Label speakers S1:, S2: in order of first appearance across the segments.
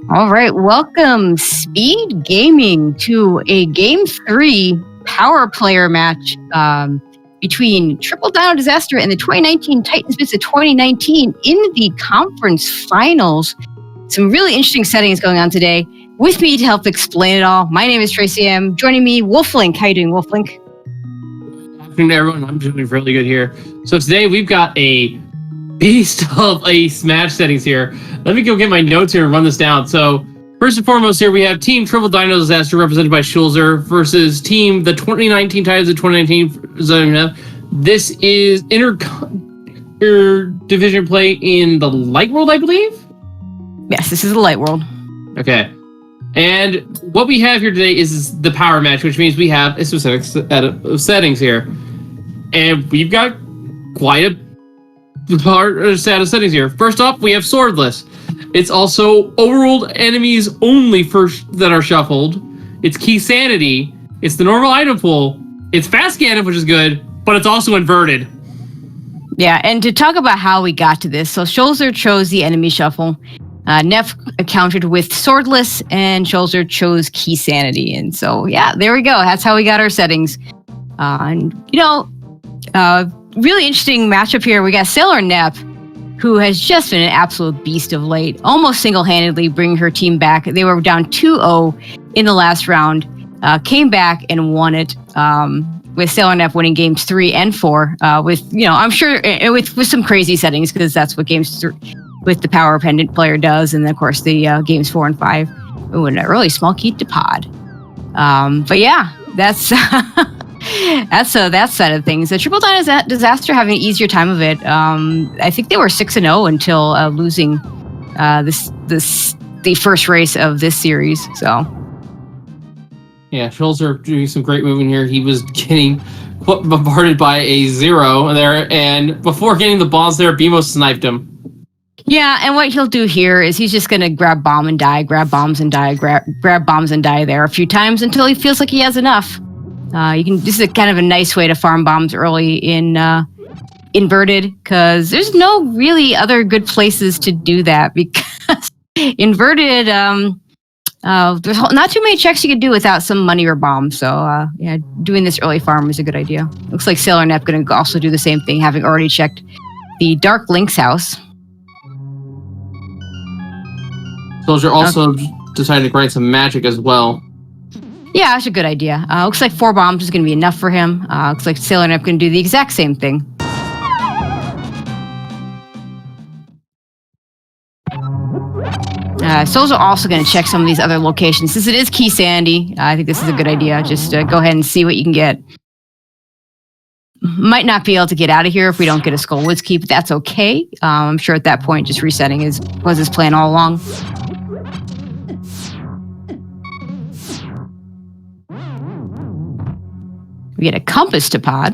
S1: All right, welcome SpeedGaming to a Game 3 power player match between Triple Dino Disaster and the 2019 Titans vs. 2019 in the conference finals. Some really interesting settings going on today. With me to help explain it all, my name is Tracy M. Joining me, Wolflink. How you doing, Wolflink?
S2: Good afternoon, everyone. I'm doing really good here. So today we've got a beast of a Smash settings here. Let me go get my notes here and run this down. So first and foremost here, we have Team Triple Dino Disaster represented by Schulzer versus Team the 2019 Titans of 2019 SailerNep. This is inter-division play in the Light World, I believe?
S1: Yes, this is the Light World.
S2: Okay. And what we have here today is the power match, which means we have a specific set of settings here. And we've got quite a set of settings here. First off, we have swordless. It's also overruled enemies only that are shuffled. It's key sanity. It's the normal item pool. It's fast scanning, which is good, but it's also inverted.
S1: Yeah, and to talk about how we got to this, so Schulzer chose the enemy shuffle. Neff countered with swordless, and Schulzer chose key sanity. And so, yeah, there we go. That's how we got our settings. Really interesting matchup here. We got SailerNep, who has just been an absolute beast of late, almost single-handedly bringing her team back. They were down 2-0 in the last round, came back and won it, with SailerNep winning games 3 and 4, I'm sure with some crazy settings, because that's what games 3 with the power pendant player does, and of course the games 4 and 5. Ooh, and a really small key to pod. But yeah, that's that side of things. The Triple Dino Disaster having an easier time of it. I think they were 6-0 until losing the first race of this series. So
S2: yeah, Schulzer doing some great movement here. He was getting bombarded by a 0 there, and before getting the balls there, BMO sniped him.
S1: Yeah, and what he'll do here is he's just going to grab bomb and die, grab bombs and die, grab bombs and die there a few times until he feels like he has enough. This is kind of a nice way to farm bombs early in inverted, because there's no really other good places to do that, because inverted, there's not too many checks you can do without some money or bombs. So yeah, doing this early farm is a good idea. Looks like SailerNep going to also do the same thing, having already checked the Dark Link's house.
S2: Schulzer also decided to grind some magic as well.
S1: Yeah, that's a good idea. Looks like 4 bombs is going to be enough for him. Looks like SailerNep can do the exact same thing. Schulzer also going to check some of these other locations. Since it is key sandy, I think this is a good idea. Just go ahead and see what you can get. Might not be able to get out of here if we don't get a Skullwoods key, but that's okay. I'm sure at that point, just resetting was his plan all along. We get a compass to pod.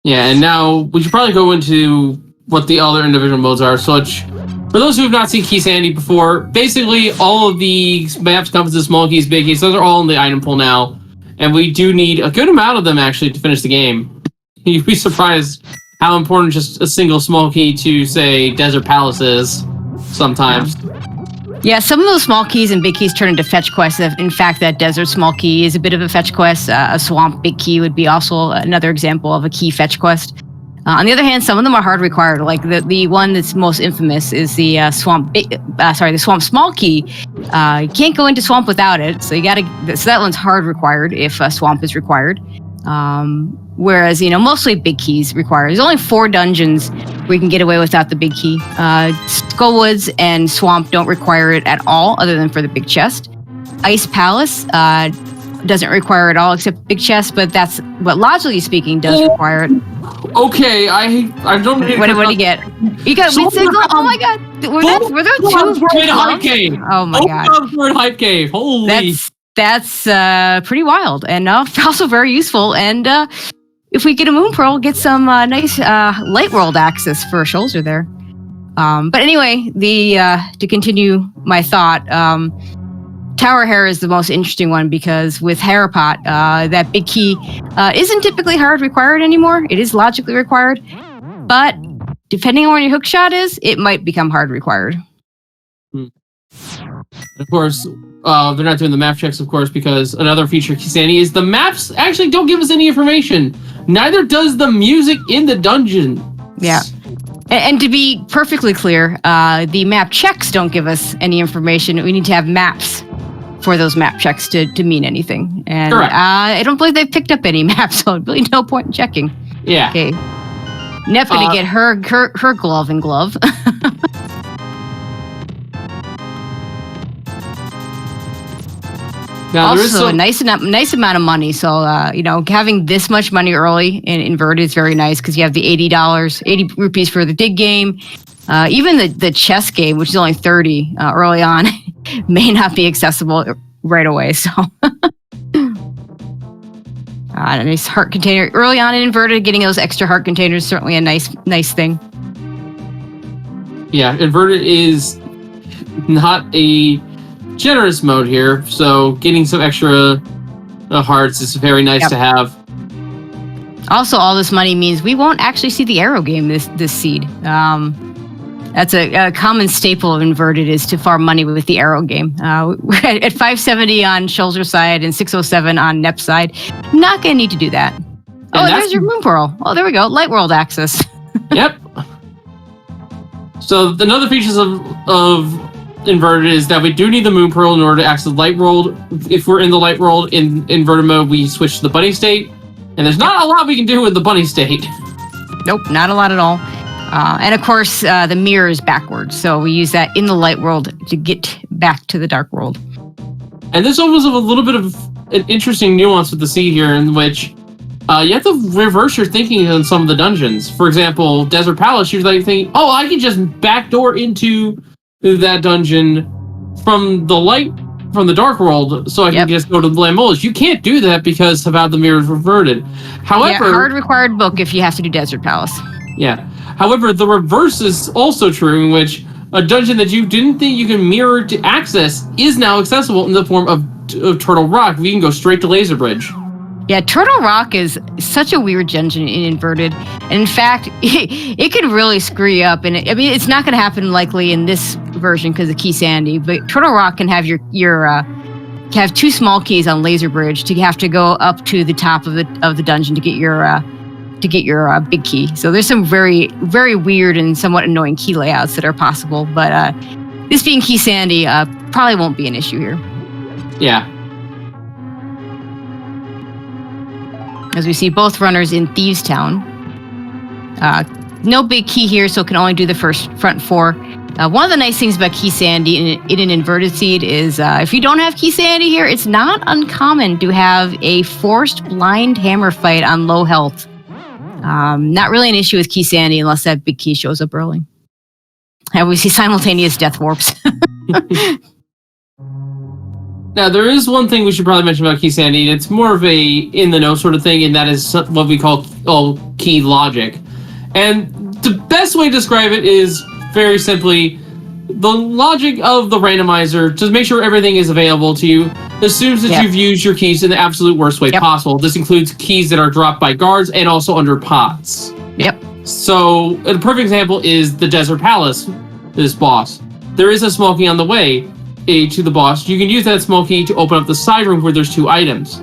S2: Yeah, and now we should probably go into what the other individual modes are. So for those who have not seen Key Sandy before, basically all of the maps, compasses, small keys, big keys, those are all in the item pool now. And we do need a good amount of them, actually, to finish the game. You'd be surprised how important just a single small key to, say, Desert Palace is sometimes.
S1: Yeah, some of those small keys and big keys turn into fetch quests. In fact, that desert small key is a bit of a fetch quest. A swamp big key would be also another example of a key fetch quest. On the other hand, some of them are hard required. Like the one that's most infamous is the swamp small key. You can't go into swamp without it, so that one's hard required if swamp is required. Whereas, mostly big keys required. There's only 4 dungeons where you can get away without the big key. Skullwoods and Swamp don't require it at all, other than for the big chest. Ice Palace doesn't require it all except big chest, but that's what, logically speaking, does require it.
S2: Okay, I don't.
S1: What do you get? You got wind signal. Oh my god! Were there 2
S2: hype cave?
S1: Oh my god!
S2: Hype cave. Holy.
S1: That's pretty wild, and also very useful. And if we get a Moon Pearl, get some nice Light World access for Schulzer there. But anyway, to continue my thought, Tower Hair is the most interesting one, because with Harapot, that big key isn't typically hard required anymore. It is logically required, but depending on where your hook shot is, it might become hard required.
S2: Of course, they're not doing the map checks, of course, because another feature of Kisani is the maps actually don't give us any information. Neither does the music in the dungeon.
S1: Yeah. And to be perfectly clear, the map checks don't give us any information. We need to have maps for those map checks to mean anything. And I don't believe they've picked up any maps, so really no point in checking.
S2: Yeah.
S1: Okay. Nep gonna get her glove and glove.
S2: Now,
S1: also, a nice amount of money. So, having this much money early in Inverted is very nice because you have the $80, 80 rupees for the dig game. Even the chess game, which is only 30 early on, may not be accessible right away. So, a nice heart container early on in Inverted. Getting those extra heart containers is certainly a nice thing.
S2: Yeah, Inverted is not a generous mode here, so getting some extra hearts is very nice to have.
S1: Also, all this money means we won't actually see the arrow game this seed. That's a common staple of Inverted is to farm money with the arrow game. At 570 on Schulzer's side and 607 on Nep's side, not going to need to do that. And there's your Moon Pearl. Oh, there we go. Light World access.
S2: Yep. So another features of Inverted is that we do need the Moon Pearl in order to access Light World. If we're in the Light World in Inverted mode, we switch to the Bunny state. And there's not a lot we can do with the Bunny state.
S1: Nope, not a lot at all. And of course, the mirror is backwards. So we use that in the Light World to get back to the Dark World.
S2: And this opens up a little bit of an interesting nuance with the seed here in which you have to reverse your thinking on some of the dungeons. For example, Desert Palace, you're like thinking, oh, I can just backdoor into that dungeon from the Dark World, so I can just go to the Lammolas. You can't do that because of how the mirror is reverted. However,
S1: hard required book if you have to do Desert Palace.
S2: Yeah. However, the reverse is also true, in which a dungeon that you didn't think you could mirror to access is now accessible in the form of Turtle Rock. We can go straight to Laser Bridge.
S1: Yeah, Turtle Rock is such a weird dungeon in Inverted. And in fact, it could really screw you up. And it's not going to happen likely in this version because of Key Sandy. But Turtle Rock can have have two small keys on Laser Bridge to have to go up to the top of the dungeon to get your big key. So there's some very, very weird and somewhat annoying key layouts that are possible. But this being Key Sandy, probably won't be an issue here.
S2: Yeah.
S1: As we see both runners in Thieves Town. No big key here, so can only do the front four. One of the nice things about Key Sandy in an Inverted seed is if you don't have Key Sandy here, it's not uncommon to have a forced blind hammer fight on low health. Not really an issue with Key Sandy unless that big key shows up early. And we see simultaneous death warps.
S2: Now, there is one thing we should probably mention about Key Sandy, and it's more of a in-the-know sort of thing, and that is what we call key logic. And the best way to describe it is very simply the logic of the randomizer to make sure everything is available to you assumes that you've used your keys in the absolute worst way possible. This includes keys that are dropped by guards and also under pots.
S1: Yep.
S2: So, a perfect example is the Desert Palace, this boss. There is a small key on the way to the boss. You can use that small key to open up the side room where there's 2 items.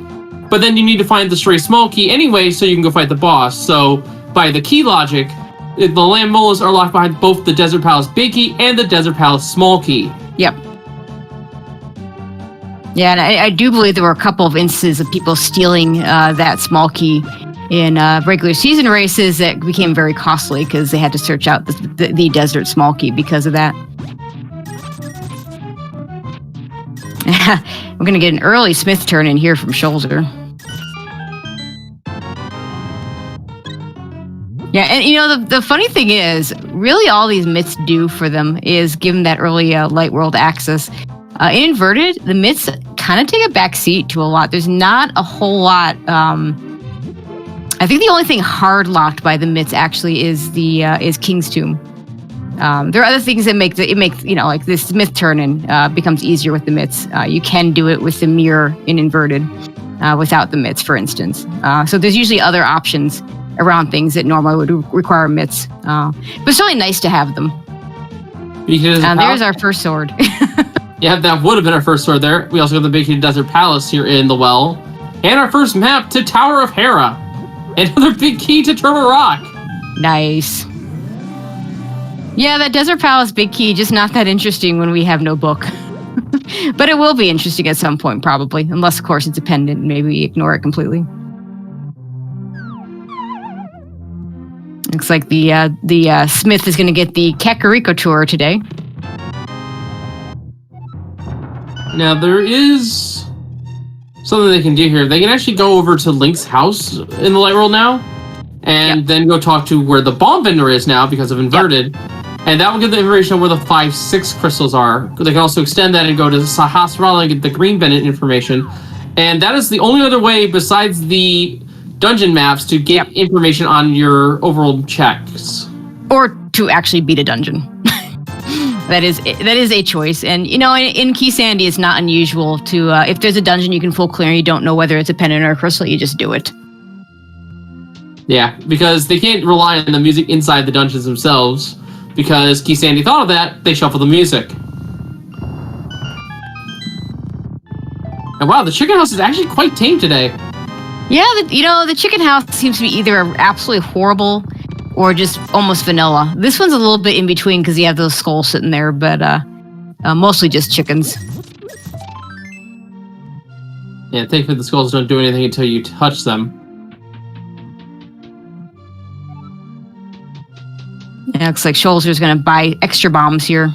S2: But then you need to find the stray small key anyway so you can go fight the boss. So, by the key logic, the Lammolas are locked behind both the Desert Palace big key and the Desert Palace small key.
S1: Yep. Yeah, and I do believe there were a couple of instances of people stealing that small key in regular season races that became very costly because they had to search out the desert small key because of that. We're going to get an early Smith turn in here from Schulzer. Yeah, and the funny thing is, really all these myths do for them is give them that early Light World access. In Inverted, the myths kind of take a back seat to a lot. There's not a whole lot. I think the only thing hard locked by the myths actually is King's Tomb. There are other things that make like this myth turn-in becomes easier with the myths. You can do it with the mirror in Inverted without the myths, for instance. So there's usually other options around things that normally would require myths. But it's really nice to have them.
S2: Because
S1: there's our first sword.
S2: Yeah, that would have been our first sword there. We also got the Big Desert Palace here in the well. And our first map to Tower of Hera. Another big key to Turtle Rock.
S1: Nice. Yeah, that Desert Palace big key, just not that interesting when we have no book. But it will be interesting at some point, probably. Unless, of course, it's a pendant and maybe we ignore it completely. Looks like the Smith is going to get the Kakariko tour today.
S2: Now, there is something they can do here. They can actually go over to Link's house in the light world now, and then go talk to where the bomb vendor is now because of Inverted. Yep. And that will give the information on where the 5-6 crystals are. They can also extend that and go to Sahasrara and get the green vendor information. And that is the only other way besides the dungeon maps to get information on your overall checks.
S1: Or to actually beat a dungeon. That is a choice. And, you know, in Key Sandy, it's not unusual to, if there's a dungeon you can full clear and you don't know whether it's a pendant or a crystal, you just do it.
S2: Yeah, because they can't rely on the music inside the dungeons themselves. Because Key Sandy thought of that, they shuffle the music. And wow, the chicken house is actually quite tame today.
S1: Yeah, the chicken house seems to be either absolutely horrible or just almost vanilla. This one's a little bit in between because you have those skulls sitting there, but mostly just chickens.
S2: Yeah, thankfully the skulls don't do anything until you touch them.
S1: Yeah, looks like Schulzer's going to buy extra bombs here.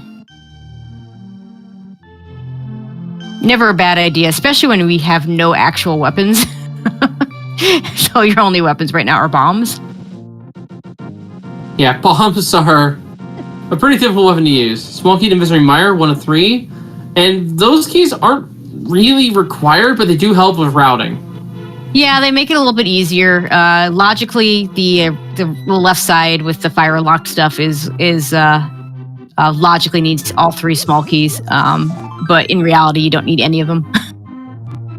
S1: Never a bad idea, especially when we have no actual weapons. So your only weapons right now are bombs.
S2: Yeah, bombs are a pretty difficult weapon to use. Small key to Misery Mire, 1 of 3. And those keys aren't really required, but they do help with routing. Yeah,
S1: they make it a little bit easier. Logically, the left side with the fire locked stuff is logically needs all 3 small keys. But in reality, you don't need any of them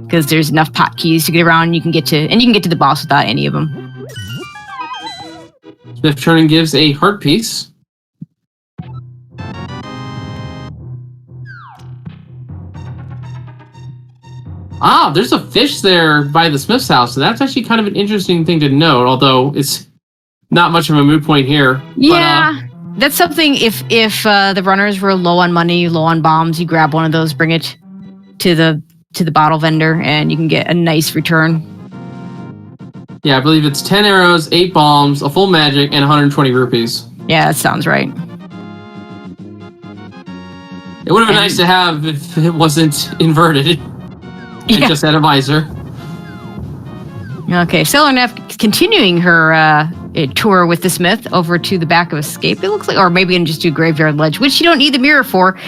S1: because there's enough pot keys to get around. And you can get to the boss without any of them.
S2: Smith turning gives a heart piece. Ah, there's a fish there by the Smith's house, so that's actually kind of an interesting thing to note, although it's not much of a moot point here.
S1: Yeah, but, that's something if the runners were low on money, low on bombs, you grab one of those, bring it to the bottle vendor, and you can get a nice return.
S2: Yeah, I believe it's 10 arrows, 8 bombs, a full magic, and 120 rupees.
S1: Yeah, that sounds right.
S2: It would have been nice to have if it wasn't inverted. And just had a visor. Okay, SailerNep continuing her tour with the Smith over to the back of Escape. It looks like, or maybe in just do Graveyard Ledge, which you don't need the mirror for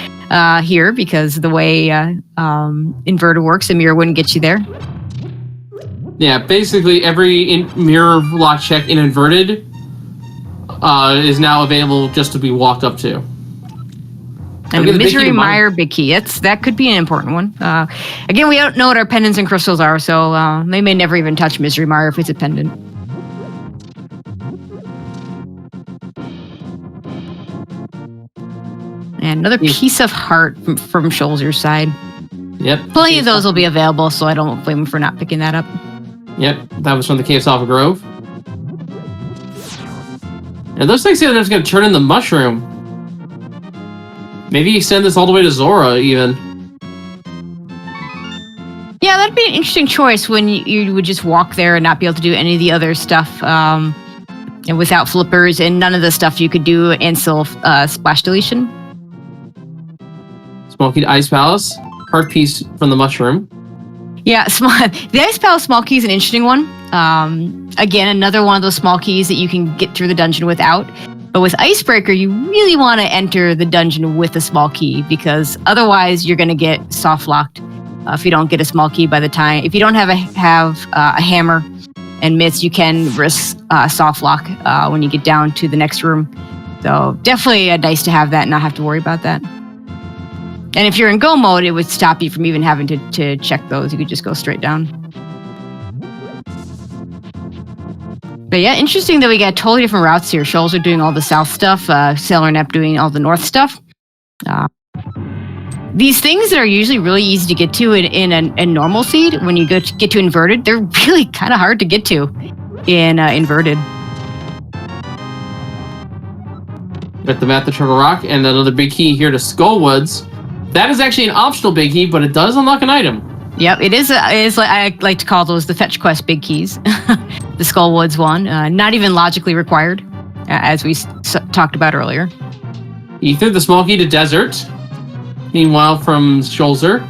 S2: here because the way Inverted works, the mirror wouldn't get you there. Yeah, basically every mirror lock check in Inverted is now available just to be walked up to. And Misery Mire big key. That could be an important one. Again, we don't know what our pendants and crystals are, so they may never even touch Misery Mire if it's a pendant. And another piece of heart from Schulzer's side. Yep. Plenty of those will be available, so I don't blame him for not picking that up. Yep, that was from the Cave Alpha Grove. And those things are just going to turn in the mushroom. Maybe extend this all the way to Zora, even. Yeah, that'd be an interesting choice when you would just walk there and not be able to do any of the other stuff and without flippers and none of the stuff you could do and still splash deletion. Small key to Ice Palace. Heart piece from the mushroom. Yeah, the Ice Palace small key is an interesting one. Again, another one of those small keys that you can get through the dungeon without. But with Icebreaker, you really want to enter the dungeon with a small key because otherwise you're going to get soft locked if you don't get a small key by the time. If you don't have a hammer and mitts, you can risk soft lock when you get down to the next room. So definitely nice to have that and not have to worry about that. And if you're in go mode, it would stop you from even having to check those. You could just go straight down. But yeah, interesting that we got totally different routes here. Schulzer doing all the south stuff, SailerNep doing all the north stuff.
S1: These things that are usually really easy to get to in a normal seed, when you get to inverted, they're really kind of hard to get to in inverted.
S2: Got the Math the Turtle Rock and another big key here to Skullwoods. That is actually an optional big key, but it does unlock an item.
S1: Yep, it is. I like to call those the fetch quest big keys. The Skullwoods one, not even logically required, as we talked about earlier.
S2: Ether, the small key to Desert. Meanwhile, from Schulzer,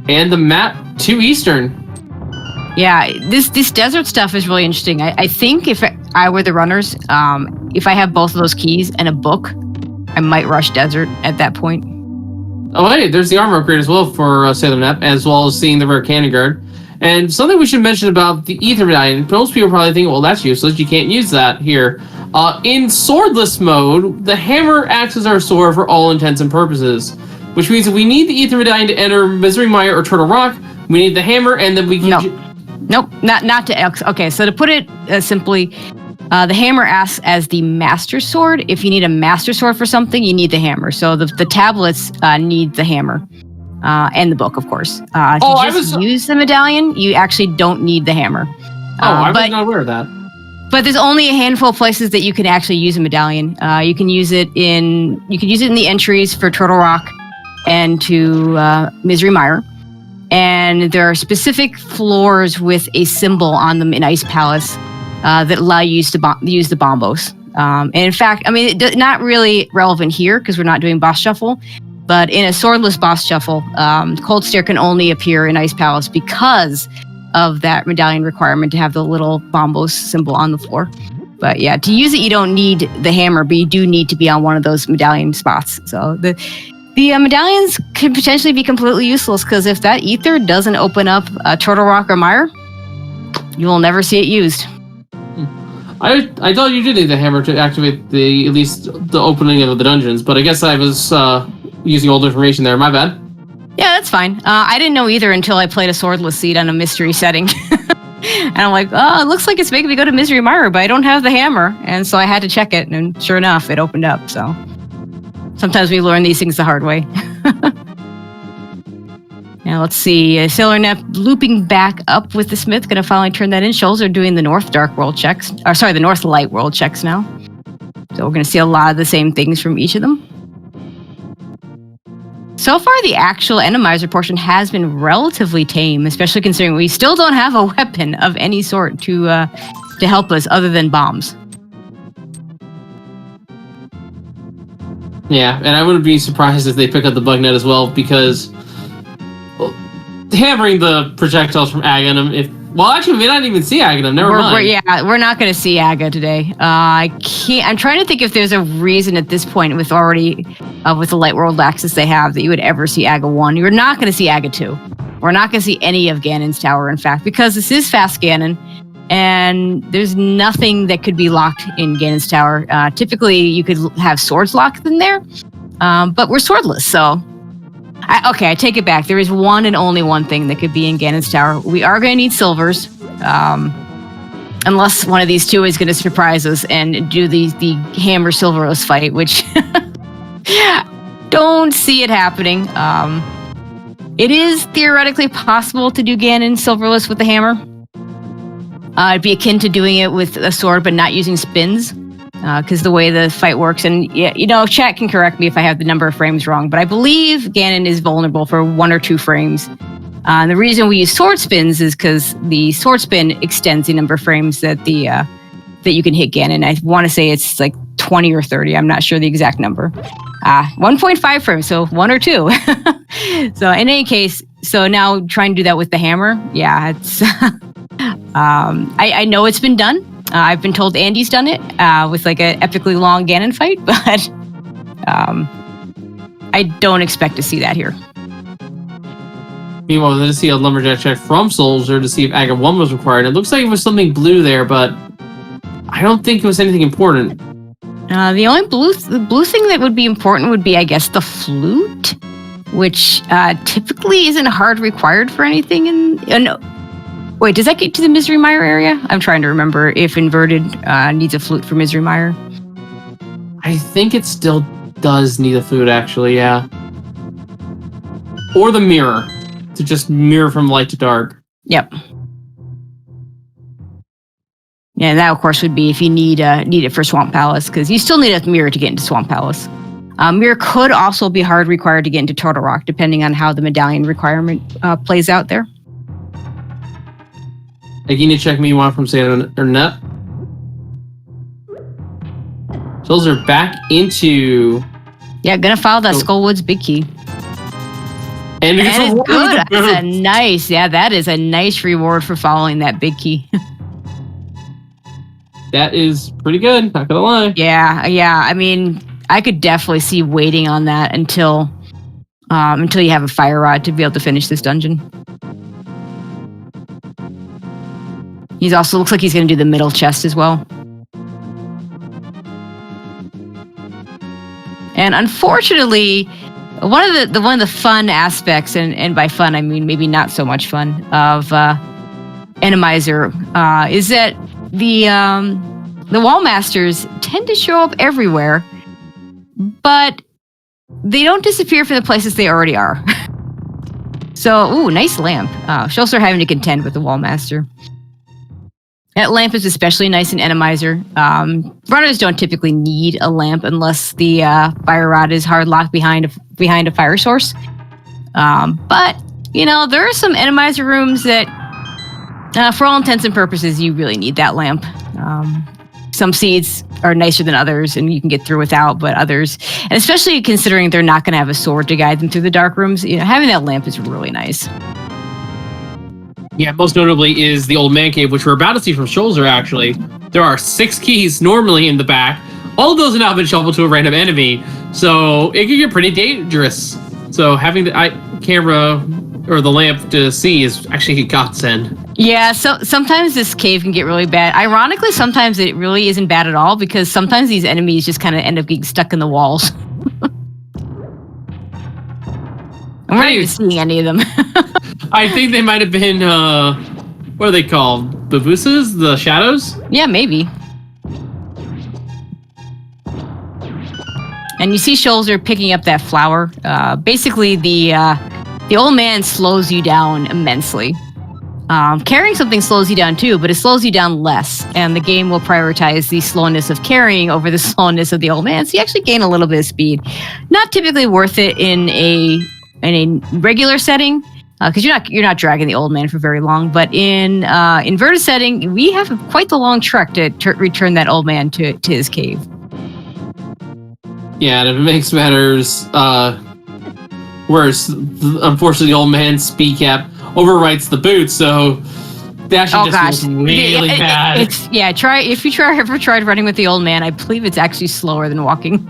S2: and the map to Eastern.
S1: Yeah, this desert stuff is really interesting. I think if I were the runners, if I have both of those keys and a book, I might rush desert at that point.
S2: Oh, hey, there's the armor upgrade as well for SailerNep, as well as seeing the rare cannon guard. And something we should mention about the Ether Medallion. Most people probably think, well, that's useless. You can't use that here. In swordless mode, the hammer acts as our sword for all intents and purposes. Which means if we need the Ether Medallion to enter Misery Mire or Turtle Rock, we need the hammer, and then we can...
S1: Nope, not to X. Okay, so to put it simply, the hammer acts as the master sword. If you need a master sword for something, you need the hammer. So the tablets need the hammer. And the book, of course. If you use the medallion, you actually don't need the hammer.
S2: I was not aware of that.
S1: But there's only a handful of places that you can actually use a medallion. You can use it in the entries for Turtle Rock and to Misery Mire. And there are specific floors with a symbol on them in Ice Palace that allow you to use the bombos. And in fact, I mean, it's not really relevant here because we're not doing boss shuffle, but in a swordless boss shuffle, Cold Stare can only appear in Ice Palace because of that medallion requirement to have the little bombos symbol on the floor. But yeah, to use it, you don't need the hammer, but you do need to be on one of those medallion spots. So the medallions could potentially be completely useless because if that ether doesn't open up Turtle Rock or Mire, you will never see it used.
S2: I thought you did need the hammer to activate at least the opening of the dungeons, but I guess I was using old information there. My bad.
S1: Yeah, that's fine. I didn't know either until I played a swordless seed on a mystery setting. And I'm like, oh, it looks like it's making me go to Misery Mire, but I don't have the hammer. And so I had to check it, and sure enough, it opened up. So sometimes we learn these things the hard way. Now let's see. SailerNep looping back up with the Smith. Going to finally turn that in. Schulzer doing the North Dark World checks. Or sorry, the North Light World checks now. So we're going to see a lot of the same things from each of them. So far, the actual Randomizer portion has been relatively tame, especially considering we still don't have a weapon of any sort to help us other than bombs.
S2: Yeah, and I wouldn't be surprised if they pick up the bug net as well, because hammering the projectiles from Aghanim, actually, we may not even see Aghanim. Never mind.
S1: We're not going to see Aga today. I'm trying to think if there's a reason at this point with the Light World access they have that you would ever see Aga 1. You're not going to see Aga 2. We're not going to see any of Ganon's Tower, in fact, because this is Fast Ganon, and there's nothing that could be locked in Ganon's Tower. Typically, you could have swords locked in there, but we're swordless, so... I take it back. There is one and only one thing that could be in Ganon's Tower. We are going to need silvers, unless one of these two is going to surprise us and do the hammer silverless fight, which don't see it happening. It is theoretically possible to do Ganon silverless with the hammer. It'd be akin to doing it with a sword, but not using spins. Because the way the fight works, and chat can correct me if I have the number of frames wrong, but I believe Ganon is vulnerable for 1 or 2 frames. And the reason we use sword spins is because the sword spin extends the number of frames that you can hit Ganon. I want to say it's like 20 or 30. I'm not sure the exact number. 1.5 frames, so 1 or 2. So in any case, so now trying to do that with the hammer, yeah, it's. I know it's been done. I've been told Andy's done it with like an epically long Ganon fight, but I don't expect to see that here.
S2: Meanwhile, let's see a lumberjack check from Schulzer to see if Aga 1 was required. It looks like it was something blue there, but I don't think it was anything important.
S1: The only blue thing that would be important would be, I guess, the flute, which typically isn't hard required for anything. Wait, does that get to the Misery Mire area? I'm trying to remember if Inverted needs a flute for Misery Mire.
S2: I think it still does need a flute, actually, yeah. or the mirror to just mirror from light to dark.
S1: Yep. Yeah, and that of course would be if you need it for Swamp Palace, because you still need a mirror to get into Swamp Palace. Mirror could also be hard required to get into Turtle Rock, depending on how the medallion requirement plays out there.
S2: Like, you need to check me one from SailerNep. Schulzer back into...
S1: Yeah, gonna follow that Skullwoods big key.
S2: And
S1: it's good. That's a nice, that is a nice reward for following that big key.
S2: That is pretty good, not gonna lie.
S1: Yeah. I mean, I could definitely see waiting on that until you have a fire rod to be able to finish this dungeon. He's also looks like he's gonna do the middle chest as well. And unfortunately, one of the fun aspects, and by fun I mean maybe not so much fun, of Randomizer is that the wall masters tend to show up everywhere, but they don't disappear from the places they already are. So, ooh, nice lamp. Schulzer having to contend with the wall master. That lamp is especially nice in Randomizer. Runners don't typically need a lamp unless the fire rod is hard locked behind a fire source. But there are some Randomizer rooms that, for all intents and purposes, you really need that lamp. Some seeds are nicer than others, and you can get through without. But others, and especially considering they're not going to have a sword to guide them through the dark rooms, having that lamp is really nice.
S2: Yeah, most notably is the old man cave, which we're about to see from Schulzer, actually. There are 6 keys normally in the back. All of those have now been shuffled to a random enemy, so it can get pretty dangerous. So having the camera or the lamp to see is actually a godsend. Yeah,
S1: so sometimes this cave can get really bad. Ironically, sometimes it really isn't bad at all, because sometimes these enemies just kind of end up getting stuck in the walls. We're not even seeing any of them.
S2: I think they might have been, what are they called? Babusas? The shadows?
S1: Yeah, maybe. And you see Schulzer picking up that flower. Basically, the old man slows you down immensely. Carrying something slows you down too, but it slows you down less. And the game will prioritize the slowness of carrying over the slowness of the old man. So you actually gain a little bit of speed. Not typically worth it in a regular setting, because you're not dragging the old man for very long. But in inverted setting, we have quite the long trek to return that old man to his cave.
S2: Yeah, and if it makes matters worse, unfortunately, the old man's speed cap overwrites the boots, so that should just feels really bad.
S1: If you ever tried running with the old man, I believe it's actually slower than walking.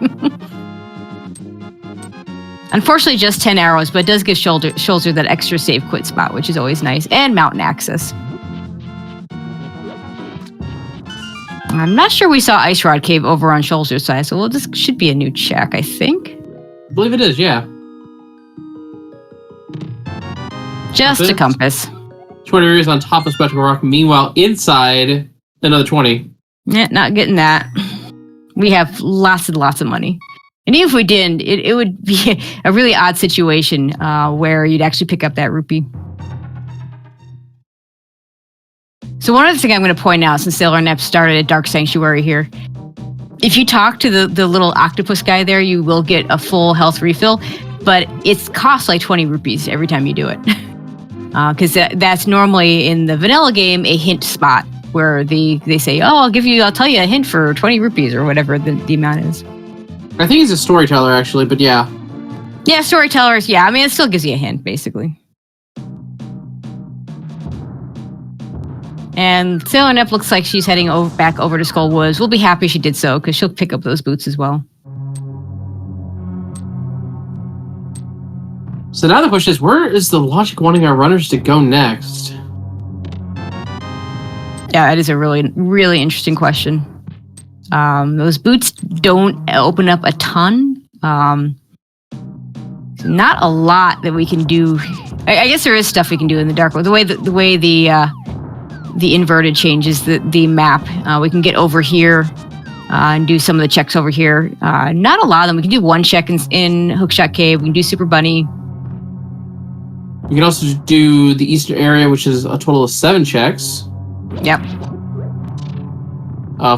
S1: Unfortunately, just 10 arrows, but it does give Schulzer that extra save quit spot, which is always nice, and mountain access. I'm not sure we saw Ice Rod Cave over on Schulzer's side, so this should be a new check, I think.
S2: I believe it is, yeah.
S1: Just a compass.
S2: 20 areas on top of Spectacle Rock. Meanwhile, inside, another 20.
S1: Yeah, not getting that. We have lots and lots of money. And even if we didn't, it would be a really odd situation where you'd actually pick up that rupee. So one other thing I'm going to point out, since SailerNep started at Dark Sanctuary here, if you talk to the little octopus guy there, you will get a full health refill, but it costs like 20 rupees every time you do it. Because that's normally in the vanilla game a hint spot where they say, oh, I'll tell you a hint for 20 rupees or whatever the amount is.
S2: I think he's a storyteller, actually, but yeah.
S1: Yeah, storytellers, yeah. I mean, it still gives you a hint, basically. And SailerNep looks like she's heading back over to Skull Woods. We'll be happy she did so, because she'll pick up those boots as well.
S2: So now the question is, where is the logic wanting our runners to go next?
S1: Yeah, that is a really, really interesting question. Those boots don't open up a ton. Not a lot that we can do. I guess there is stuff we can do in the dark. The way the inverted changes the map. We can get over here and do some of the checks over here. Not a lot of them. We can do one check in Hookshot Cave. We can do Super Bunny.
S2: We can also do the eastern area, which is a total of 7 checks.
S1: Yep.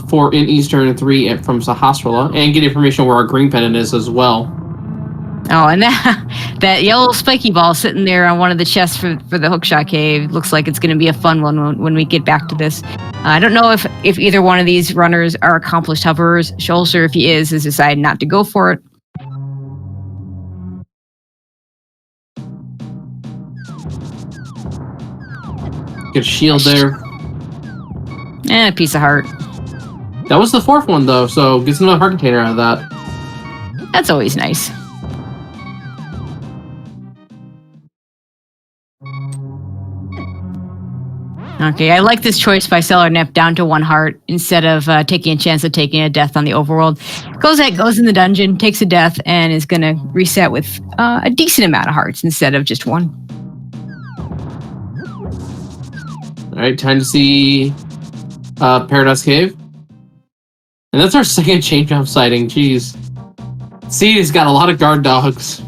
S2: 4 in eastern and 3 from Sahasrara, and get information where our green pennant is as well.
S1: Oh, and that yellow spiky ball sitting there on one of the chests for the hookshot cave looks like it's going to be a fun one when we get back to this. I don't know if either one of these runners are accomplished hoverers. Schulzer, if he is, has decided not to go for it.
S2: Good shield there.
S1: And a piece of heart.
S2: That was the 4th one, though, so get another heart container out of that.
S1: That's always nice. Okay, I like this choice by SailerNep down to 1 heart instead of taking a chance of taking a death on the overworld. Goes in the dungeon, takes a death, and is going to reset with a decent amount of hearts instead of just 1.
S2: Alright, time to see Paradise Cave. And that's our second chain jump sighting, jeez. Seed's got a lot of guard dogs.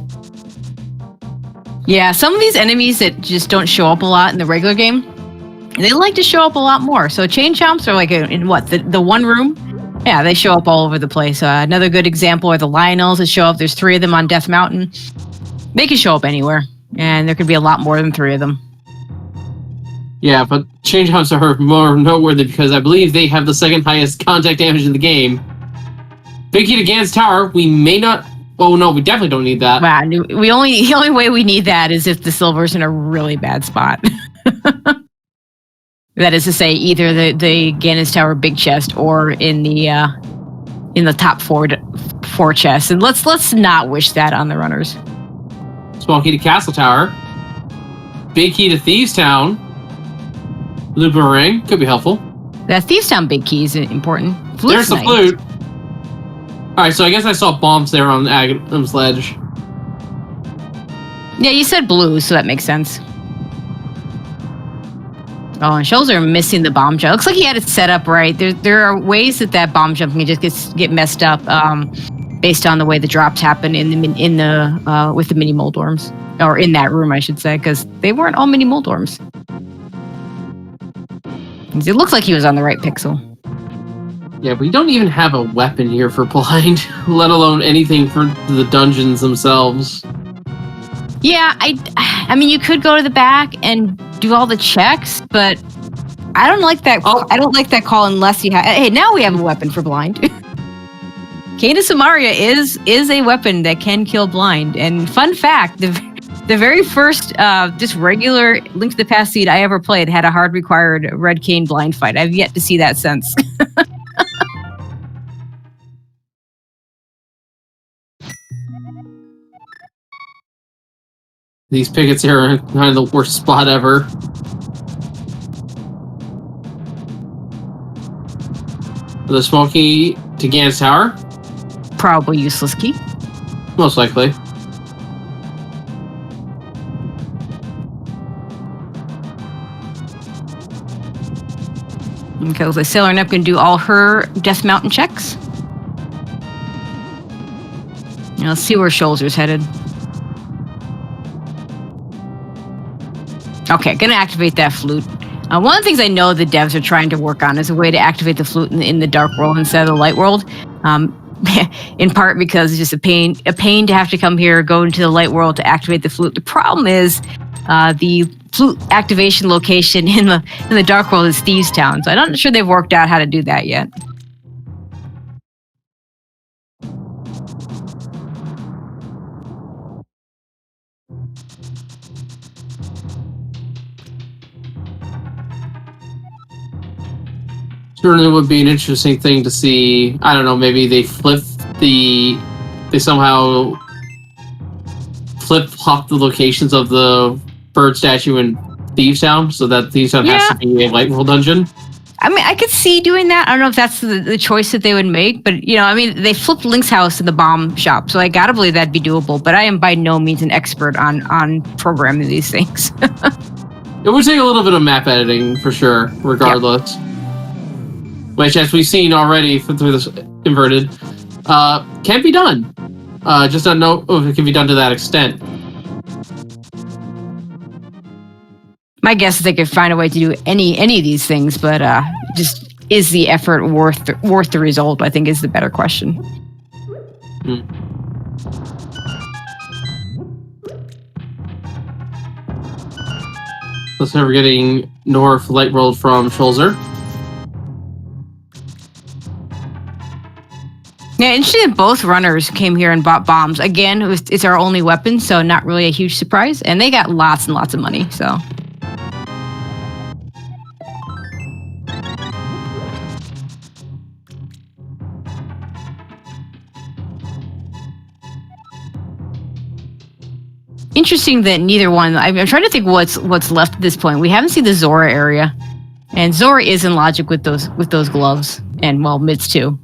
S1: Yeah, some of these enemies that just don't show up a lot in the regular game, they like to show up a lot more. So chain chomps are like in what, the one room? Yeah, they show up all over the place. Another good example are the Lionels that show up. There's 3 of them on Death Mountain. They can show up anywhere, and there could be a lot more than 3 of them.
S2: Yeah, but chain jumps are more noteworthy because I believe they have the 2nd highest contact damage in the game. Big key to Gan's Tower, we may not... Oh no, we definitely don't need that.
S1: Wow, the only way we need that is if the silver's in a really bad spot. That is to say, either the Gan's Tower big chest or in the top 4 chests. And let's not wish that on the runners.
S2: Small key to Castle Tower. Big key to Thieves Town. Loop and ring could be helpful.
S1: That Thieves Town big key is important.
S2: Flute's There's the flute. Alright, so I guess I saw bombs there on Adam's ledge.
S1: Yeah, you said blue, so that makes sense. Oh, and Schulzer missing the bomb jump. Looks like he had it set up right. There are ways that bomb jump can just get messed up based on the way the drops happen with the mini Moldorms, or in that room, I should say, because they weren't all mini Moldorms. It looks like he was on the right pixel.
S2: Yeah, we don't even have a weapon here for blind, let alone anything for the dungeons themselves.
S1: Yeah, I mean, you could go to the back and do all the checks, but I don't like that. Oh. I don't like that call unless you have. Hey, now we have a weapon for blind. Cane of Samaria is a weapon that can kill blind. And fun fact, the very first just regular Link to the Past seed I ever played had a hard required red cane blind fight. I've yet to see that since.
S2: These pickets here are kind of the worst spot ever. The small key to Gan's Tower.
S1: Probably useless key.
S2: Most likely.
S1: Okay, so SailerNep can do all her Death Mountain checks. Now let's see where Schulzer's headed. Okay, gonna activate that flute. One of the things I know the devs are trying to work on is a way to activate the flute in the dark world instead of the light world. In part because it's just a pain to have to come here, go into the light world to activate the flute. The problem is the flute activation location in the dark world is Thieves Town, so I'm not sure they've worked out how to do that yet.
S2: Certainly would be an interesting thing to see. I don't know, maybe they somehow flip-flop the locations of the bird statue in Thieves Town so that Thieves Town has to be a light world dungeon. I
S1: mean, I could see doing that. I don't know if that's the choice that they would make, but they flipped Link's house to the bomb shop, so I gotta believe that'd be doable. But I am by no means an expert on programming these things.
S2: It would take a little bit of map editing for sure, regardless. Yep. Which, as we've seen already through this inverted, can be done. Just don't know if it can be done to that extent.
S1: My guess is they could find a way to do any of these things, but just is the effort worth the result? I think is the better question.
S2: Let's say we're getting North Light World from Schulzer.
S1: Yeah, interesting that both runners came here and bought bombs. Again, it's our only weapon, so not really a huge surprise. And they got lots and lots of money, so. Interesting that neither one. I'm trying to think what's left at this point. We haven't seen the Zora area, and Zora is in logic with those gloves, and well, mids too.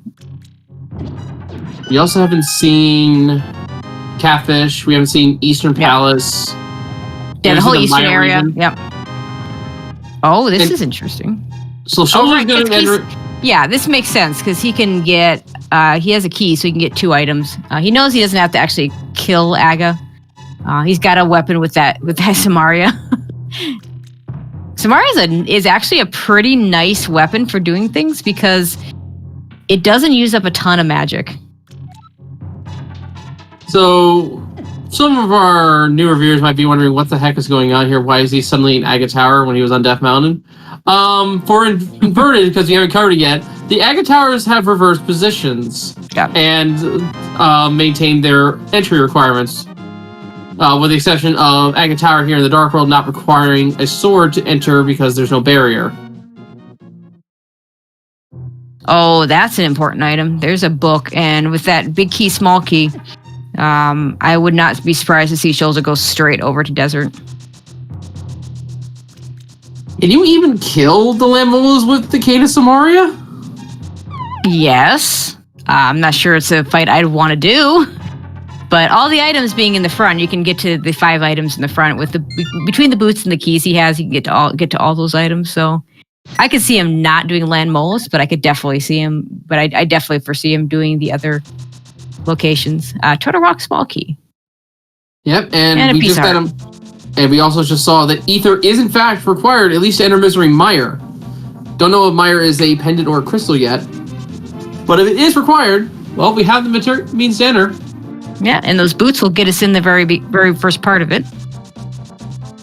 S2: We also haven't seen Catfish. We haven't seen Eastern Palace.
S1: Yeah, the whole Eastern area. Region. Yep. Oh, this is interesting.
S2: So Schulzer's going to enter.
S1: Yeah, this makes sense because he can get. He has a key, so he can get 2 items. He knows he doesn't have to actually kill Aga. He's got a weapon with that Samaria. Samaria is actually a pretty nice weapon for doing things because it doesn't use up a ton of magic.
S2: So some of our newer viewers might be wondering what the heck is going on here. Why is he suddenly in Aga Tower when he was on Death Mountain? For inverted, because we haven't covered it yet, the Aga Towers have reverse positions and maintain their entry requirements. With the exception of Aga Tower here in the Dark World not requiring a sword to enter because there's no barrier.
S1: Oh, that's an important item. There's a book, and with that big key, small key, I would not be surprised to see Schulzer go straight over to Desert.
S2: Can you even kill the Lambolas with the Cane of Samaria?
S1: Yes. I'm not sure it's a fight I'd want to do. But all the items being in the front, you can get to the 5 items in the front with between the boots and the keys he has. You can get to all those items. So I could see him not doing Land Molus, but I could definitely see him. But I definitely foresee him doing the other locations. Turtle Rock, small key.
S2: Yep, and we just got him. And we also just saw that Ether is in fact required at least to enter Misery Mire. Don't know if Mire is a pendant or a crystal yet, but if it is required, well, we have the means to enter.
S1: Yeah, and those boots will get us in the very first part of it.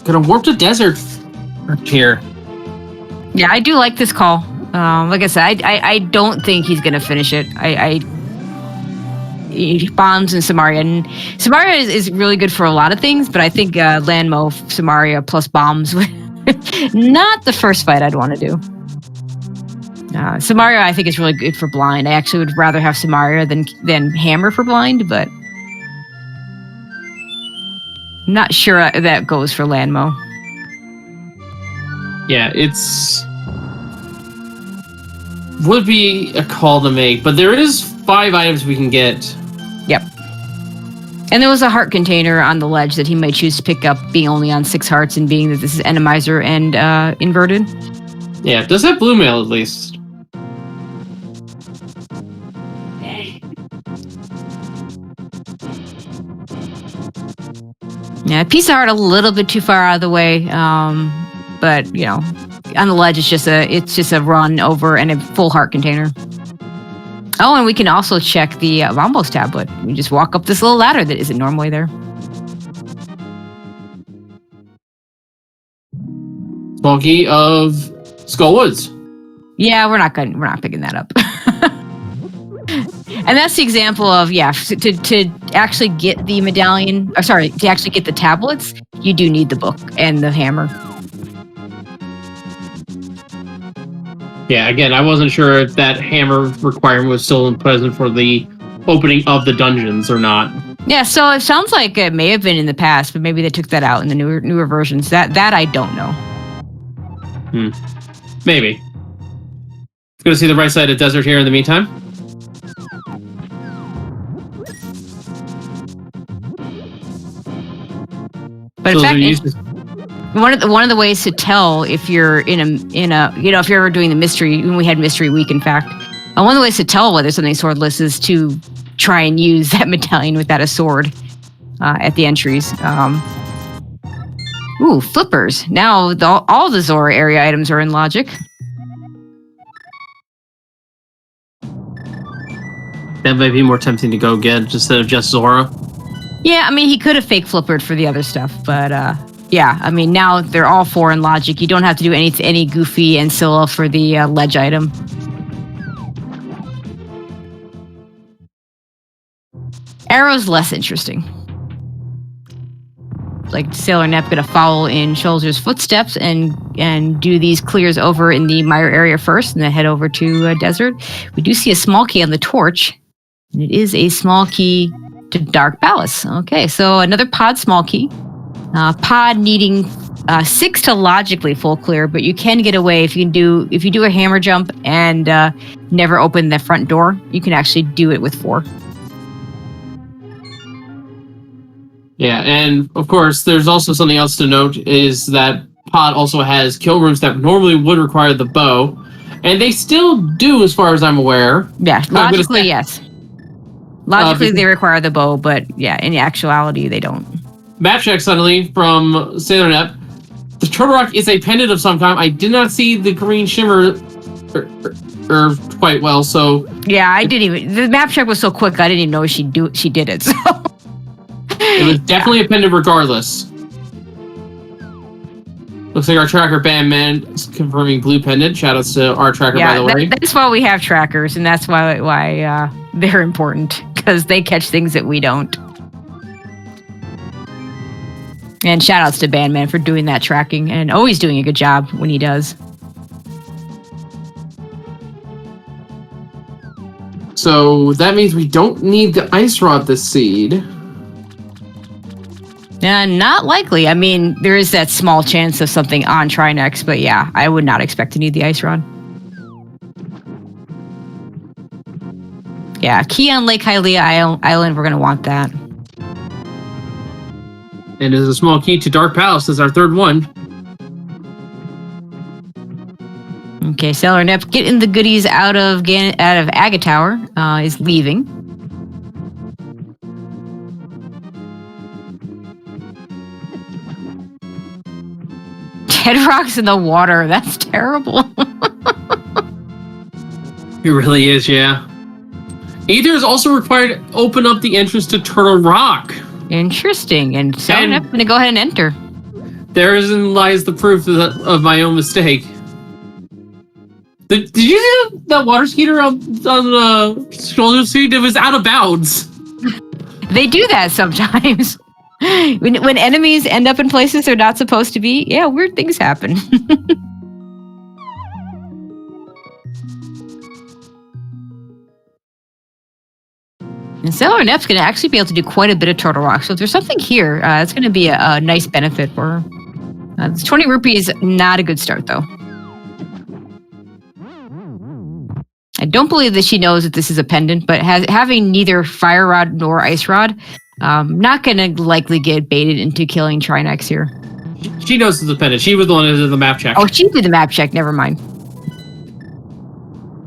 S2: Gonna warp to Desert here.
S1: Yeah, I do like this call. Like I said, I don't think he's gonna finish it. He bombs in Samaria, and Samaria is really good for a lot of things, but I think Landmo, Samaria plus bombs, not the first fight I'd want to do. Samaria, I think, is really good for blind. I actually would rather have Samaria than Hammer for blind, but not sure that goes for Landmo.
S2: Yeah, would be a call to make, but there is 5 items we can get.
S1: Yep. And there was a heart container on the ledge that he might choose to pick up, being only on 6 hearts and being that this is Randomizer and inverted.
S2: Yeah, it does have blue mail at least.
S1: Yeah, piece of heart a little bit too far out of the way, but you know, on the ledge it's just a run over and a full heart container. Oh, and we can also check the Vambos tablet. We just walk up this little ladder that isn't normally there.
S2: Smokey of Skullwoods.
S1: Yeah, we're not picking that up. And that's the example of, to actually get the medallion, to actually get the tablets, you do need the book and the hammer.
S2: Yeah, again, I wasn't sure if that hammer requirement was still present for the opening of the dungeons or not.
S1: Yeah, so it sounds like it may have been in the past, but maybe they took that out in the newer versions. That I don't know.
S2: Maybe. Going to see the right side of Desert here in the meantime.
S1: But in fact, one of the ways to tell if you're in a if you're ever doing the mystery, when we had Mystery Week, in fact, one of the ways to tell whether something's swordless is to try and use that medallion without a sword at the entries. Ooh, flippers. Now all the Zora area items are in logic.
S2: That might be more tempting to go get instead of just Zora.
S1: Yeah, I mean, he could have fake flippered for the other stuff, but yeah, I mean, now they're all 4 in logic. You don't have to do any Goofy and Scylla for the ledge item. Arrow's less interesting. Like SailerNep gonna follow in Schulzer's footsteps and do these clears over in the Mire area first, and then head over to Desert. We do see a small key on the torch, and it is a small key to Dark Palace. Okay, so another pod small key. Pod needing 6 to logically full clear, but you can get away if you do a hammer jump and never open the front door. You can actually do it with 4.
S2: Yeah, and of course, there's also something else to note is that Pod also has kill rooms that normally would require the bow, and they still do, as far as I'm aware.
S1: Yeah, logically, yes. Logically, they require the bow, but yeah, in actuality, they don't.
S2: Map check suddenly from SailerNep. The Turtle Rock is a pendant of some kind. I did not see the green shimmer quite well, so...
S1: Yeah, I didn't even... The map check was so quick, I didn't even know she did it, so...
S2: It was definitely a pendant regardless. Looks like our tracker Bandman is confirming blue pendant. Shoutouts to our tracker, by the way.
S1: That's why we have trackers, and that's why they're important, because they catch things that we don't. And shoutouts to Bandman for doing that tracking, and always doing a good job when he does.
S2: So that means we don't need the Ice Rod this seed.
S1: Not likely. I mean, there is that small chance of something on Trinex, but yeah, I would not expect to need the Ice Rod. Yeah, key on Lake Hylia Island, we're going to want that.
S2: And there's a small key to Dark Palace as our third one.
S1: Okay, SailerNep getting the goodies out of Agate Tower is leaving. Dead rocks in the water. That's terrible.
S2: It really is, yeah. Aether is also required to open up the entrance to Turtle Rock. Interesting.
S1: And SailerNep's going to go ahead and enter.
S2: Therein lies the proof of my own mistake. Did you see that water skier on the Schulzer's feet? It was out of bounds.
S1: They do that sometimes. When enemies end up in places they're not supposed to be, yeah, weird things happen. And SailerNep's going to actually be able to do quite a bit of Turtle Rock. So if there's something here, it's going to be a nice benefit for her. 20 rupees, not a good start, though. I don't believe that she knows that this is a pendant, but having neither Fire Rod nor Ice Rod, not going to likely get baited into killing Trinex here.
S2: She knows it's a pendant. She was the one who did the map check.
S1: Oh, she did the map check. Never mind.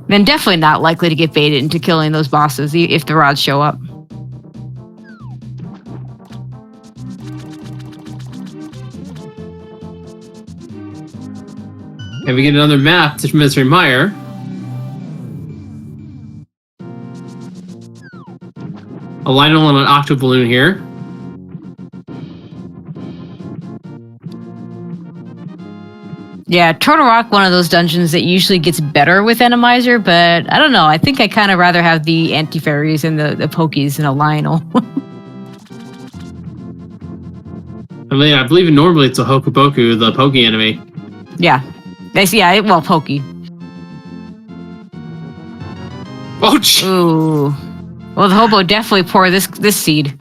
S1: Then definitely not likely to get baited into killing those bosses if the rods show up.
S2: And we get another map to Mr. Meyer. A Lionel and an Octo Balloon here.
S1: Yeah, Turtle Rock, one of those dungeons that usually gets better with Randomizer, but I don't know. I think I kind of rather have the anti-fairies and the pokies than a Lionel.
S2: I mean, I believe normally it's a Hokuboku, the Poke enemy.
S1: Yeah. Well, Pokey.
S2: Oh, gee.
S1: Ooh. Well, the hobo definitely pour this seed.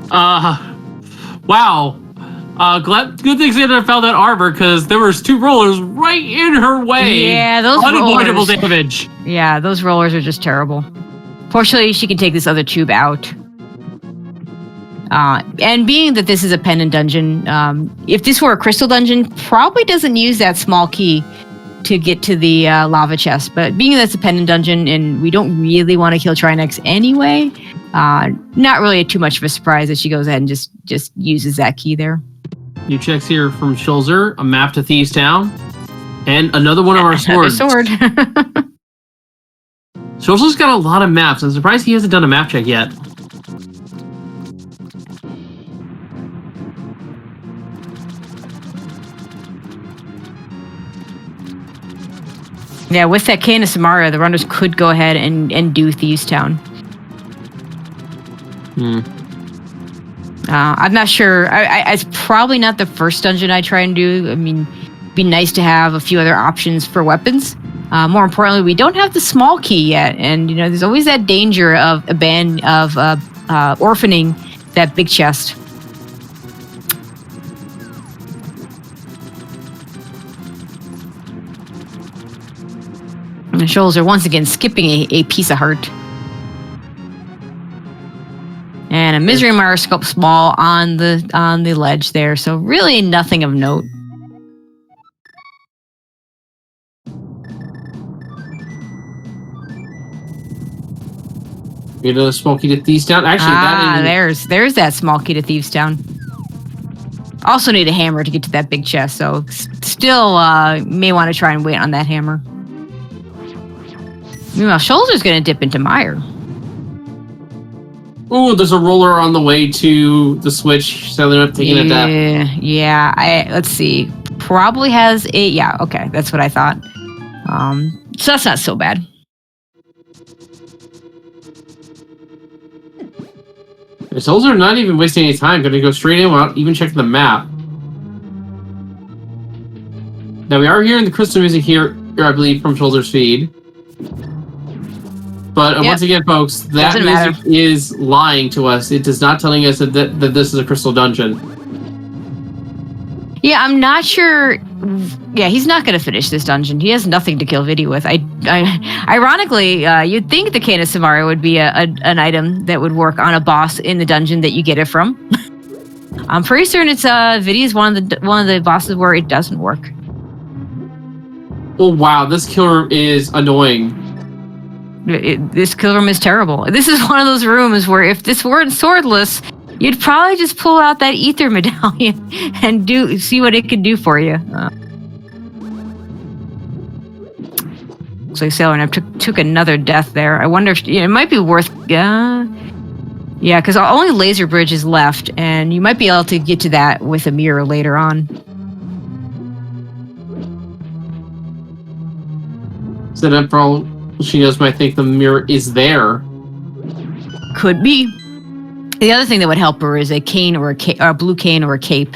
S2: Wow. Good thing Xander found that arbor, because there was 2 rollers right in her way.
S1: Yeah, those
S2: unavoidable
S1: rollers.
S2: Damage.
S1: Yeah, those rollers are just terrible. Fortunately, she can take this other tube out. And being that this is a pendant dungeon, if this were a crystal dungeon, probably doesn't use that small key. to get to the lava chest. But being that's a pendant dungeon and we don't really want to kill Trinex anyway, not really too much of a surprise that she goes ahead and just uses that key there.
S2: New checks here from Schulzer, a map to Thieves Town, and another one of our swords.
S1: Sword.
S2: Schulzer's got a lot of maps. I'm surprised he hasn't done a map check yet.
S1: Yeah, with that Cane of Samaria, the runners could go ahead and do Thieves Town. I'm not sure. It's probably not the first dungeon I try and do. I mean, it'd be nice to have a few other options for weapons. More importantly, we don't have the small key yet, and there's always that danger of orphaning that big chest. And the Schulzer once again skipping a piece of heart. And a Misery Mire scope small on the ledge there, so really nothing of note.
S2: Get another small key to Thieves Town. Actually,
S1: there's that small key to Thieves Town. Also need a hammer to get to that big chest, so still may want to try and wait on that hammer. Meanwhile, Schulzer's going to dip into Mire.
S2: Oh, there's a roller on the way to the switch, so they're not taking a dip.
S1: Yeah. Let's see. Probably has a... Yeah, okay. That's what I thought. So that's not so bad.
S2: Schulzer not even wasting any time. Going to go straight in without even checking the map. Now, we are hearing the crystal music here, I believe, from Schulzer's feed. But once again, folks, that music is lying to us. It is not telling us that this is a crystal dungeon.
S1: Yeah, I'm not sure. Yeah, he's not going to finish this dungeon. He has nothing to kill Vidi with. Ironically, you'd think the Cane of Samaria would be an item that would work on a boss in the dungeon that you get it from. I'm pretty certain it's Vidi is one of the bosses where it doesn't work.
S2: Oh wow, this killer is annoying.
S1: This kill room is terrible. This is one of those rooms where if this weren't swordless, you'd probably just pull out that ether medallion and see what it could do for you. Looks like SailerNep took another death there. I wonder if it might be worth... Yeah, because only Laser Bridge is left, and you might be able to get to that with a mirror later on.
S2: So then for all she knows, might think the mirror is there.
S1: Could be. The other thing that would help her is a cane or a blue cane or a cape.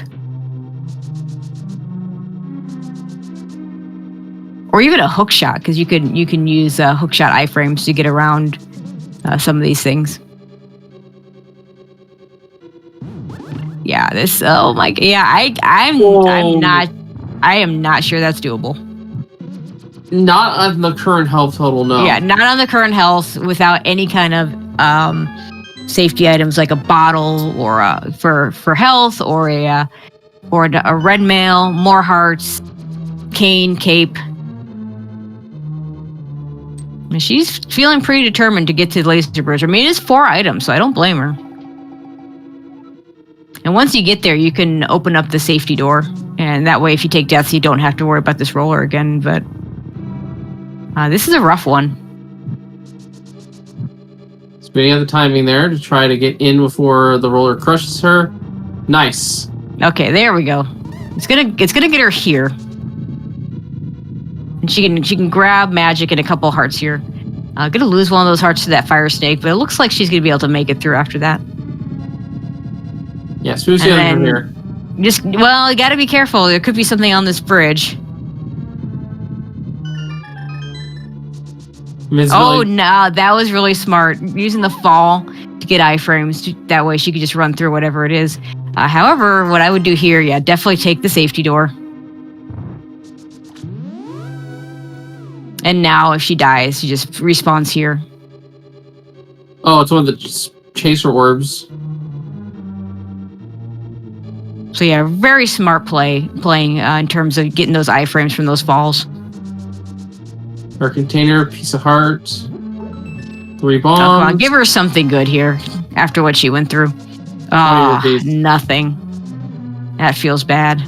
S1: Or even a hook shot, because you can use hook shot iframes to get around some of these things. Yeah, oh my, yeah, I am not sure that's doable.
S2: Not on the current health total, no.
S1: Yeah, not on the current health without any kind of safety items like a bottle or for health or a red mail, more hearts, cane, cape. And she's feeling pretty determined to get to the Laser Bridge. I mean, it's 4 items, so I don't blame her. And once you get there, you can open up the safety door, and that way, if you take deaths, you don't have to worry about this roller again. But this is a rough one.
S2: Speeding up the timing there to try to get in before the roller crushes her. Nice.
S1: Okay, there we go. It's gonna get her here, and she can grab magic and a couple hearts here. Gonna lose one of those hearts to that fire snake, but it looks like she's gonna be able to make it through after that.
S2: Yeah, smooth sailing from here.
S1: You gotta be careful. There could be something on this bridge. Oh no, that was really smart. Using the fall to get iframes. That way she could just run through whatever it is. However, what I would do here, yeah, definitely take the safety door. And now if she dies, she just respawns here.
S2: Oh, it's one of the chaser orbs.
S1: So yeah, very smart playing in terms of getting those iframes from those falls.
S2: Our container, piece of heart, 3 bombs.
S1: Oh, come on, give her something good here after what she went through.
S2: yeah,
S1: Oh, nothing. That feels bad.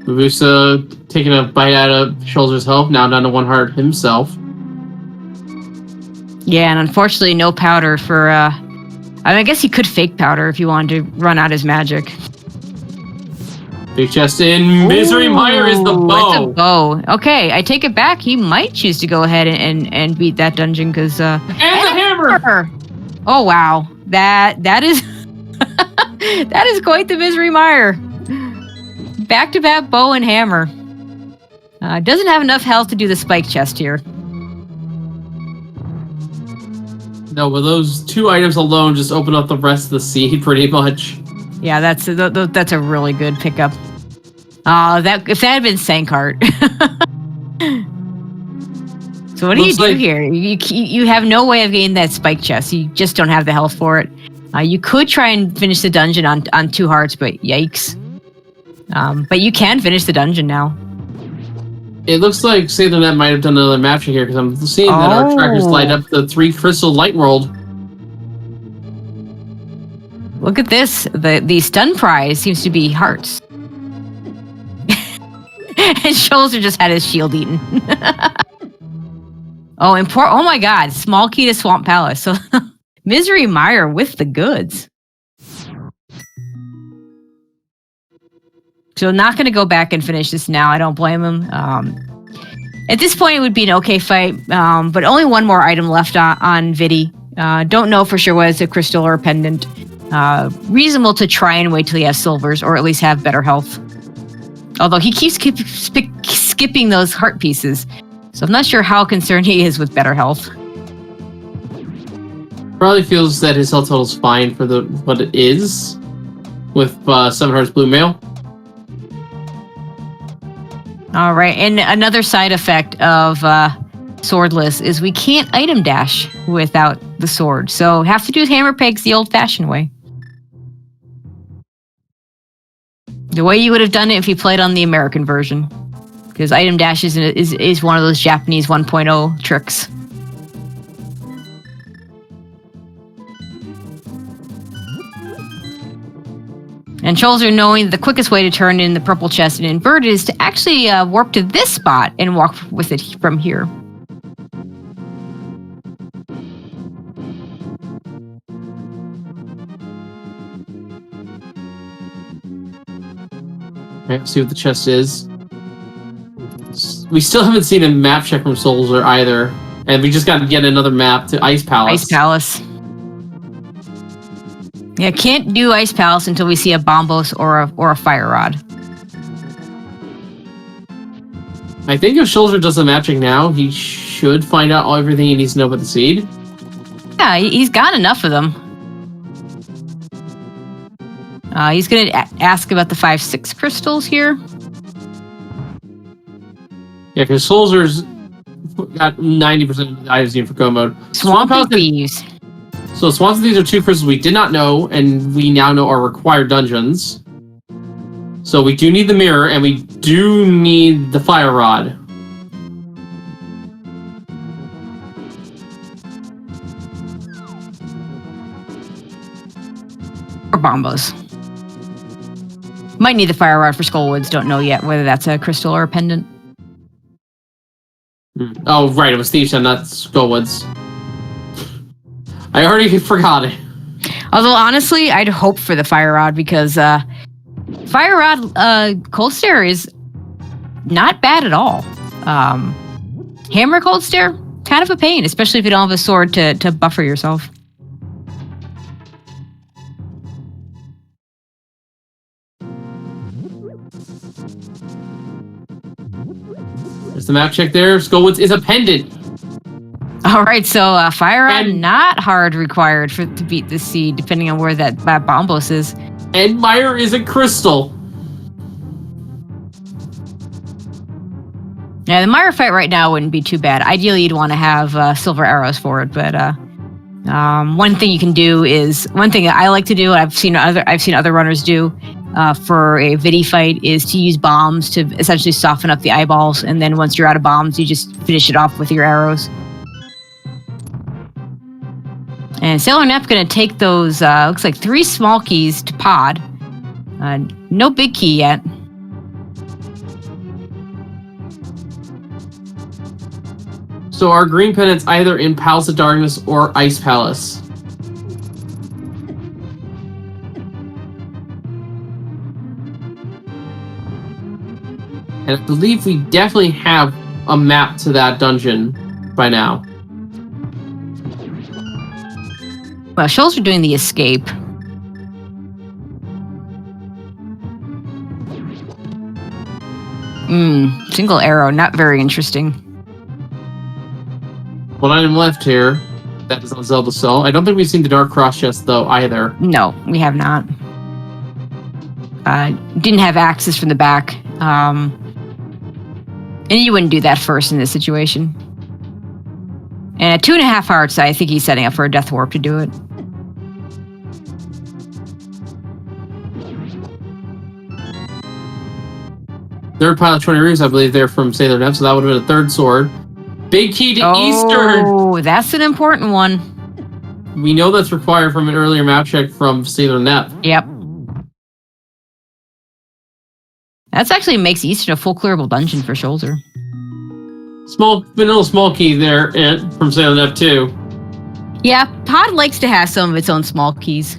S2: Mavusa taking a bite out of Schulzer's health, now down to 1 heart himself.
S1: Yeah, and unfortunately, no powder for. I mean, I guess he could fake powder if he wanted to run out his magic.
S2: Big chest in. Misery Mire is the bow.
S1: It's a bow. Okay, I take it back. He might choose to go ahead and beat that dungeon because.
S2: And the hammer.
S1: Oh wow, that is that is quite the Misery Mire. Back-to-back bow and hammer. Doesn't have enough health to do the spike chest here.
S2: No, but those 2 items alone just open up the rest of the seed pretty much.
S1: Yeah, that's a really good pickup. If that had been Sankart. So what do you do here? You have no way of getting that spike chest. You just don't have the health for it. You could try and finish the dungeon on 2 hearts, but yikes. But you can finish the dungeon now.
S2: It looks like SailerNep might have done another map here because I'm seeing that our trackers light up the 3 crystal light world.
S1: Look at this. The stun prize seems to be hearts. And Schulzer just had his shield eaten. Oh my god, small key to Swamp Palace. So Misery Mire with the goods. So not going to go back and finish this now. I don't blame him. At this point, it would be an okay fight, but only 1 more item left on Vidi. Don't know for sure whether it's a crystal or a pendant. Reasonable to try and wait till he has silvers, or at least have better health. Although he keeps skipping those heart pieces, so I'm not sure how concerned he is with better health.
S2: Probably feels that his health total's fine for what it is, with 7 hearts blue mail.
S1: All right, and another side effect of swordless is we can't item dash without the sword, so have to do hammer pegs the old-fashioned way. The way you would have done it if you played on the American version, because item dash is one of those Japanese 1.0 tricks. And Schulzer, knowing the quickest way to turn in the purple chest and invert is to actually warp to this spot and walk with it from here.
S2: Let's see what the chest is. We still haven't seen a map check from Schulzer either, and we just got to get another map to Ice Palace.
S1: Ice Palace. Yeah, can't do Ice Palace until we see a Bombos or a Fire Rod.
S2: I think if Schulzer does the map check now, he should find out everything he needs to know about the seed.
S1: Yeah, he's got enough of them. He's going to ask about the 5-6 crystals here.
S2: Yeah, because Schulzer's got 90% of the items needed for go mode.
S1: Swamp Thieves.
S2: So Swamp Thieves are 2 crystals we did not know, and we now know are required dungeons. So we do need the mirror, and we do need the fire rod.
S1: Or Bombos. Might need the fire rod for Skullwoods. Don't know yet whether that's a crystal or a pendant.
S2: Oh, right. It was Thieves and not Skullwoods. I already forgot it.
S1: Although, honestly, I'd hope for the fire rod because fire rod cold stare is not bad at all. Hammer cold stare, kind of a pain, especially if you don't have a sword to buffer yourself.
S2: There's the map check there. Skullwoods is a pendant.
S1: All right, so fire rod not hard required to beat the seed, depending on where that Bombos is.
S2: And Mire is a crystal.
S1: Yeah, the Mire fight right now wouldn't be too bad. Ideally, you'd want to have silver arrows for it, but One thing you can do is one thing I like to do. I've seen other runners do for a Vidi fight is to use bombs to essentially soften up the eyeballs, and then once you're out of bombs, you just finish it off with your arrows. And SailerNep going to take those looks like 3 small keys to pod. No big key yet.
S2: So our green pendant's either in Palace of Darkness or Ice Palace. And I believe we definitely have a map to that dungeon by now.
S1: Well, Schulzer doing the escape. Single arrow, not very interesting.
S2: One item left here. That is on Zelda Soul. I don't think we've seen the Dark Cross chest, though, either.
S1: No, we have not. Didn't have access from the back. And you wouldn't do that first in this situation. And at 2.5 hearts, I think he's setting up for a Death Warp to do it.
S2: Third Pilot 20 Rooms, I believe they're from SailerNep, so that would have been a third sword. Big key to Eastern!
S1: Oh, that's an important one.
S2: We know that's required from an earlier map check from SailerNep.
S1: Yep. That actually makes Eastern a full clearable dungeon for Schulzer.
S2: Vanilla small key there from SailerNep too.
S1: Yeah, Pod likes to have some of its own small keys.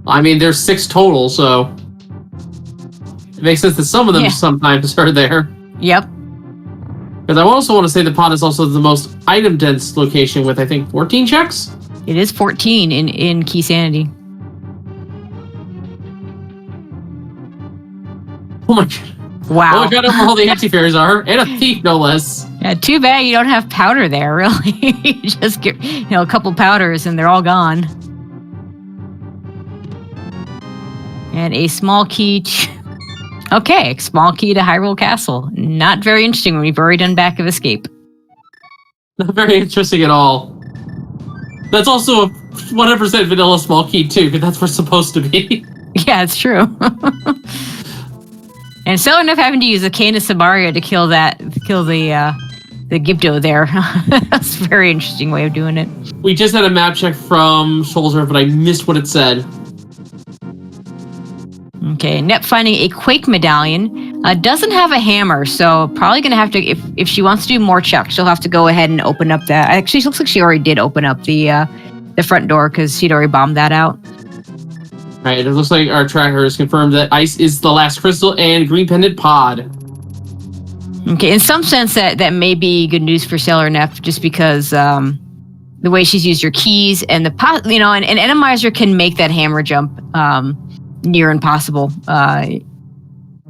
S2: I mean, there's 6 total, so it makes sense that some of them sometimes are there.
S1: Yep.
S2: Because I also want to say the Pod is also the most item-dense location with, I think, 14 checks?
S1: It is 14 in Key Sanity.
S2: Oh my god.
S1: Wow.
S2: Oh my god, where all the anti-fairs are. And a thief, no less.
S1: Yeah, too bad you don't have powder there, really. You just get, a couple powders and they're all gone. And a small key Okay, small key to Hyrule Castle. Not very interesting when we've already done Back of Escape.
S2: Not very interesting at all. That's also a 100% vanilla small key too, because that's what's supposed to be.
S1: Yeah, it's true. And SailerNep having to use a cane of Samaria to kill the Gibdo there. That's a very interesting way of doing it.
S2: We just had a map check from Schulzer, but I missed what it said.
S1: Okay, Nep finding a Quake medallion. Doesn't have a hammer, so probably going to have to, if she wants to do more checks, she'll have to go ahead and open up that. Actually, it looks like she already did open up the front door because she'd already bombed that out.
S2: All right, it looks like our tracker has confirmed that ice is the last crystal and green pendant pod.
S1: Okay, in some sense that may be good news for SailerNep, just because the way she's used her keys and an Randomizer can make that hammer jump near impossible.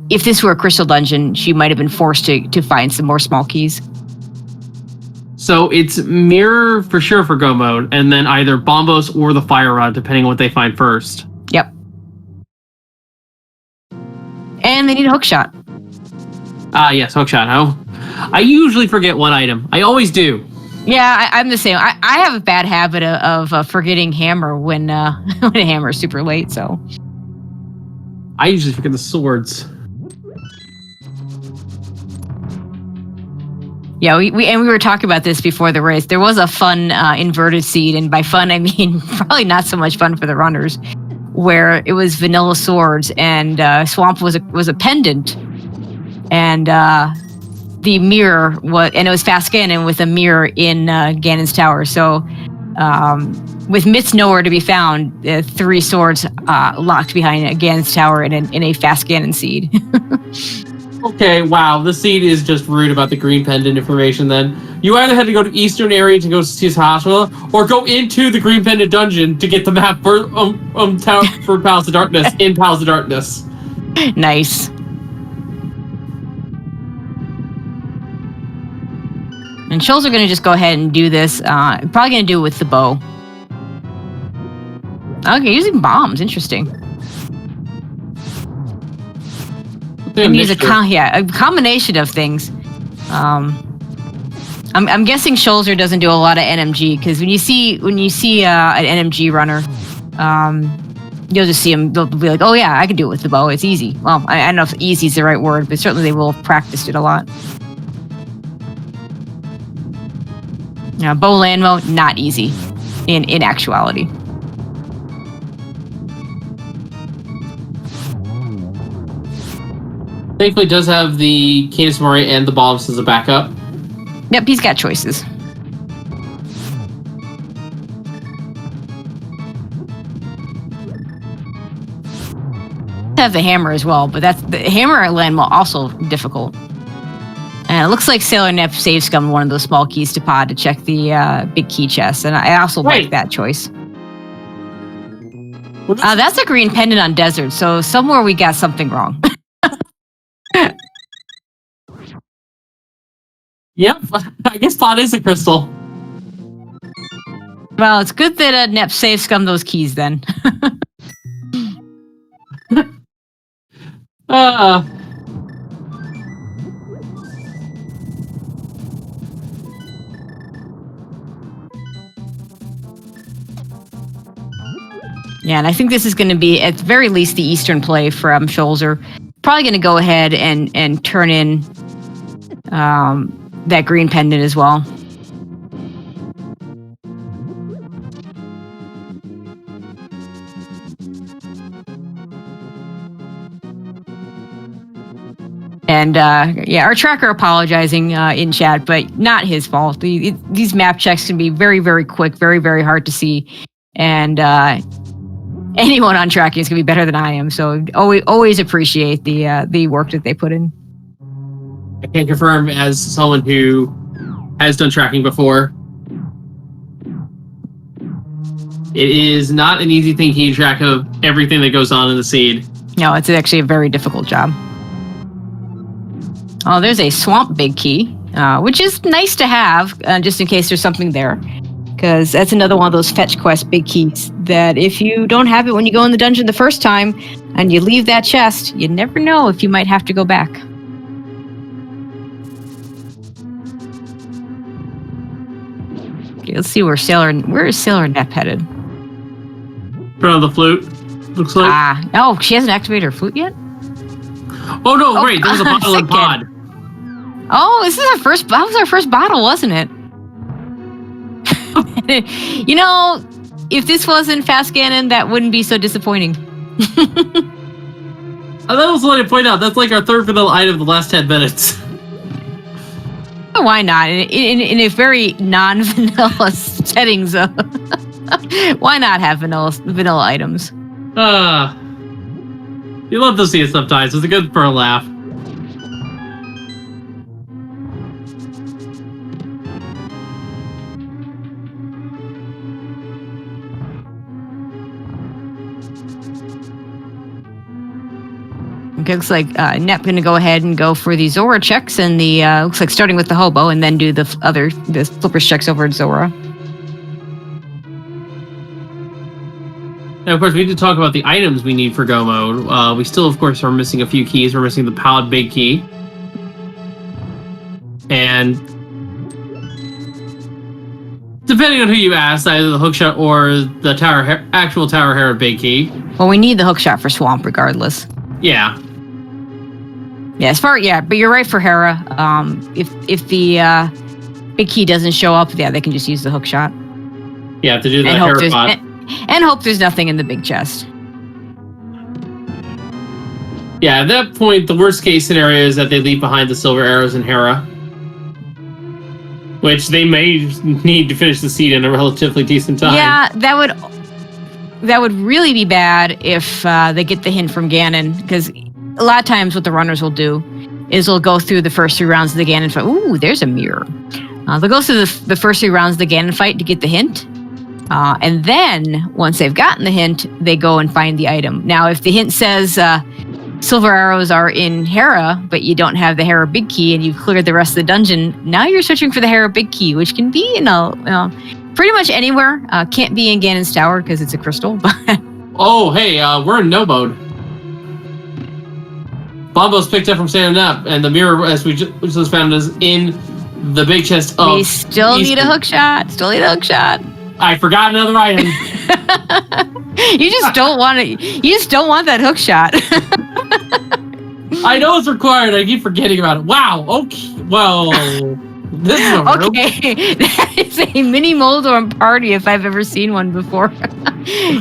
S1: If this were a crystal dungeon, she might have been forced to find some more small keys.
S2: So it's mirror for sure for go mode, and then either Bombos or the fire rod, depending on what they find first.
S1: Yep. And they need a hookshot.
S2: Yes, hookshot. I usually forget one item. I always do.
S1: Yeah, I'm the same. I have a bad habit of forgetting hammer when a hammer is super late, so.
S2: I usually forget the swords.
S1: Yeah, we were talking about this before the race. There was a fun inverted seed, and by fun I mean probably not so much fun for the runners, where it was vanilla swords and Swamp was a pendant, and the mirror was, and it was fast Ganon with a mirror in Ganon's tower. So with Mitts nowhere to be found, 3 swords locked behind Ganon's tower in a fast Ganon seed.
S2: Okay, wow, the seed is just rude about the green pendant information then. You either had to go to Eastern area to go to his hospital, or go into the green pendant dungeon to get the map for for Palace of Darkness in Palace of Darkness.
S1: Nice. And Schulzer are going to just go ahead and do this. Probably going to do it with the bow. Okay, using bombs. Interesting. And use a combination of things. I'm guessing Schulzer doesn't do a lot of NMG because when you see an NMG runner, you'll just see them. They'll be like, "Oh yeah, I can do it with the bow. It's easy." Well, I don't know if "easy" is the right word, but certainly they will have practiced it a lot. Bow landmo, not easy, in actuality.
S2: Thankfully, does have the Canis Mori and the bombs as a backup.
S1: Yep, he's got choices. Have the hammer as well, but that's the hammer and landmo also difficult. And it looks like SailerNep save scummed one of those small keys to pod to check the big key chest, and I also like that choice. That's a green pendant on desert, so somewhere we got something wrong.
S2: Yep, I guess pod is a crystal.
S1: Well, it's good that Nep save scummed those keys then. Yeah, and I think this is going to be, at the very least, the Eastern play from Schulzer. Probably going to go ahead and turn in that green pendant as well. And yeah, our tracker apologizing in chat, but not his fault. These map checks can be very, very quick, very, very hard to see. And anyone on tracking is going to be better than I am. So always appreciate the work that they put in.
S2: I can confirm, as someone who has done tracking before, it is not an easy thing keeping track of everything that goes on in the seed.
S1: No, it's actually a very difficult job. Oh, there's a swamp big key, which is nice to have, just in case there's something there. Because that's another one of those fetch quest big keys that if you don't have it when you go in the dungeon the first time and you leave that chest, you never know if you might have to go back. Okay, let's see where is SailerNep headed?
S2: Front of the flute, looks like.
S1: Oh, she hasn't activated her flute yet?
S2: Oh no, great, there was a bottle in pod.
S1: Oh, that was our first bottle, wasn't it? You know, if this wasn't Fast Ganon, that wouldn't be so disappointing.
S2: I was wanting to point out, that's like our third vanilla item of the last 10 minutes.
S1: Why not? In a very non-vanilla settings, why not have vanilla items?
S2: You love to see it sometimes. It's good for a laugh.
S1: Okay, looks like Nep going to go ahead and go for the Zora checks, and the looks like starting with the hobo, and then do the flippers checks over at Zora.
S2: And of course, we need to talk about the items we need for Go mode. We still, of course, are missing a few keys. We're missing the pod big key, and depending on who you ask, either the hookshot or the actual Tower Hera big key.
S1: Well, we need the hookshot for Swamp, regardless.
S2: Yeah.
S1: Yeah, but you're right for Hera. If the big key doesn't show up, yeah, they can just use the hook shot.
S2: Yeah, to do the Hera pod.
S1: And hope there's nothing in the big chest.
S2: Yeah, at that point, the worst case scenario is that they leave behind the silver arrows in Hera, which they may need to finish the seed in a relatively decent time.
S1: Yeah, that would really be bad if they get the hint from Ganon, because a lot of times what the runners will do is they'll go through the first 3 rounds of the Ganon fight. Ooh, there's a mirror. They'll go through the first 3 rounds of the Ganon fight to get the hint. And then, once they've gotten the hint, they go and find the item. Now, if the hint says silver arrows are in Hera, but you don't have the Hera big key and you've cleared the rest of the dungeon, now you're searching for the Hera big key, which can be pretty much anywhere. Can't be in Ganon's tower because it's a crystal.
S2: Oh, hey, we're in no mode. Bombo's picked up from SailerNep, and the mirror, as we just found, is in the big chest of
S1: We still need a hook shot. Still need a hook shot.
S2: I forgot another item.
S1: You just don't want it. You just don't want that hook shot.
S2: I know it's required. I keep forgetting about it. Wow. Okay. Well, this is
S1: okay. That is a mini Moldorm party if I've ever seen one before.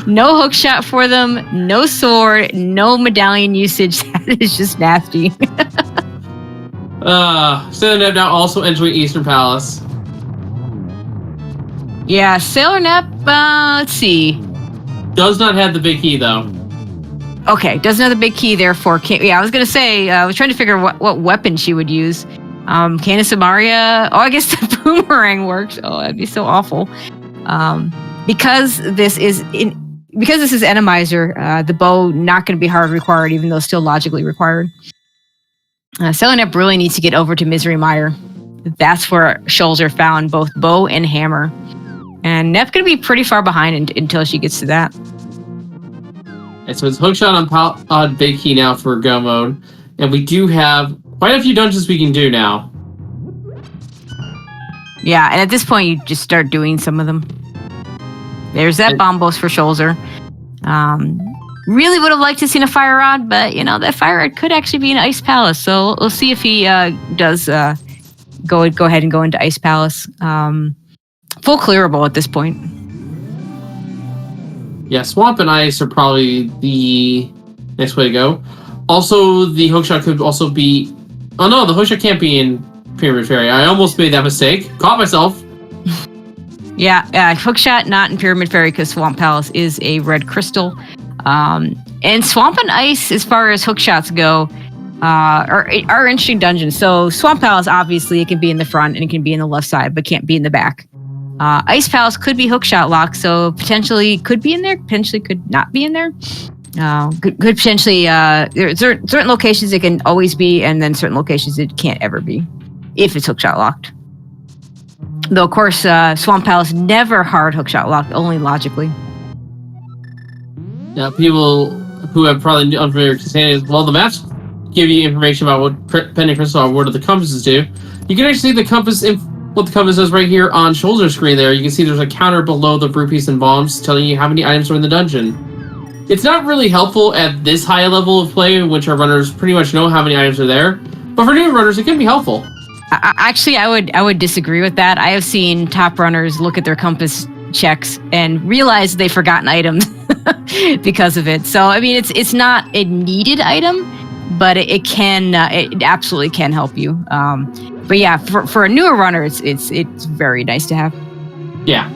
S1: No hook shot for them. No sword. No medallion usage. That is just nasty.
S2: SailerNep now also entering Eastern Palace.
S1: Yeah, SailerNep. Let's see.
S2: Does not have the big key though.
S1: Okay, doesn't have the big key, therefore can't. Yeah, I was gonna say. I was trying to figure out what weapon she would use. Canis Amaria. Oh, I guess the boomerang works. Oh, that'd be so awful. Because this is Randomizer, the bow not going to be hard required, even though still logically required. SailerNep really needs to get over to Misery Mire. That's where Schulzer found both bow and hammer. And Nep's going to be pretty far behind until she gets to that.
S2: And so it's hookshot on big key now for go mode. And we do have quite a few dungeons we can do now.
S1: Yeah, and at this point, you just start doing some of them. There's that bombos for Schulzer. Really would have liked to seen a fire rod, but that fire rod could actually be an Ice Palace. So we'll see if he does go ahead and go into Ice Palace. Full clearable at this point.
S2: Yeah, Swamp and Ice are probably the next way to go. Also, the hookshot could also be... Oh no, the hookshot can't be in Pyramid Fairy. I almost made that mistake. Caught myself.
S1: Yeah, hookshot not in Pyramid Fairy because Swamp Palace is a red crystal. And Swamp and Ice, as far as hookshots go, are interesting dungeons. So Swamp Palace, obviously, it can be in the front and it can be in the left side, but can't be in the back. Ice Palace could be hookshot locked, so potentially could be in there, potentially could not be in there. Could potentially, there are certain locations it can always be, and then certain locations it can't ever be, if it's hookshot locked. Though, of course, Swamp Palace never hard hookshot locked, only logically.
S2: Now, people who have probably unfamiliar with saying is, well, the maps give you information about what pending crystal or what do the compasses do. You can actually see the compass what the compass does right here on Schulzer's screen there. You can see there's a counter below the rupees and bombs telling you how many items are in the dungeon. It's not really helpful at this high level of play, in which our runners pretty much know how many items are there. But for new runners, it can be helpful.
S1: Actually, I would disagree with that. I have seen top runners look at their compass checks and realize they've forgotten items because of it. So, I mean, it's not a needed item, but it absolutely can help you. But yeah, for a newer runner, it's very nice to have.
S2: Yeah.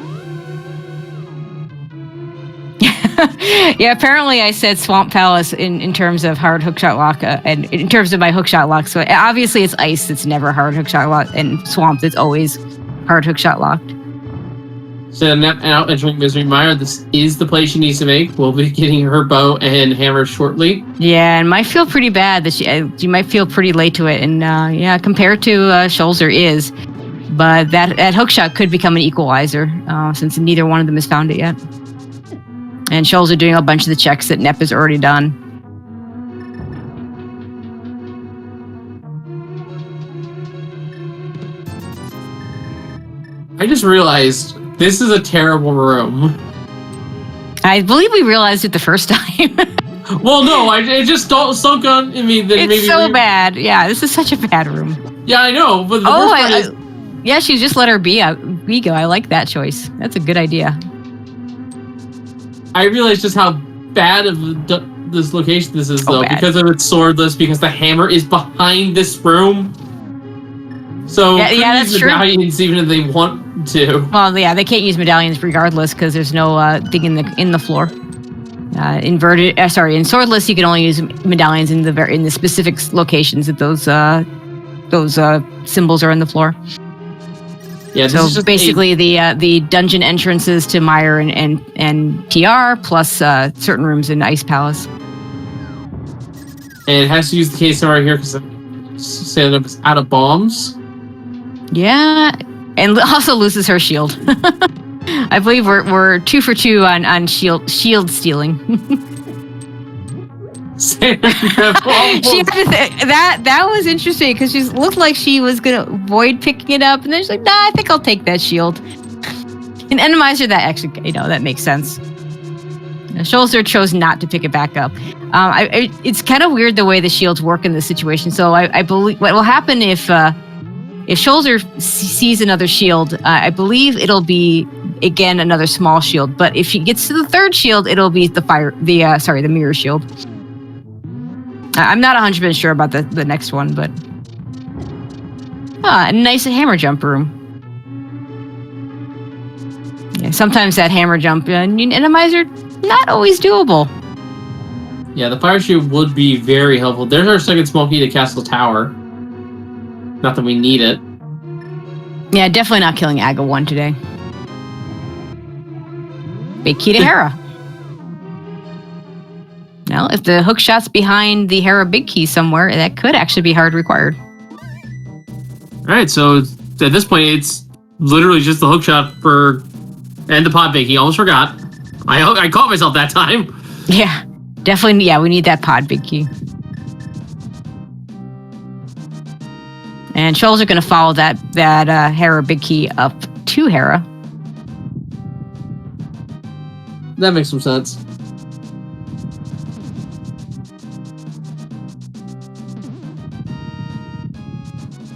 S1: Yeah, apparently I said Swamp Palace in terms of hard hookshot lock, and in terms of my hookshot lock. So obviously it's Ice that's never hard hookshot lock, and Swamp that's always hard hookshot locked.
S2: So now entering Misery Mire, this is the play she needs to make. We'll be getting her bow and hammer shortly.
S1: Yeah, and might feel pretty bad that she might feel pretty late to it, and yeah, compared to Schulzer is, but that hookshot could become an equalizer since neither one of them has found it yet. And Schulzer doing a bunch of the checks that Nep has already done.
S2: I just realized this is a terrible room.
S1: I believe we realized it the first time.
S2: Well, no, it just sunk on me that
S1: it's
S2: maybe
S1: so bad. Yeah, this is such a bad room.
S2: Yeah, I know, but the worst part is...
S1: Yeah, she just let her be go. I like that choice. That's a good idea.
S2: I realized just how bad of this location this is, though, because of it's swordless, because the hammer is behind this room. So,
S1: yeah, that's true.
S2: Medallions, even if they want to.
S1: Well, yeah, they can't use medallions regardless, because there's no thing in the floor. In swordless, you can only use medallions in the specific locations that those symbols are in the floor.
S2: Yeah,
S1: so is just basically the dungeon entrances to Mire and TR plus certain rooms in Ice Palace.
S2: And it has to use the case right here because SailerNep is out of bombs. Yeah,
S1: and also loses her shield. I believe we're 2 for 2 on shield stealing.
S2: SailerNep
S1: She had to that was interesting because she looked like she was gonna avoid picking it up, and then she's like, "Nah, I think I'll take that shield." In Randomizer, that actually, that makes sense. Schulzer chose not to pick it back up. It's kind of weird the way the shields work in this situation. So I believe what will happen if Schulzer sees another shield, I believe it'll be again another small shield. But if she gets to the third shield, it'll be the mirror shield. I'm not 100% sure about the next one, but a nice hammer jump room. Yeah, sometimes that hammer jump in Randomizer, not always doable.
S2: Yeah, the fire shield would be very helpful. There's our second smoky to Castle Tower. Not that we need it.
S1: Yeah, definitely not killing Aga 1 today. Big key to Hera. Now, if the hook shot's behind the Hera big key somewhere, that could actually be hard required.
S2: Alright, so at this point, it's literally just the hook shot and the pod big key. Almost forgot. I caught myself that time.
S1: Yeah, definitely. Yeah, we need that pod big key. And Schulzer are going to follow that Hera big key up to Hera.
S2: That makes some sense.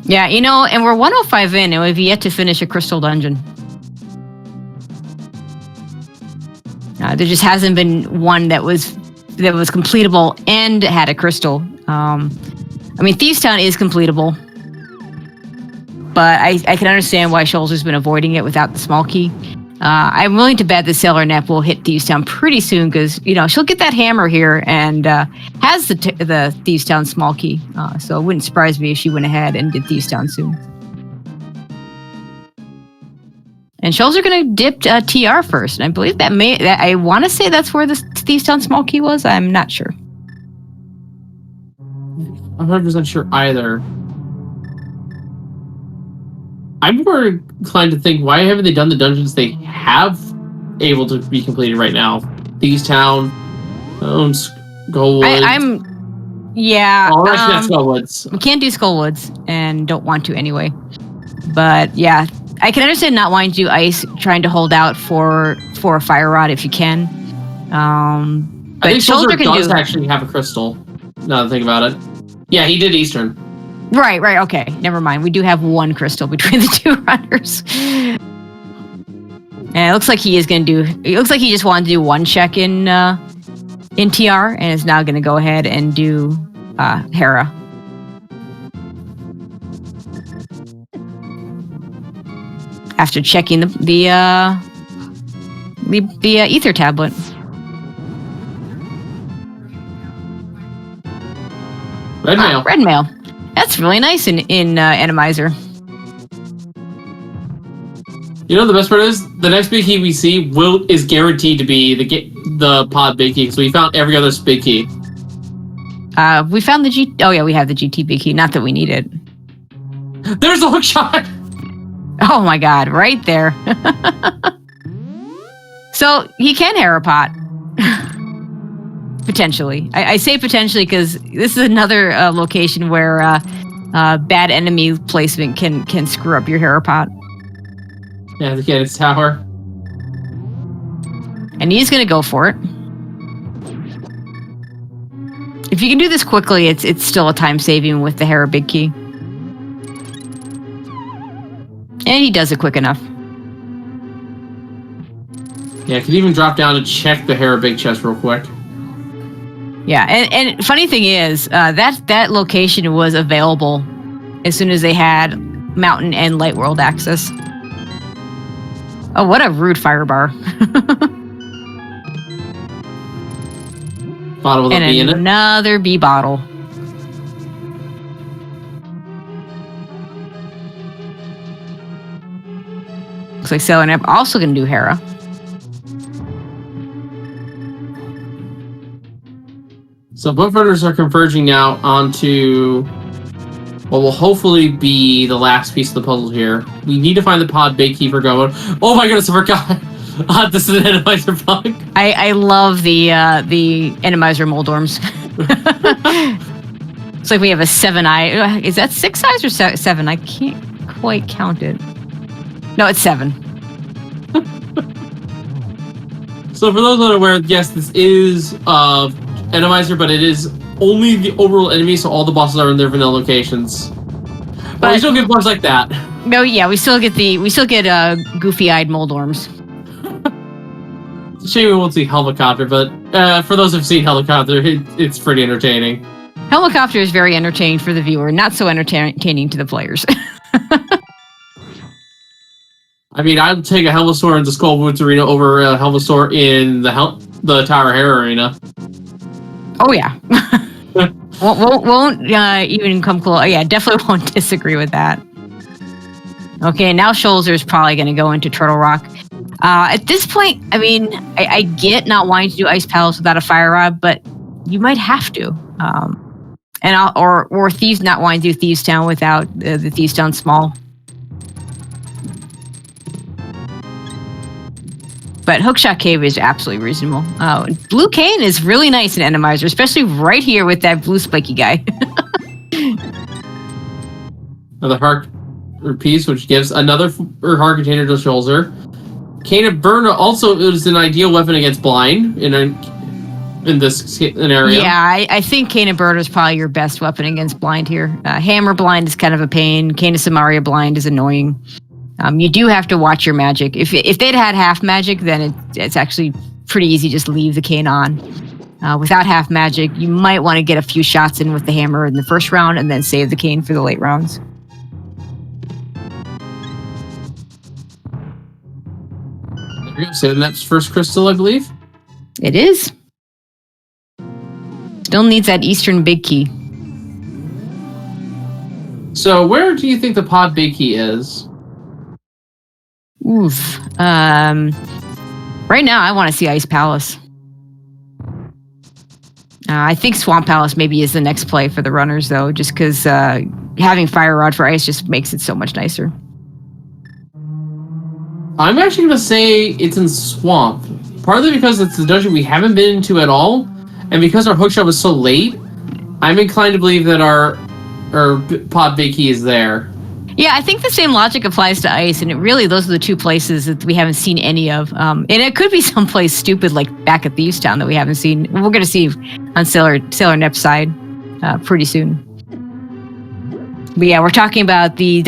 S1: Yeah, and we're 105 in, and we've yet to finish a crystal dungeon. There just hasn't been one that was completable and had a crystal. Thieves Town is completable, but I can understand why Schulzer's been avoiding it without the small key. I'm willing to bet the SailerNep will hit Thieves Town pretty soon because she'll get that hammer here and has the Thieves Town small key. So it wouldn't surprise me if she went ahead and did Thieves Town soon. And Schulzer going to dip TR first, and I believe I want to say that's where the Thieves Town small key was. I'm not sure.
S2: I'm 100% sure either. I'm more inclined to think, why haven't they done the dungeons they have able to be completed right now? Thieves Town, Skullwoods.
S1: Yeah.
S2: Oh, actually, not Skullwoods.
S1: We can't do Skullwoods, and don't want to anyway. But yeah, I can understand not wanting to do ice, trying to hold out for a fire rod if you can. But
S2: I think
S1: Schulzer
S2: does actually have a crystal. Now that I think about it. Yeah, he did Eastern.
S1: Right, okay. Never mind. We do have one crystal between the two runners. And it looks like he just wanted to do one check in TR and is now going to go ahead and do Hera. After checking the ether tablet.
S2: Red mail.
S1: Red mail. That's really nice in Randomizer.
S2: The best part is the next big key we see is guaranteed to be the pod big key because we found every other big key.
S1: We found the G. Oh yeah, we have the GT big key. Not that we need it.
S2: There's a hook shot.
S1: Oh my god, right there. So he can Hera pot. Potentially. I say potentially because this is another location where bad enemy placement can screw up your Hera pot.
S2: Yeah, the Cannon's Tower.
S1: And he's going to go for it. If you can do this quickly, it's still a time saving with the Hera big key. And he does it quick enough.
S2: Yeah, could even drop down and check the Hera big chest real quick.
S1: Yeah, and funny thing is, that location was available as soon as they had Mountain and Light World access. Oh, what a rude fire bar.
S2: Bottle with a B in it.
S1: Another B bottle. Looks like SailerNep also going to do Hera.
S2: So both runners are converging now onto what will hopefully be the last piece of the puzzle here. We need to find the pod big key for going. Oh my goodness, I forgot. This is an Randomizer bug.
S1: I love the Randomizer mold worms. It's like we have a 7-eye. Is that 6 eyes or 7? I can't quite count it. No, it's 7.
S2: So for those unaware, yes, this is Randomizer, but it is only the overall enemy, so all the bosses are in their vanilla locations. But we still get bosses like that.
S1: No, yeah, we still get goofy-eyed moldorms.
S2: It's a shame we won't see Helicopter, but for those who've seen Helicopter, it's pretty entertaining.
S1: Helicopter is very entertaining for the viewer, not so entertaining to the players.
S2: I mean, I'd take a Helmasaur in the Skullwoods Arena over a Helmasaur in the Tower Hare Arena.
S1: Oh, yeah. won't even come close. Yeah, definitely won't disagree with that. Okay, now Schulzer is probably going to go into Turtle Rock. At this point, I mean, I get not wanting to do Ice Palace without a Fire Rod, but you might have to. Or Thieves not wanting to do Thieves Town without the Thieves Town Small. But Hookshot Cave is absolutely reasonable. Blue Cane is really nice in Randomizer, especially right here with that blue spiky guy.
S2: Another heart piece, which gives another heart container to Schulzer. Cane of Burn also is an ideal weapon against blind in this scenario.
S1: Yeah, I think Cane of Burn is probably your best weapon against blind here. Hammer blind is kind of a pain. Cane of Samaria blind is annoying. You do have to watch your magic. If they'd had half magic, then it's actually pretty easy. Just leave the cane on. Without half magic, you might want to get a few shots in with the hammer in the first round and then save the cane for the late rounds.
S2: There we go. SailerNep's first crystal, I believe.
S1: It is. Still needs that Eastern Big Key.
S2: So where do you think the pod Big Key is?
S1: Oof. Right now, I want to see Ice Palace. I think Swamp Palace maybe is the next play for the runners, though, just because having Fire Rod for Ice just makes it so much nicer.
S2: I'm actually going to say it's in Swamp. Partly because it's the dungeon we haven't been into at all, and because our hookshot was so late, I'm inclined to believe that our pod Big Key is there.
S1: Yeah, I think the same logic applies to Ice, and those are the two places that we haven't seen any of. And it could be someplace stupid like back at Thieves Town that we haven't seen. We're going to see on SailerNep's side pretty soon. But yeah, we're talking about the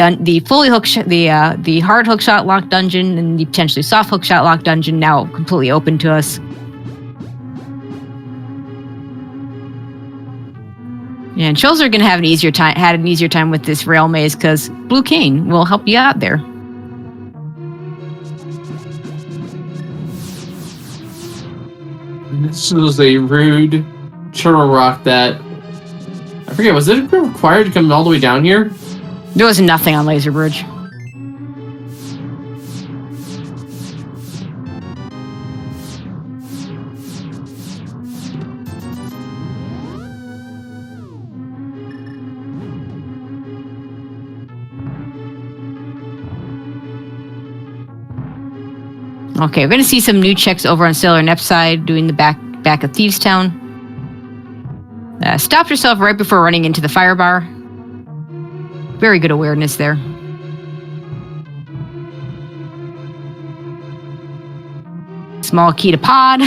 S1: fully hookshot, the hard hookshot locked dungeon and the potentially soft hookshot locked dungeon now completely open to us. And Schulzer are going to have had an easier time with this rail maze because Blue Cane will help you out there.
S2: This was a rude Turtle Rock that... I forget, was it required to come all the way down here?
S1: There was nothing on Laser Bridge. Okay, we're going to see some new checks over on SailerNep side, doing the back of Thieves Town. Stopped herself right before running into the fire bar. Very good awareness there. Small key to pod.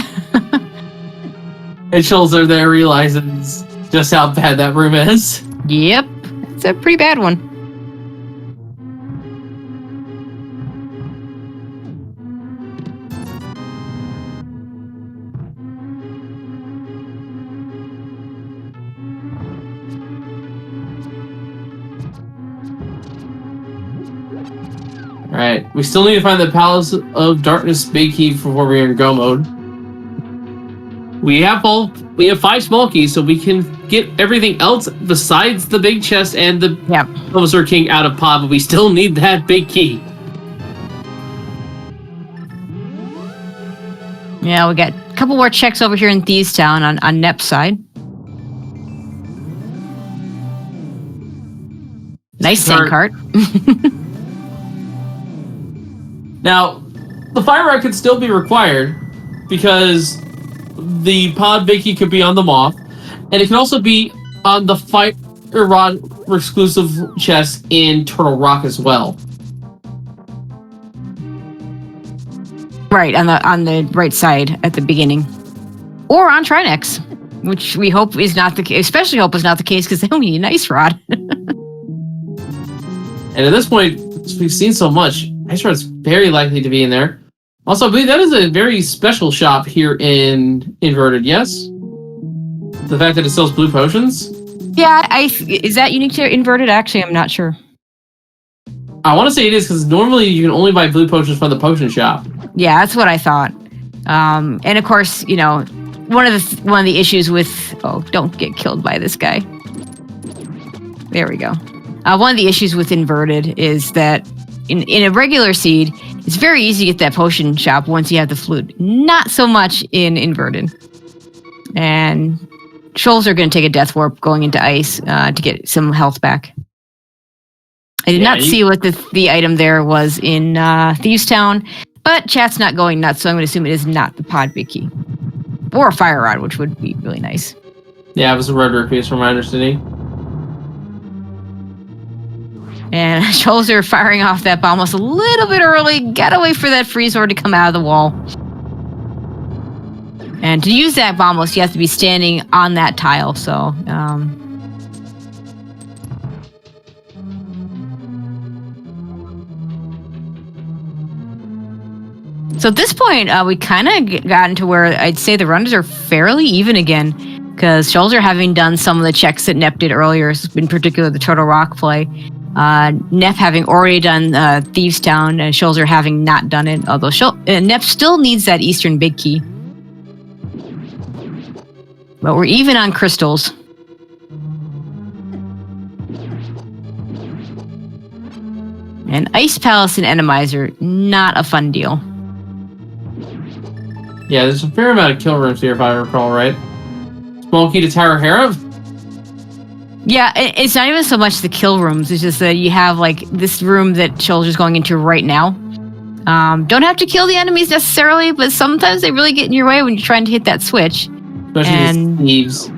S2: And Schulzer there realizes just how bad that room is.
S1: Yep, it's a pretty bad one.
S2: Alright, we still need to find the Palace of Darkness Big Key before we're in go mode. We have 5 small keys, so we can get everything else besides the big chest and the Officer King out of pod, but we still need that big key.
S1: Yeah, we got a couple more checks over here in Thieves Town on Nep's side. Nice sand cart.
S2: Now, the fire rod could still be required because the pod Big Key could be on the moth, And it can also be on the Fire Rod exclusive chest in Turtle Rock as well.
S1: Right, on the right side at the beginning. Or on Trinex, which we hope is not the case, especially hope is not the case, because then we need an ice rod.
S2: And at this point, we've seen so much, ice rod's very likely to be in there. Also, I believe that is a very special shop here in Inverted, yes? The fact that it sells blue potions?
S1: Yeah, is that unique to Inverted? Actually, I'm not sure.
S2: I want to say it is, because normally you can only buy blue potions from the potion shop.
S1: Yeah, that's what I thought. And of course, you know, one of the issues with don't get killed by this guy. There we go. One of the issues with Inverted is that in a regular seed, it's very easy to get that potion shop once you have the flute. Not so much in Inverted. And Schulzer are going to take a death warp going into ice to get some health back. I did not see what the item there was in Thieves Town, but chat's not going nuts, so I'm going to assume it is not the pod big key. Or a fire rod, which would be really nice.
S2: Yeah, it was a red piece from my understanding.
S1: And Schulzer firing off that bomb was a little bit early. Gotta wait for that freeze orb to come out of the wall. And to use that bomb, you have to be standing on that tile, so... So at this point, we kind of gotten to where I'd say the runs are fairly even again, because Schulzer, having done some of the checks that Nep did earlier, in particular the Turtle Rock play, Nep having already done Thieves Town, and Schulzer having not done it, although Nep still needs that Eastern Big Key. But we're even on crystals. And Ice Palace and Randomizer, not a fun deal.
S2: Yeah, there's a fair amount of kill rooms here, if I recall right. Small key to Tower Hera?
S1: Yeah, it's not even so much the kill rooms. It's just that you have, like, this room that Schulzer's going into right now. Don't have to kill the enemies necessarily, but sometimes they really get in your way when you're trying to hit that switch.
S2: Especially these thieves,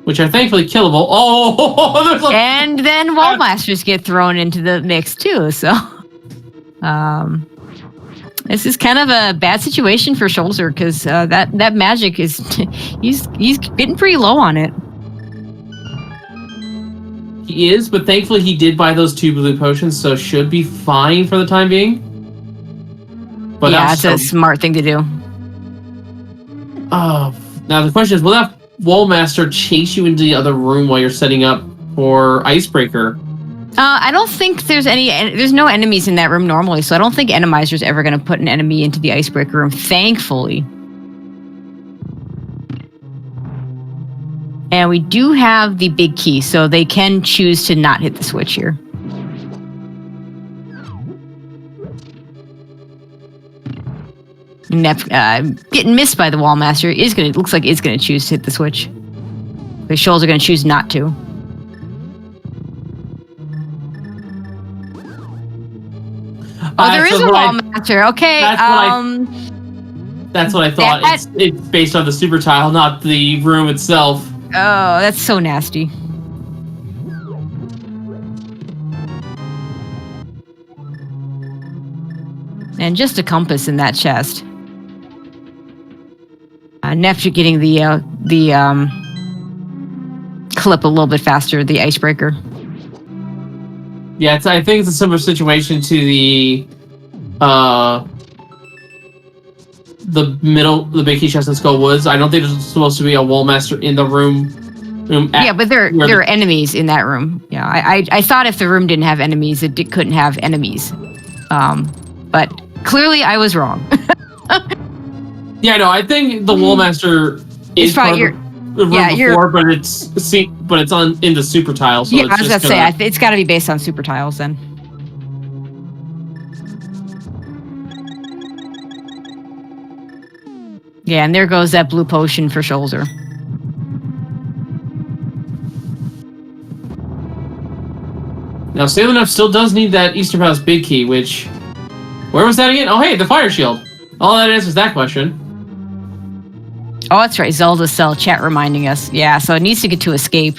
S2: which are thankfully killable. Oh!
S1: And then wall masters get thrown into the mix, too, so... This is kind of a bad situation for Schulzer, because that magic is... he's getting pretty low on it.
S2: He is, but thankfully he did buy those 2 blue potions, so should be fine for the time being. But
S1: yeah, that's a smart thing to do.
S2: Now the question is, will that wall master chase you into the other room while you're setting up for Icebreaker?
S1: I don't think there's no enemies in that room normally, so I don't think Randomizer's ever going to put an enemy into the Icebreaker room, thankfully. And we do have the big key, so they can choose to not hit the switch here. Nep, getting missed by the wall master looks like it's going to choose to hit the switch. The Shoals are going to choose not to. Oh, there is a wall master. Okay.
S2: That's what I thought. It's based on the super tile, not the room itself.
S1: Oh, that's so nasty. And just a compass in that chest. Neptune getting the clip a little bit faster, the icebreaker.
S2: Yeah, I think it's a similar situation to the big key chest in Skull Woods. I don't think there's supposed to be a wall master in the room.
S1: Yeah, but there are enemies in that room. Yeah, I thought if the room didn't have enemies, it couldn't have enemies. But clearly I was wrong.
S2: Yeah, no, I think the wall master is part of the room before, but it's in the super tile. So
S1: yeah, I was going to say it's got to be based on super tiles then. Yeah, and there goes that blue potion for Schulzer.
S2: Now, SailerNep still does need that Eastern Palace big key, which... Where was that again? Oh, hey, the fire shield. All that answers that question.
S1: Oh, that's right. Zelda Cell chat reminding us. Yeah, so it needs to get to escape.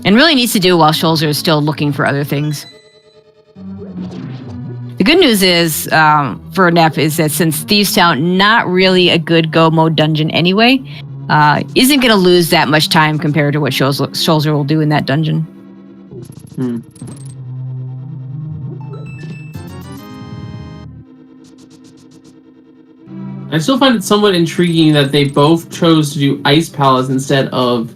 S1: And really needs to do while Schulzer is still looking for other things. The good news is for Nep is that since Thieves Town not really a good go mode dungeon anyway, isn't going to lose that much time compared to what Schulzer will do in that dungeon.
S2: I still find it somewhat intriguing that they both chose to do Ice Palace instead of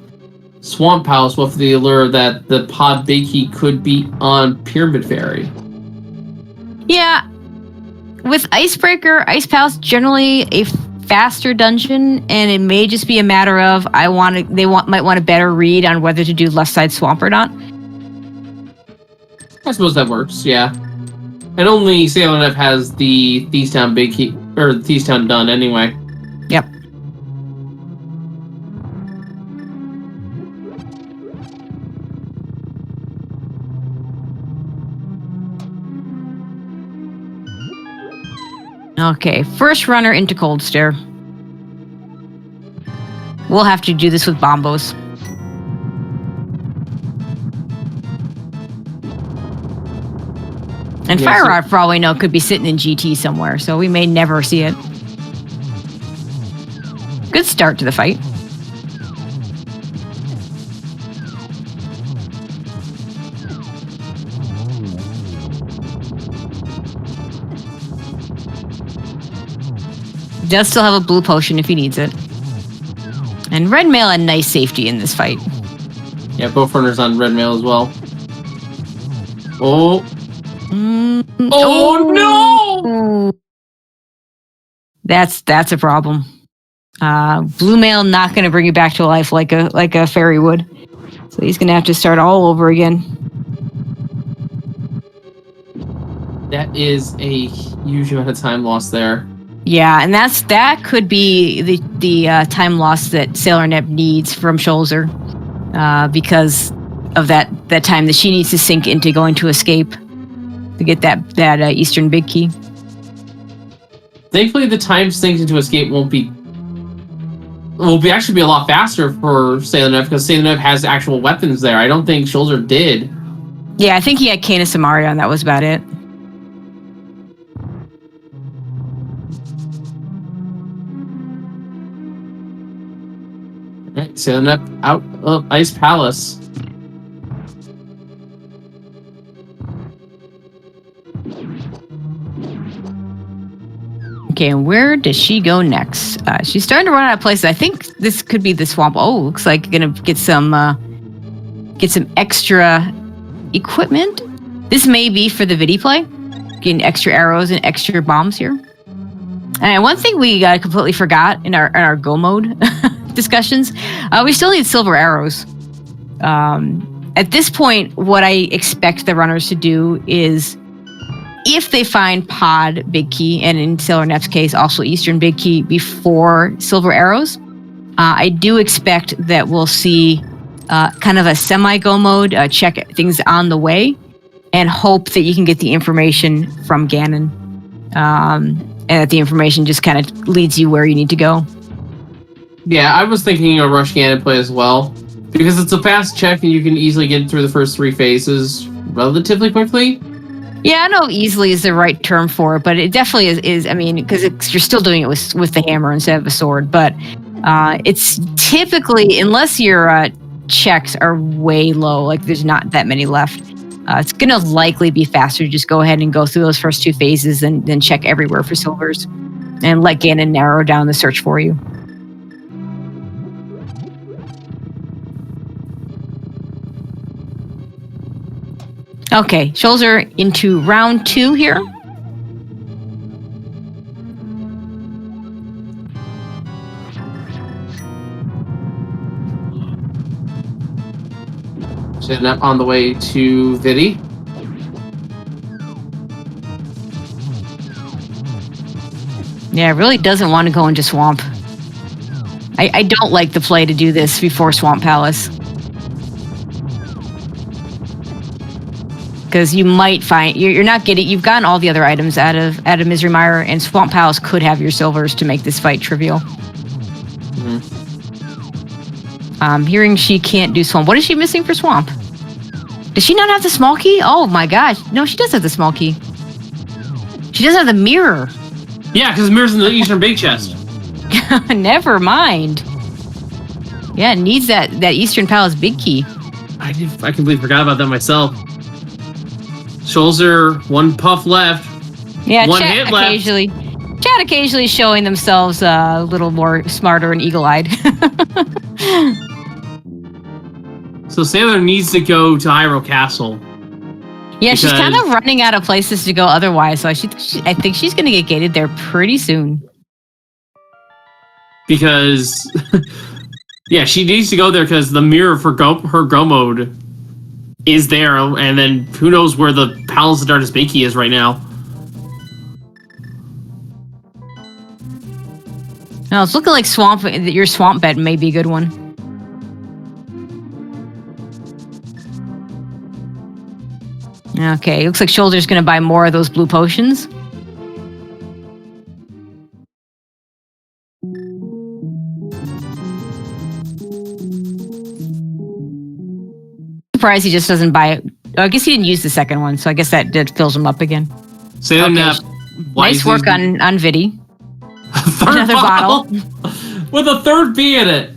S2: Swamp Palace with the allure that the pod Big Key could be on Pyramid Fairy.
S1: Yeah. With Icebreaker, Ice Palace generally a faster dungeon, and it may just be a matter of might want a better read on whether to do left side swamp or not.
S2: I suppose that works, yeah. And only SailerNep has the Thieves Town Big Key, or Thieves Town done anyway.
S1: Yep. Okay, first runner into Cold Stare. We'll have to do this with Bombos. And
S2: Yeah,
S1: Fire Rod, for all we know, could be sitting in GT somewhere, so we may never see it. Good start to the fight. Does still have a blue potion if he needs it. And Red Mail a nice safety in this fight.
S2: Yeah, both runners on Red Mail as well. Oh. Oh no!
S1: That's a problem. Blue Mail not going to bring you back to life like a fairy would. So he's going to have to start all over again.
S2: That is a huge amount of time lost there.
S1: Yeah, and that could be the time loss that SailerNep needs from Schulzer, because of that time that she needs to sink into going to escape to get that Eastern Big Key.
S2: Thankfully, the time sinks into escape will be actually be a lot faster for SailerNep because SailerNep has actual weapons there. I don't think Schulzer did.
S1: Yeah, I think he had Canis Samaria, and that was about it.
S2: Right, SailerNep out of Ice Palace.
S1: Okay, and where does she go next? She's starting to run out of places. I think this could be the swamp. Oh, looks like gonna get some extra equipment. This may be for the Vidi play, getting extra arrows and extra bombs here. And one thing we completely forgot in our go mode discussions, we still need silver arrows. At this point, what I expect the runners to do is, if they find pod Big Key, and in SailerNep's case, also Eastern Big Key before silver arrows, I do expect that we'll see kind of a semi-go mode, check things on the way, and hope that you can get the information from Ganon. And that the information just kind of leads you where you need to go.
S2: Yeah, I was thinking a Rush Ganon play as well, because it's a fast check and you can easily get through the first 3 phases relatively quickly.
S1: Yeah, I know easily is the right term for it, but it definitely is. I mean, because you're still doing it with the hammer instead of a sword. But it's typically, unless your checks are way low, like there's not that many left, it's going to likely be faster to just go ahead and go through those first 2 phases and then check everywhere for silvers and let Ganon narrow down the search for you. Okay, Schulzer into round 2 here.
S2: SailerNep on the way to Vidi.
S1: Yeah, really doesn't want to go into Swamp. I don't like the play to do this before Swamp Palace. because you might find you're not getting. You've gotten all the other items out of Misery Mire, and Swamp Palace could have your silvers to make this fight trivial. Hearing she can't do swamp. What is she missing for swamp? Does she not have the small key? Oh my gosh. No, she does have the small key. She does have the mirror.
S2: Yeah, because the mirror's in the Eastern Big Chest.
S1: Never mind. Yeah, it needs that Eastern Palace big key.
S2: I completely forgot about that myself. Schulzer, one puff left.
S1: Yeah,
S2: one
S1: chat
S2: hit left.
S1: occasionally showing themselves a little more smarter and eagle-eyed.
S2: So Sailor needs to go to Hyrule Castle.
S1: Yeah, she's kind of running out of places to go otherwise, so I think she's going to get gated there pretty soon.
S2: Because, yeah, she needs to go there because the mirror for her Go mode is there, and then who knows where the Palace of Darkness big key is right now.
S1: No, it's looking like your swamp bet may be a good one. Okay, looks like Schulzer's going to buy more of those blue potions. Surprised he just doesn't buy it. Oh, I guess he didn't use the second one, so I guess that fills him up again.
S2: SailerNep.
S1: Nice work on Vidi.
S2: Another bottle. With a third B in it.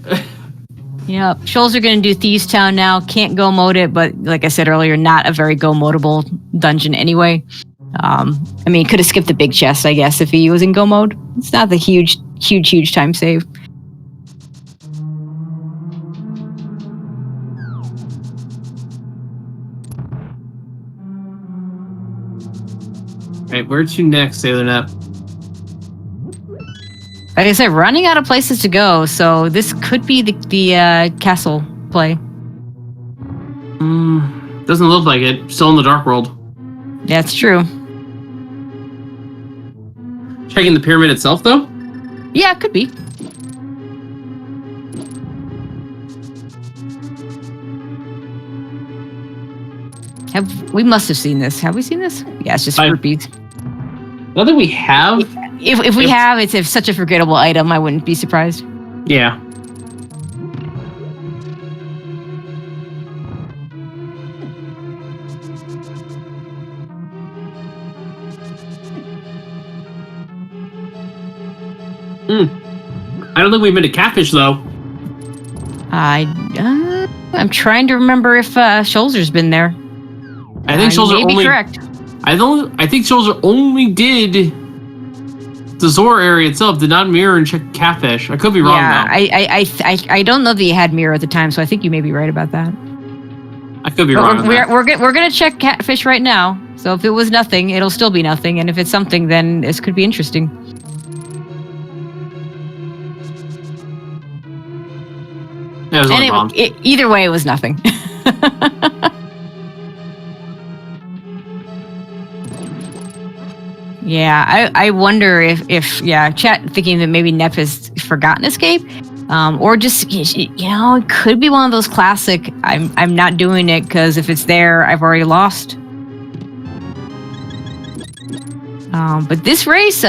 S1: Yep. Schulzer going to do Thieves Town now. Can't go mode it, but like I said earlier, not a very go modable dungeon anyway. I mean, could have skipped the big chest, I guess, if he was in go mode. It's not the huge time save.
S2: Alright, where to next, SailerNep?
S1: Like I said, running out of places to go, so this could be the castle play.
S2: Doesn't look like it. Still in the Dark World.
S1: That's true.
S2: Checking the pyramid itself, though?
S1: Yeah, it could be. We must have seen this. Have we seen this? Yeah, it's just rupees.
S2: Not that we have.
S1: If we have, it's such a forgettable item, I wouldn't be surprised.
S2: Yeah. I don't think we've been to Catfish, though.
S1: I'm trying to remember if Schulzer's been there.
S2: I think Schulzer
S1: may be
S2: only.
S1: Correct.
S2: I think Schulzer only did the Zora area itself. Did not mirror and check Catfish. I could be wrong.
S1: Yeah,
S2: now.
S1: I don't know that he had mirror at the time, so I think you may be right about that.
S2: I could be wrong.
S1: We're gonna check Catfish right now. So if it was nothing, it'll still be nothing, and if it's something, then this could be interesting.
S2: Yeah, it was
S1: either way, it was nothing. Yeah, I wonder if chat thinking that maybe Nep has forgotten Escape, or just it could be one of those classic. I'm not doing it because if it's there, I've already lost. But this race,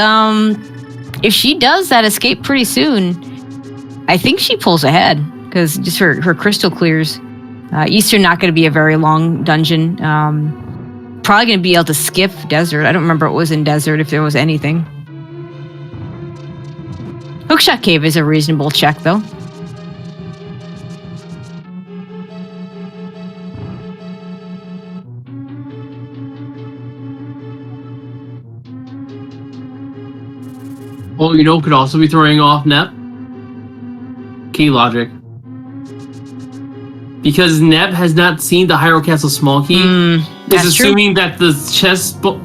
S1: if she does that Escape pretty soon, I think she pulls ahead because just her crystal clears. Eastern not going to be a very long dungeon. Probably going to be able to skip Desert. I don't remember what was in Desert, if there was anything. Hookshot Cave is a reasonable check, though.
S2: Well, could also be throwing off Nep. Key logic. Because Nep has not seen the Hyrule Castle small key. Is assuming that the chest all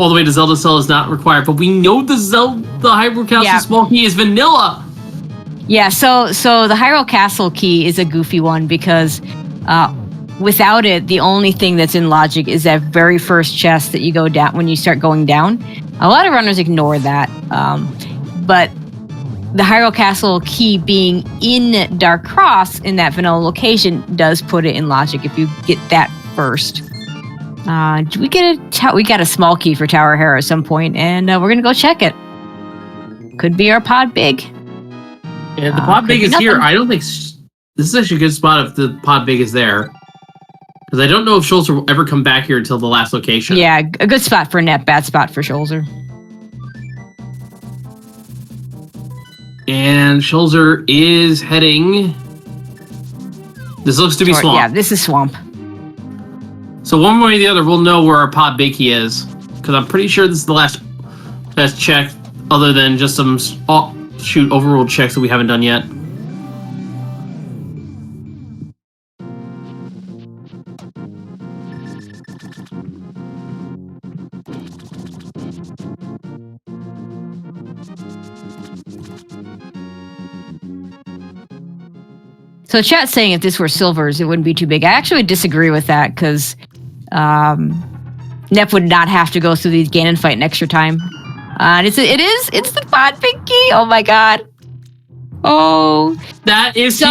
S2: the way to Zelda Cell is not required, but we know the Hyrule Castle small key is vanilla.
S1: Yeah, so the Hyrule Castle key is a goofy one because without it, the only thing that's in logic is that very first chest that you go down when you start going down. A lot of runners ignore that, but the Hyrule Castle key being in Dark Cross in that vanilla location does put it in logic if you get that first. We got a small key for Tower Hero at some point, and we're gonna go check it. Could be our pod big.
S2: And the pod big is here. I don't think this is actually a good spot if the pod big is there, because I don't know if Schulzer will ever come back here until the last location.
S1: Yeah, a good spot for Net, bad spot for Schulzer.
S2: And Schulzer is heading. This looks to be swamp.
S1: Yeah, this is swamp.
S2: So one way or the other, we'll know where our pod big key is, because I'm pretty sure this is the last check, other than just some overruled checks that we haven't done yet.
S1: So chat's saying if this were silvers, it wouldn't be too big. I actually would disagree with that, because Nep would not have to go through these Ganon fight an extra time. And it's the pod big key. Oh my god. Oh,
S2: that is huge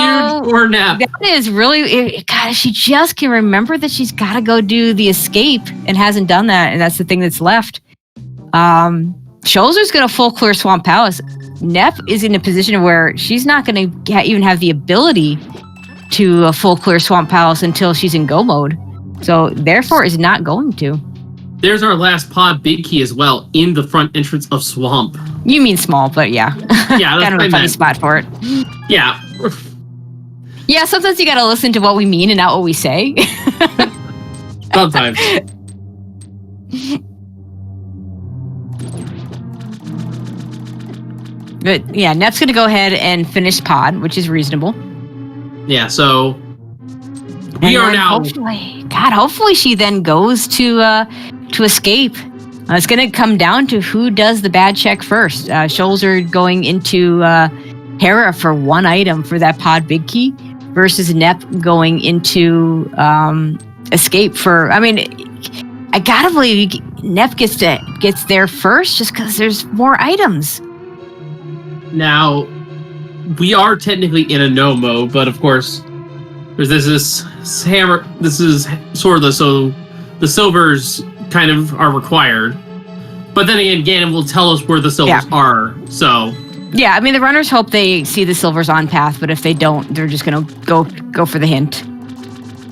S2: for Nep.
S1: That is really, God, she just can remember that she's got to go do the escape and hasn't done that, and that's the thing that's left. Schulzer's going to full clear Swamp Palace. Nep is in a position where she's not going to even have the ability to full clear Swamp Palace until she's in go mode. So therefore is not going to.
S2: There's our last pod big key as well, in the front entrance of Swamp.
S1: You mean small, but yeah.
S2: Yeah, that's
S1: kind of a funny spot for it.
S2: Yeah.
S1: Yeah, sometimes you gotta listen to what we mean and not what we say.
S2: Sometimes.
S1: But yeah, Nep's gonna go ahead and finish pod, which is reasonable.
S2: Yeah, so we are now.
S1: Hopefully she then goes to escape. It's gonna come down to who does the bad check first. Schulzer going into Hera for one item for that pod big key, versus Nep going into escape for. I mean, I gotta believe Nep gets there first, just because there's more items.
S2: Now, we are technically in a no mode, but of course, this is hammer. This is sort of so the silvers kind of are required. But then again, Ganon will tell us where the silvers are. So
S1: yeah, I mean the runners hope they see the silvers on path, but if they don't, they're just gonna go for the hint.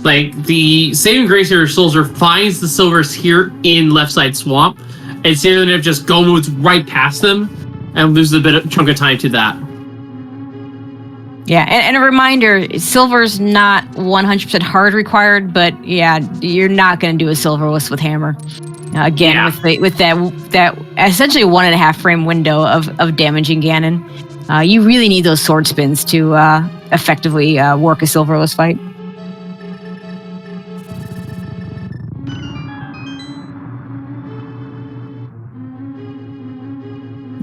S2: Like the saving grace here, Schulzer finds the silvers here in left side swamp, and SailerNep just go moves right past them and loses a bit of chunk of time to that.
S1: Yeah, and a reminder, silver's not 100% hard required, but yeah, you're not going to do a silverless with hammer. Again, with that essentially 1.5 frame window of damaging Ganon. You really need those sword spins to effectively work a silverless fight.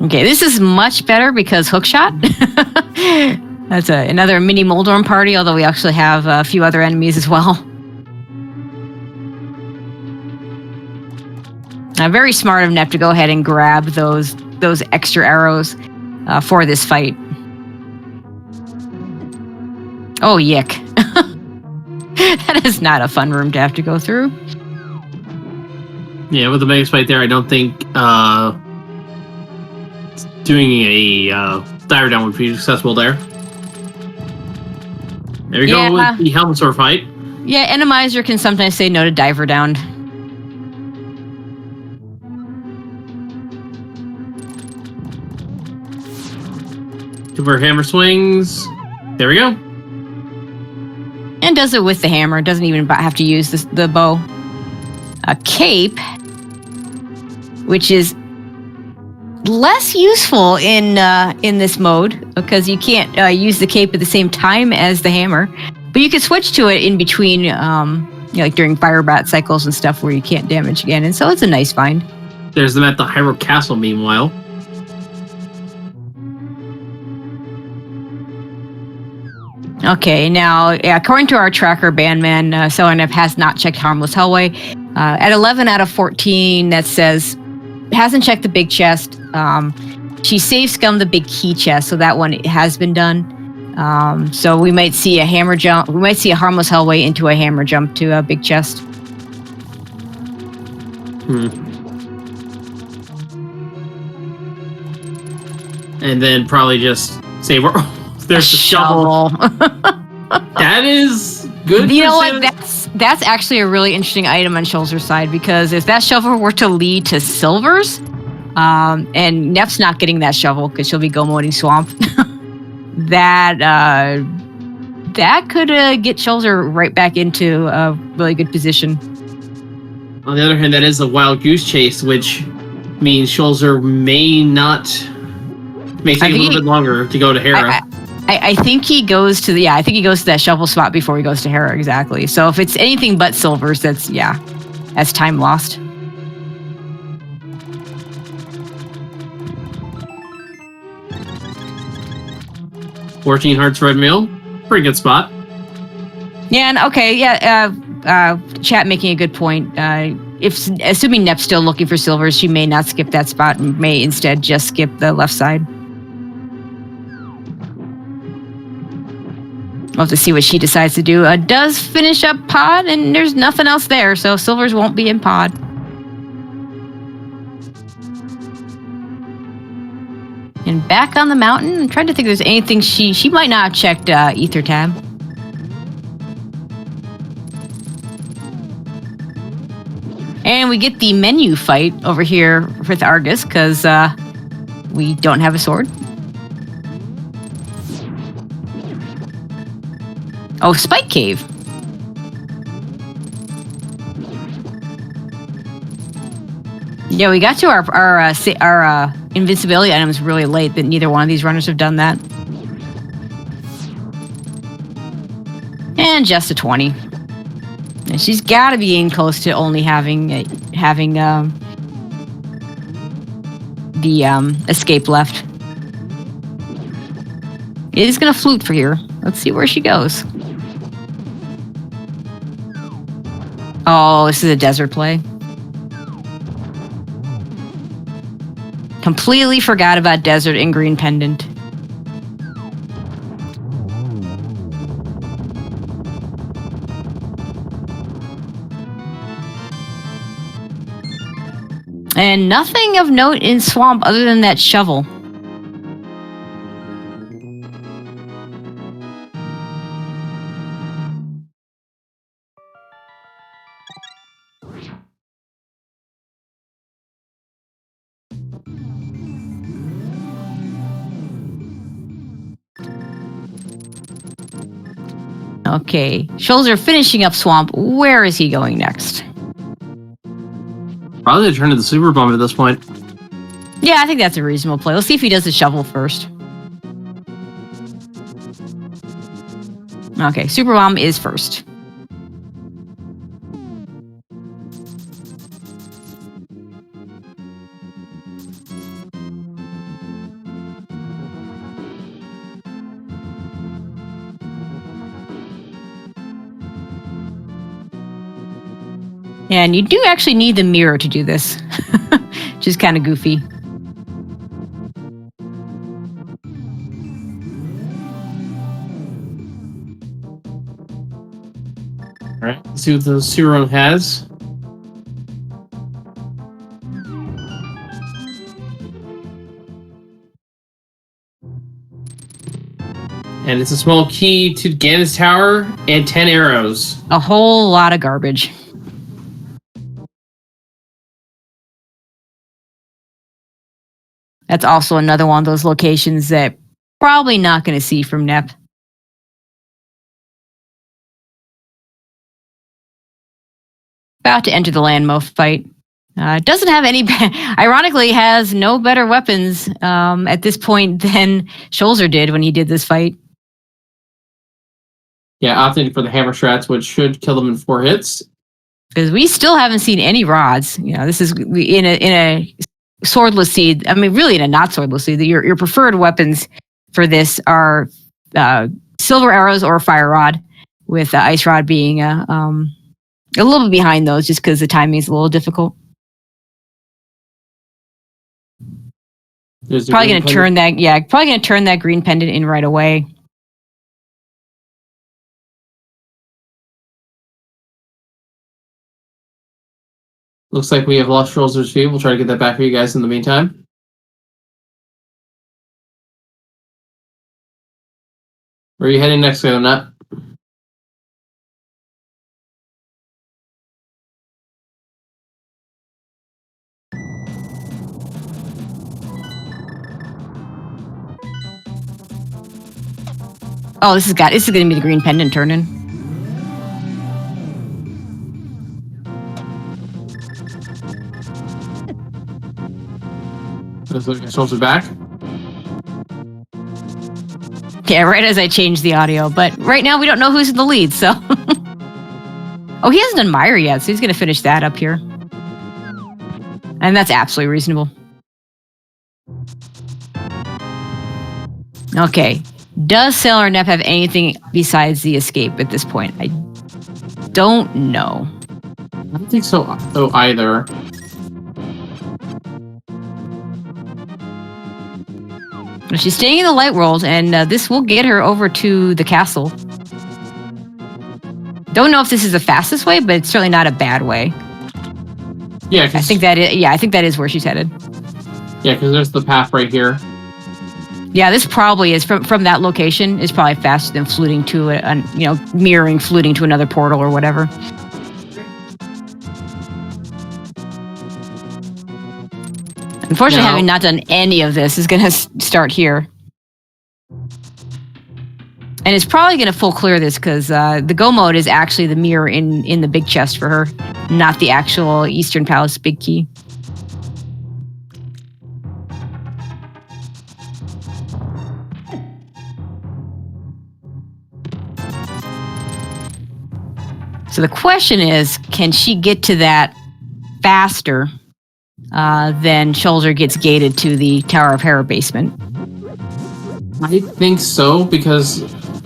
S1: Okay, this is much better because hookshot. That's another mini Moldorm party, although we actually have a few other enemies as well. Very smart of Nep to go ahead and grab those extra arrows for this fight. Oh, yick. That is not a fun room to have to go through.
S2: Yeah, with the mega fight there, I don't think doing a diver down would be successful there. There we go with the helmet sword fight.
S1: Yeah, Randomizer can sometimes say no to diver down.
S2: Two more hammer swings. There we go.
S1: And does it with the hammer. Doesn't even have to use the bow. A cape, which is less useful in this mode because you can't use the cape at the same time as the hammer, but you can switch to it in between, like during fire bat cycles and stuff where you can't damage again, and so it's a nice find.
S2: There's them at the Hyrule Castle, meanwhile.
S1: Okay, now, according to our tracker, Bandman, SailerNep has not checked Harmless Hellway. At 11 out of 14, that says, hasn't checked the big chest. She save scummed the big key chest, so that one has been done. So we might see a hammer jump. We might see a Harmless Hellway into a hammer jump to a big chest.
S2: And then probably just say, there's a shovel. That is good.
S1: You know what? That's actually a really interesting item on Schulzer's side, because if that shovel were to lead to Silver's, and Nep's not getting that shovel because she'll be go-moding Swamp, that could get Schulzer right back into a really good position.
S2: On the other hand, that is a wild goose chase, which means Schulzer may take a little bit longer to go to Hera.
S1: I think he goes to that shovel spot before he goes to Hera, exactly. So if it's anything but Silver's, that's time lost.
S2: $14 hearts red mill, pretty good spot.
S1: Yeah, and chat making a good point. If assuming Nep's still looking for Silver's, she may not skip that spot and may instead just skip the left side. We'll have to see what she decides to do. Does finish up pod, and there's nothing else there, so Silver's won't be in pod. And back on the mountain, I'm trying to think if there's anything she might not have checked Ether tab. And we get the menu fight over here with Argus, because we don't have a sword. Oh, Spike Cave. Yeah, we got to our invincibility items really late, but neither one of these runners have done that. And just a 20. And she's got to be in close to only having the escape left. It is going to flute for here. Let's see where she goes. Oh, this is a desert play. Completely forgot about desert and green pendant. And nothing of note in Swamp other than that shovel. Okay, Schulzer finishing up Swamp. Where is he going next?
S2: Probably the turn to the Super Bomb at this point.
S1: Yeah, I think that's a reasonable play. Let's see if he does the shovel first. Okay, Super Bomb is first. And you do actually need the mirror to do this, which is kind of goofy.
S2: All right, let's see what the Serum has. And it's a small key to Gannis Tower and 10 arrows.
S1: A whole lot of garbage. That's also another one of those locations that probably not going to see from Nep. About to enter the Landmo fight. Doesn't have any, ironically, has no better weapons at this point than Schulzer did when he did this fight.
S2: Yeah, opting for the hammer strats, which should kill them in 4 hits.
S1: Because we still haven't seen any rods. You know, this is in a swordless seed. I mean, really in a not swordless seed. Your preferred weapons for this are silver arrows or fire rod, with ice rod being a little bit behind those, just because the timing is a little difficult. Probably going to turn that. Yeah, probably going to turn that green pendant in right away.
S2: Looks like we have lost Schulzer's feed. We'll try to get that back for you guys in the meantime. Where are you heading next, SailerNep?
S1: Oh, this is going to be the green pendant turn-in.
S2: Looks like Schulzer back.
S1: Yeah, right as I changed the audio. But right now we don't know who's in the lead, so. Oh, he hasn't done Meyer yet, so he's going to finish that up here. And that's absolutely reasonable. Okay. Does SailerNep have anything besides the escape at this point? I don't know.
S2: I don't think so either.
S1: But she's staying in the light world, and this will get her over to the castle. Don't know if this is the fastest way, but it's certainly not a bad way.
S2: Yeah,
S1: I think that is where she's headed.
S2: Yeah, because there's the path right here.
S1: Yeah, this probably is from that location is probably faster than fluting to mirroring fluting to another portal or whatever. Unfortunately, having not done any of this is going to start here. And it's probably going to full clear this because the go mode is actually the mirror in the big chest for her, not the actual Eastern Palace big key. So the question is, can she get to that faster than Schulzer gets gated to the Tower of Hera basement?
S2: I think so, because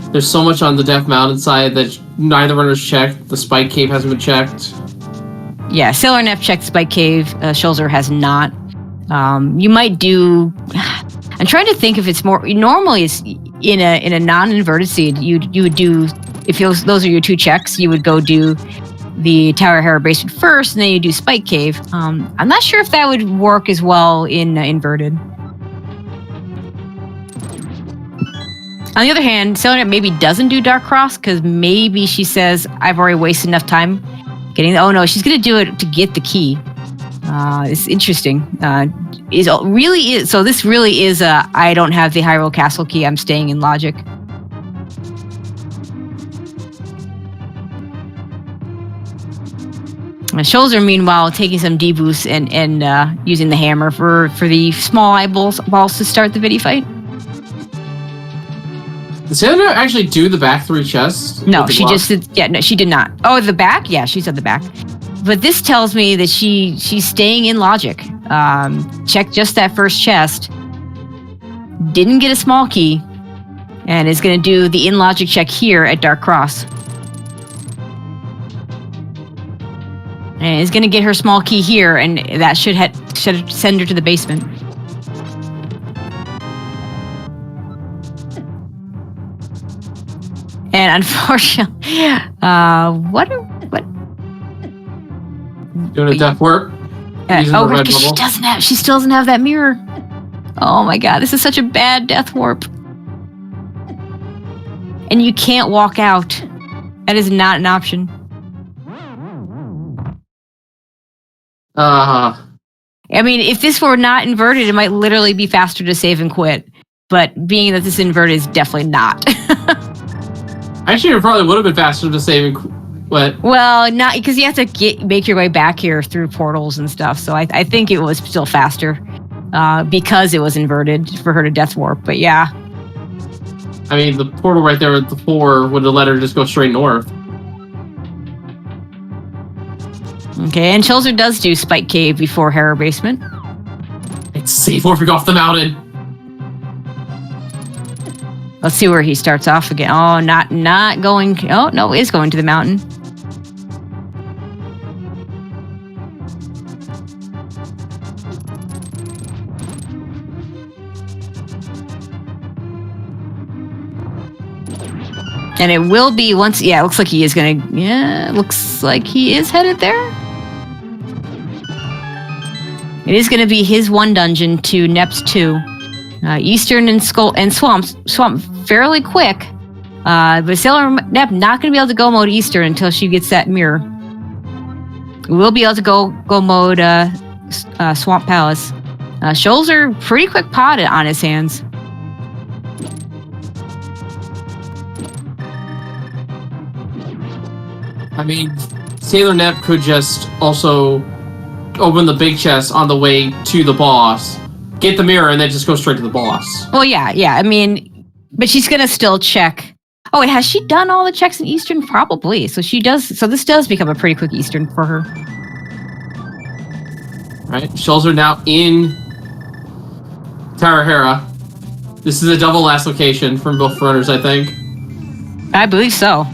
S2: there's so much on the Death Mountain side that neither runner's checked. The Spike Cave hasn't been checked.
S1: Yeah, SailerNep checked Spike Cave. Schulzer has not. You might do... I'm trying to think if it's more... Normally, it's in a non-inverted seed, you would do... If those are your two checks, you would go do the Tower of Hera basement first, and then you do Spike Cave. I'm not sure if that would work as well in inverted. On the other hand, SailerNep maybe doesn't do Dark Cross, because maybe she says, I've already wasted enough time getting... Oh no, she's going to do it to get the key. It's interesting. So this really is a, I don't have the Hyrule Castle key, I'm staying in logic. Schulzer, meanwhile, taking some deboosts and using the hammer for the small eyeballs to start the Vidi fight.
S2: Did SailerNep actually do the back three chests?
S1: No, she just did. Yeah, no, she did not. Oh, the back? Yeah, she said the back. But this tells me that she's staying in logic. Checked just that first chest. Didn't get a small key. And is going to do the in logic check here at Dark Cross. And is going to get her small key here, and that should send her to the basement. And unfortunately, what?
S2: Doing a death warp.
S1: Because she still doesn't have that mirror. Oh my god, this is such a bad death warp. And you can't walk out. That is not an option. I mean, if this were not inverted, it might literally be faster to save and quit. But being that this is inverted is definitely not.
S2: Actually, it probably would have been faster to save and quit.
S1: Well, not because you have to make your way back here through portals and stuff. So I think it was still faster because it was inverted for her to death warp. But yeah.
S2: I mean, the portal right there at the 4 would have let her just go straight north.
S1: Okay, and Schulzer does do Spike Cave before Hera basement.
S2: It's safe warping off the mountain.
S1: Let's see where he starts off again. Oh, not going. Oh no, is going to the mountain. And it will be once. Yeah, it looks like he is gonna. Yeah, looks like he is headed there. It is going to be his one dungeon to Nep's 2. Eastern and Swamp fairly quick. But SailerNep not going to be able to go mode Eastern until she gets that mirror. We will be able to go mode Swamp Palace. Schulzer, pretty quick pod on his hands.
S2: I mean, SailerNep could just also open the big chest on the way to the boss, get the mirror, and then just go straight to the boss.
S1: Well, yeah. I mean, but she's going to still check. Oh, wait, has she done all the checks in Eastern? Probably. So she does. So this does become a pretty quick Eastern for her.
S2: Right. Schulzer now in Tarahera. This is a double last location from both runners, I think.
S1: I believe so.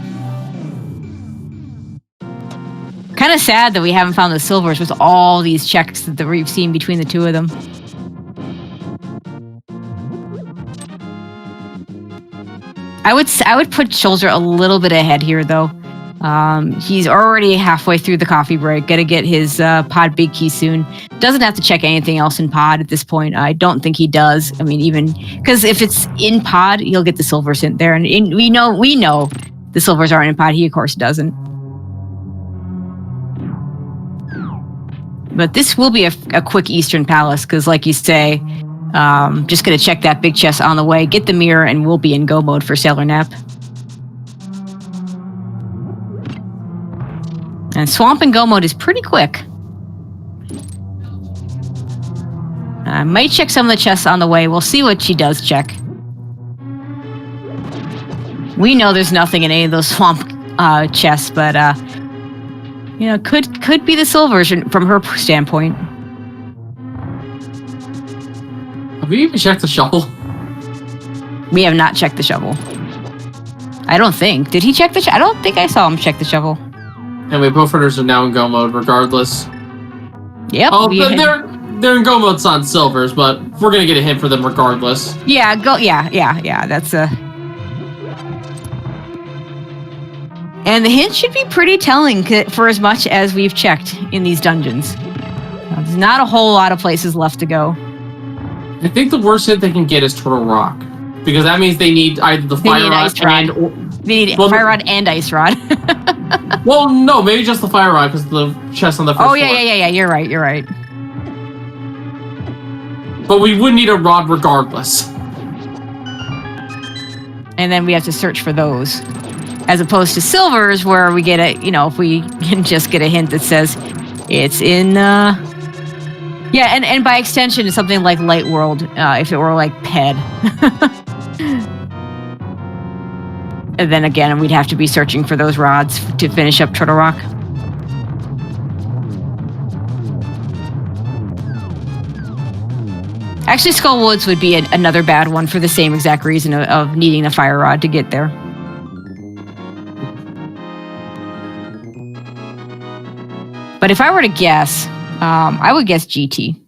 S1: Kind of sad that we haven't found the silvers with all these checks that we've seen between the two of them. I would put Schulzer a little bit ahead here, though. He's already halfway through the coffee break. Got to get his pod big key soon. Doesn't have to check anything else in pod at this point. I don't think he does. I mean, even because if it's in pod, he'll get the silvers in there, and we know the silvers aren't in pod. He of course doesn't. But this will be a quick Eastern Palace because, like you say, just going to check that big chest on the way, get the mirror, and we'll be in go mode for SailerNep. And Swamp and go mode is pretty quick. I might check some of the chests on the way. We'll see what she does check. We know there's nothing in any of those Swamp chests, but could be the silvers from her standpoint.
S2: Have we even checked the shovel?
S1: We have not checked the shovel. I don't think. Did he check the shovel? I don't think I saw him check the shovel.
S2: Anyway, both runners are now in go mode regardless.
S1: Yep.
S2: Oh, but they're in go mode on silvers, but we're gonna get a hint for them regardless.
S1: Yeah, yeah. That's And the hint should be pretty telling for as much as we've checked in these dungeons. There's not a whole lot of places left to go.
S2: I think the worst hit they can get is Turtle Rock, because that means they need either the fire rod
S1: fire rod and ice rod.
S2: Well, no, maybe just the fire rod because the chest on the first floor.
S1: Yeah. You're right.
S2: But we would need a rod regardless.
S1: And then we have to search for those, as opposed to silvers, where we get if we can just get a hint that says it's in. And by extension, it's something like Light World, if it were like PED. And then again, we'd have to be searching for those rods to finish up Turtle Rock. Actually, Skull Woods would be another bad one for the same exact reason of needing the fire rod to get there. But if I were to guess, I would guess GT.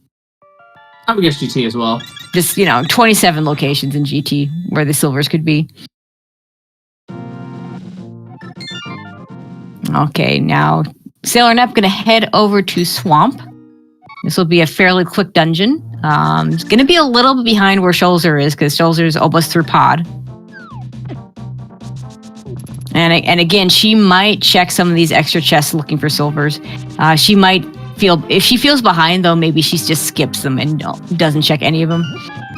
S2: I would guess GT as well.
S1: Just, 27 locations in GT where the silvers could be. Okay, now SailerNep going to head over to Swamp. This will be a fairly quick dungeon. It's going to be a little bit behind where Schulzer is because Schulzer is almost through pod. And again, she might check some of these extra chests looking for silvers. She might if she feels behind, though, maybe she just skips them and doesn't check any of them.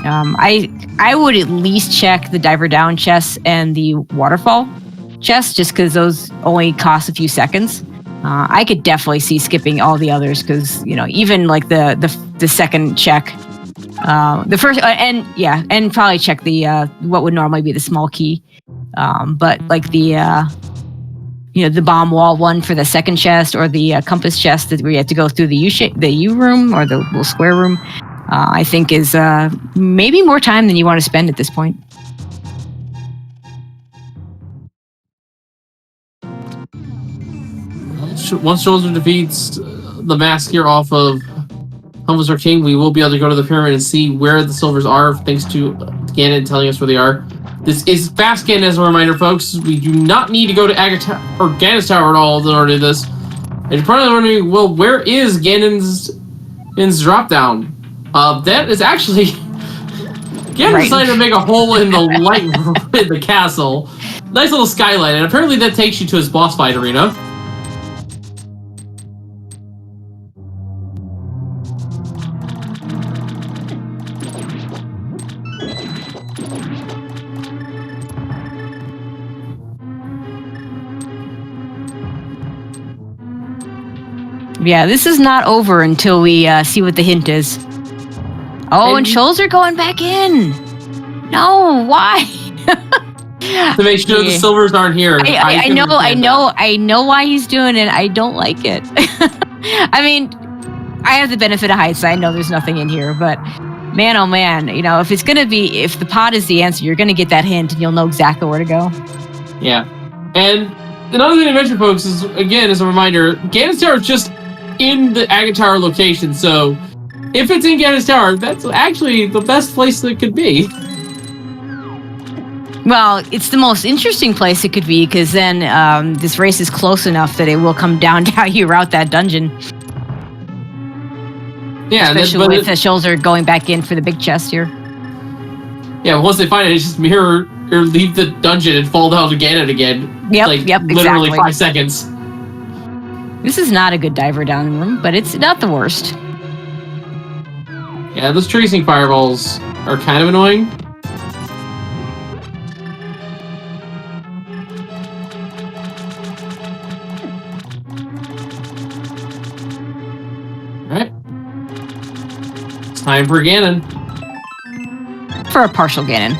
S1: I would at least check the Diver Down chests and the Waterfall chests just because those only cost a few seconds. I could definitely see skipping all the others because, even like the second check, the first, and probably check the what would normally be the small key. But like the bomb wall one for the second chest or the compass chest that we have to go through the U room or the little square room, I think is maybe more time than you want to spend at this point.
S2: Once Schulzer defeats the mask here off of Humbles Our King, we will be able to go to the pyramid and see where the silvers are, thanks to Ganon telling us where they are. This is Fast Ganon, as a reminder, folks. We do not need to go to Ganon's Tower at all in order to do this. And you're probably wondering, well, where is Ganon's In's drop down. That is actually. Ganon decided to make a hole in the light in the castle. Nice little skylight, and apparently that takes you to his boss fight arena.
S1: Yeah, this is not over until we see what the hint is. Oh, and Schulzer going back in. No, why?
S2: To make sure the silvers aren't here.
S1: I know why he's doing it. I don't like it. I mean, I have the benefit of hindsight. I know there's nothing in here, but man, oh man, if the pot is the answer, you're gonna get that hint and you'll know exactly where to go.
S2: Yeah. And another thing to mention, folks, is again, as a reminder, Ganon's Tower is just in the Agate Tower location, so if it's in Ganon's Tower, that's actually the best place that it could be.
S1: Well, it's the most interesting place it could be, because then this race is close enough that it will come down to how you route that dungeon.
S2: Yeah,
S1: especially with the Schulzer going back in for the big chest here.
S2: Yeah, once they find it, it's just mirror or leave the dungeon and fall down to Ganon again.
S1: Yep,
S2: literally
S1: exactly.
S2: 5 seconds.
S1: This is not a good diver down room, but it's not the worst.
S2: Yeah, those tracing fireballs are kind of annoying. Alright. It's time for Ganon.
S1: For a partial Ganon.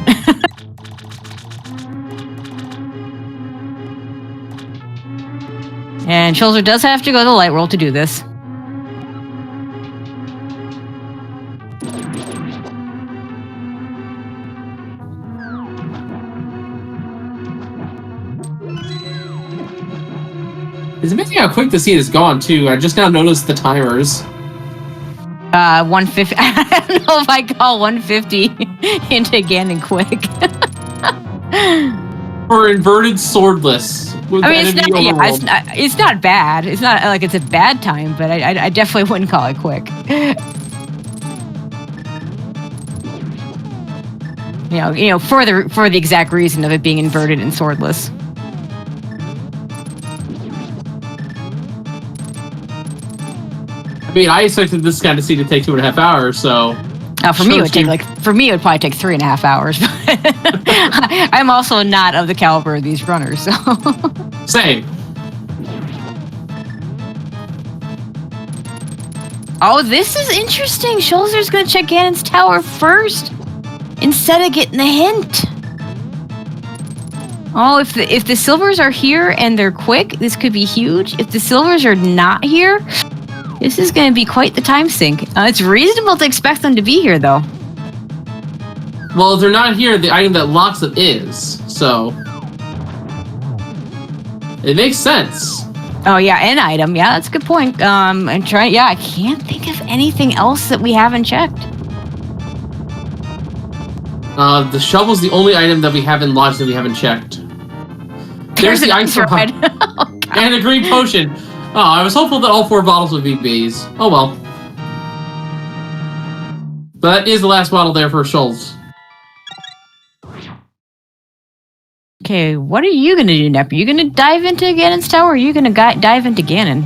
S1: And Schulzer does have to go to the light world to do this.
S2: It's amazing how quick the scene is gone, too. I just now noticed the timers.
S1: 150. I don't know if I call 150 into Ganon quick.
S2: For inverted swordless.
S1: It's not bad. It's not like it's a bad time, but I definitely wouldn't call it quick. For the exact reason of it being inverted and swordless.
S2: I mean, I expected this kind of scene to take 2.5 hours, so.
S1: For me, it would probably take 3.5 hours. I'm also not of the caliber of these runners, so.
S2: Same.
S1: Oh, this is interesting. Schulzer's going to check Ganon's tower first instead of getting the hint. Oh, if the silvers are here and they're quick, this could be huge. If the silvers are not here, this is going to be quite the time sink. It's reasonable to expect them to be here, though.
S2: Well, if they're not here, the item that locks them is. So it makes sense.
S1: Oh yeah, an item. Yeah, that's a good point. I'm trying. Yeah, I can't think of anything else that we haven't checked.
S2: The shovel's the only item that we have in lodge that we haven't checked. There's the ice ride. And a green potion. Oh, I was hopeful that all 4 bottles would be B's. Oh well. But that is the last bottle there for Schultz.
S1: Okay, what are you going to do, Nep? Are you going to dive into Ganon's tower, or are you going to dive into Ganon?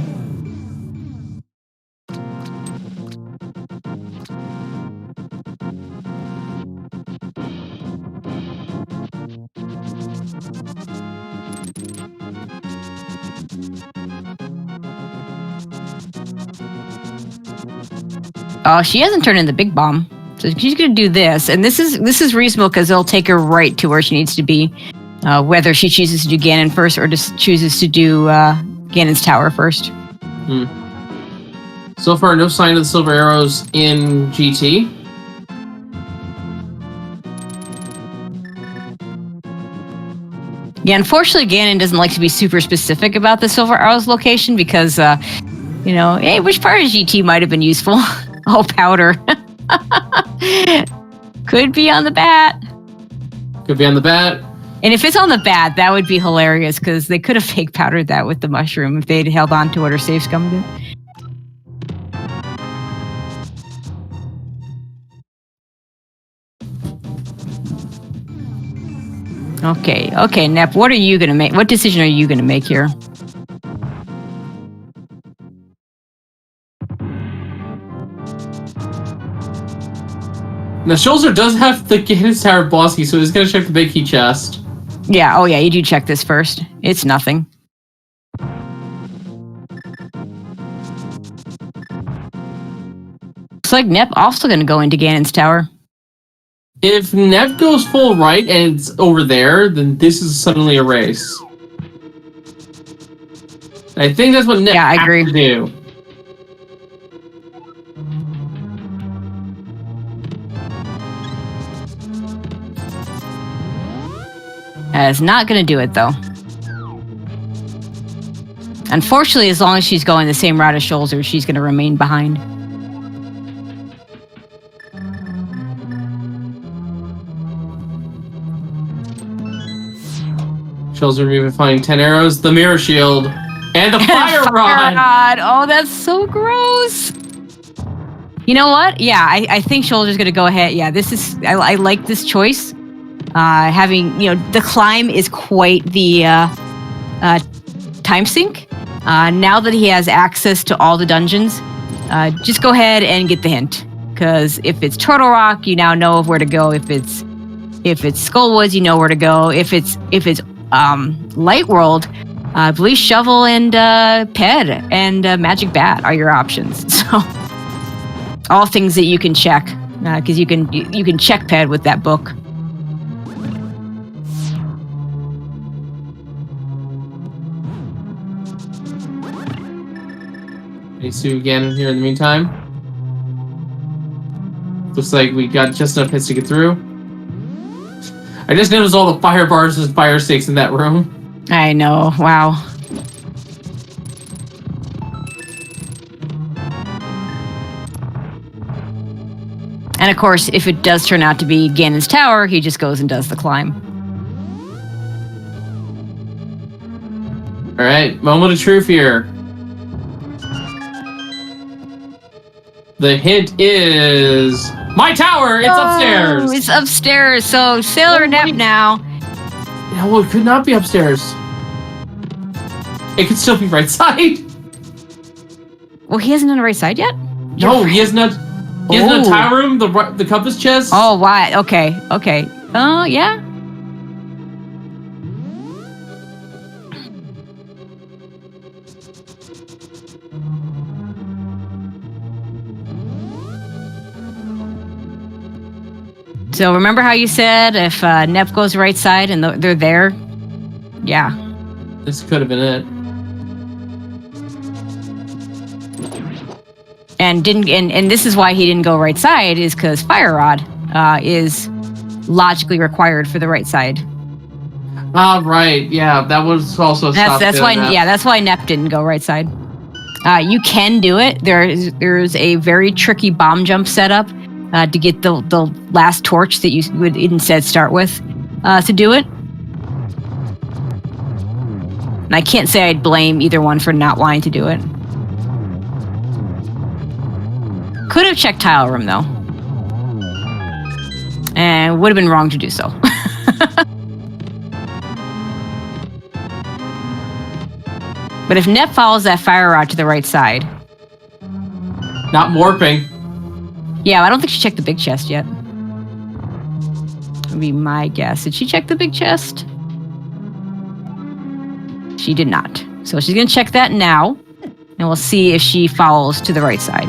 S1: Oh, she hasn't turned in the big bomb. So she's going to do this. And this is reasonable because it'll take her right to where she needs to be. Whether she chooses to do Ganon first or just chooses to do Ganon's tower first.
S2: So far, no sign of the silver arrows in GT.
S1: Yeah, unfortunately, Ganon doesn't like to be super specific about the silver arrows location because, hey, which part of GT might have been useful? Oh, powder. Could be on the bat.
S2: Could be on the bat.
S1: And if it's on the bat, that would be hilarious because they could have fake powdered that with the mushroom if they'd held on to it or save scummed it. Okay, Nep, what are you gonna make? What decision are you gonna make here?
S2: Now, Schulzer does have the his tower boss key, so he's gonna check the big key chest.
S1: Yeah, oh yeah, you do check this first. It's nothing. Looks like Nep also gonna go into Ganon's tower.
S2: If Nep goes full right and it's over there, then this is suddenly a race. I think that's what Nep
S1: I agree.
S2: has to do.
S1: That is not gonna do it though. Unfortunately, as long as she's going the same route as Schulzer, she's gonna remain behind.
S2: Schulzer removing finding 10 arrows, the mirror shield, and the fire rod!
S1: Oh, that's so gross. You know what? Yeah, I think Schulzer's gonna go ahead. Yeah, this is I like this choice. Having, the climb is quite the time sink. Now that he has access to all the dungeons, just go ahead and get the hint. Because if it's Turtle Rock, you now know of where to go. If it's Skullwoods, you know where to go. If it's Light World, I believe Shovel and Ped and Magic Bat are your options. So all things that you can check, because you can check Ped with that book.
S2: Hey, Sue again here in the meantime. Looks like we got just enough hits to get through. I just noticed all the fire bars and fire stakes in that room.
S1: I know, wow. And of course, if it does turn out to be Ganon's tower, he just goes and does the climb.
S2: Alright, moment of truth here. The hint is my tower. It's upstairs.
S1: It's upstairs. So SailerNep now.
S2: Yeah, well, it could not be upstairs. It could still be right side.
S1: Well, he hasn't done the right side yet.
S2: No, he has not. He has no tower room. The compass chest.
S1: Oh, why? Okay. Oh, yeah. So remember how you said if Nep goes right side and they're there? Yeah.
S2: This could have been it.
S1: And this is why he didn't go right side, is because Fire Rod is logically required for the right side.
S2: Ah, right. Yeah, that was also.
S1: That's why. Yeah, that's why Nep didn't go right side. You can do it. There's a very tricky bomb jump setup to get the last torch that you would instead start with to do it. And I can't say I'd blame either one for not wanting to do it. Could have checked tile room though, and would have been wrong to do so. But if Nep follows that fire rod to the right side,
S2: not warping.
S1: Yeah, I don't think she checked the big chest yet. Would be my guess. Did she check the big chest? She did not. So she's gonna check that now, and we'll see if she follows to the right side.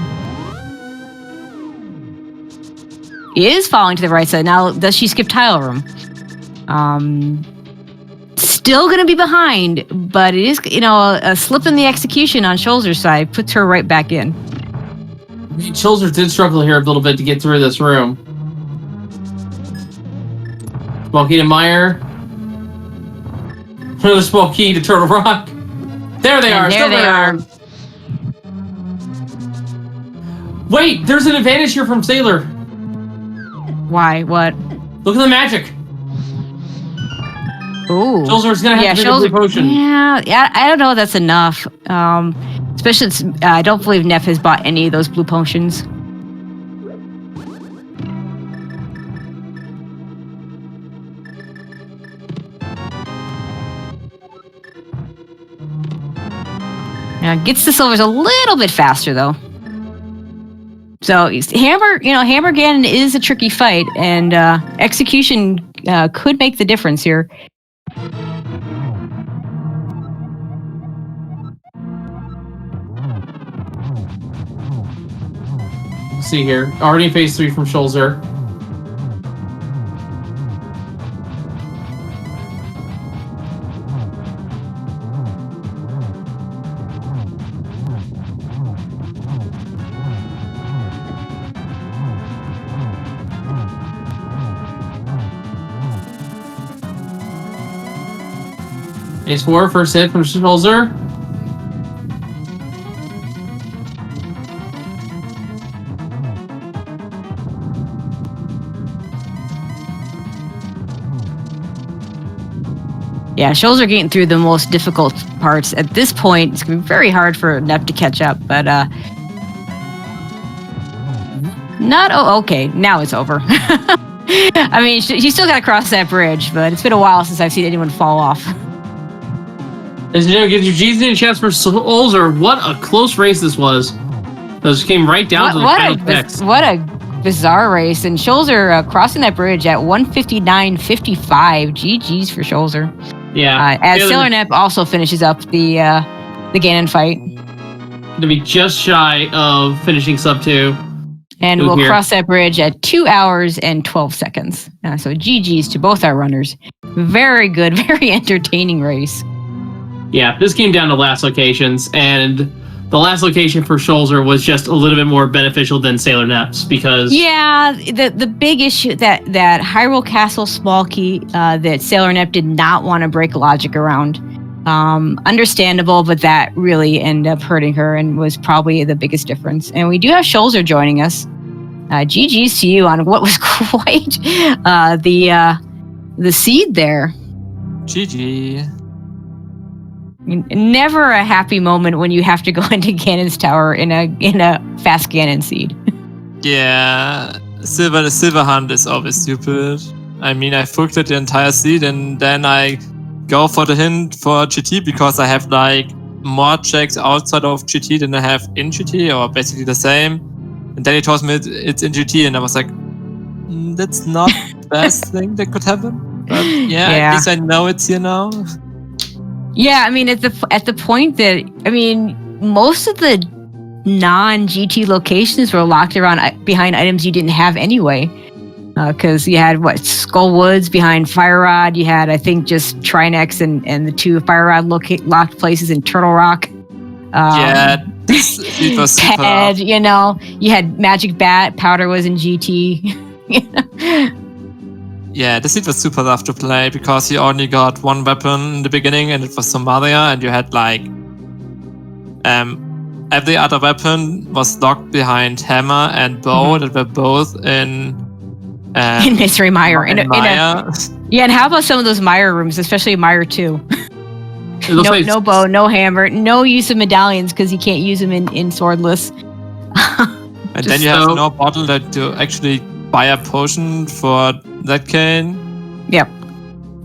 S1: Is following to the right side. Now, does she skip tile room? Still going to be behind, but it is, a slip in the execution on Schulzer's side puts her right back in.
S2: Schulzer did struggle here a little bit to get through this room. Smokey to Meyer. Another Smokey to Turtle Rock. There they are.
S1: There they are.
S2: Wait, there's an advantage here from Sailor.
S1: Why? What?
S2: Look at the magic.
S1: Ooh.
S2: Schulzer's gonna have to drink a blue potion.
S1: Yeah, I don't know if that's enough. Especially since I don't believe Nep has bought any of those blue potions. Gets the silvers a little bit faster though. So Hammer Ganon is a tricky fight, and execution could make the difference here.
S2: See here, already in phase 3 from Schulzer. Phase 4, first hit from Schulzer.
S1: Yeah, Schulzer getting through the most difficult parts. At this point, it's going to be very hard for Nep to catch up, but okay, now it's over. I mean, she's still got to cross that bridge, but it's been a while since I've seen anyone fall off.
S2: As you know, gives you G's in a chance for Schulzer. What a close race this was. Those came right down to the final text.
S1: What a bizarre race. And Schulzer crossing that bridge at 1:59.55. GG's for Schulzer.
S2: Yeah.
S1: As SailerNep also finishes up the Ganon fight.
S2: To be just shy of finishing sub 2.
S1: And we'll cross that bridge at 2 hours and 12 seconds. So GG's to both our runners. Very good, very entertaining race.
S2: Yeah, this came down to last locations, and the last location for Schulzer was just a little bit more beneficial than SailerNep's because...
S1: Yeah, the big issue that Hyrule Castle small key that SailerNep did not want to break logic around. Understandable, but that really ended up hurting her and was probably the biggest difference. And we do have Schulzer joining us. GG's to you on what was quite the seed there.
S3: GG.
S1: Never a happy moment when you have to go into Ganon's tower in a fast Ganon seed.
S3: Yeah, Silver Hunt is always stupid. I mean, I fucked it the entire seed, and then I go for the hint for GT because I have like more checks outside of GT than I have in GT, or basically the same. And then he told me it's in GT, and I was like, that's not the best thing that could happen. But yeah, at least I know it's here now.
S1: Yeah, I mean, at the point that, I mean, most of the non-GT locations were locked around behind items you didn't have anyway. Because you had, Skull Woods behind Fire Rod. You had, I think, just Trinex and the 2 Fire Rod locked places in Turtle Rock.
S3: It was super.
S1: Ted, you had Magic Bat. Powder was in GT.
S3: Yeah, the seed was super tough to play because you only got one weapon in the beginning, and it was Somalia, and you had like every other weapon was locked behind Hammer and Bow that were both in
S1: Mystery Mire.
S3: Mire.
S1: And how about some of those Mire rooms, especially Mire 2? No bow, no hammer, no use of medallions because you can't use them in swordless.
S3: And then you have no bottle that you actually buy a potion for that cane.
S1: Yep.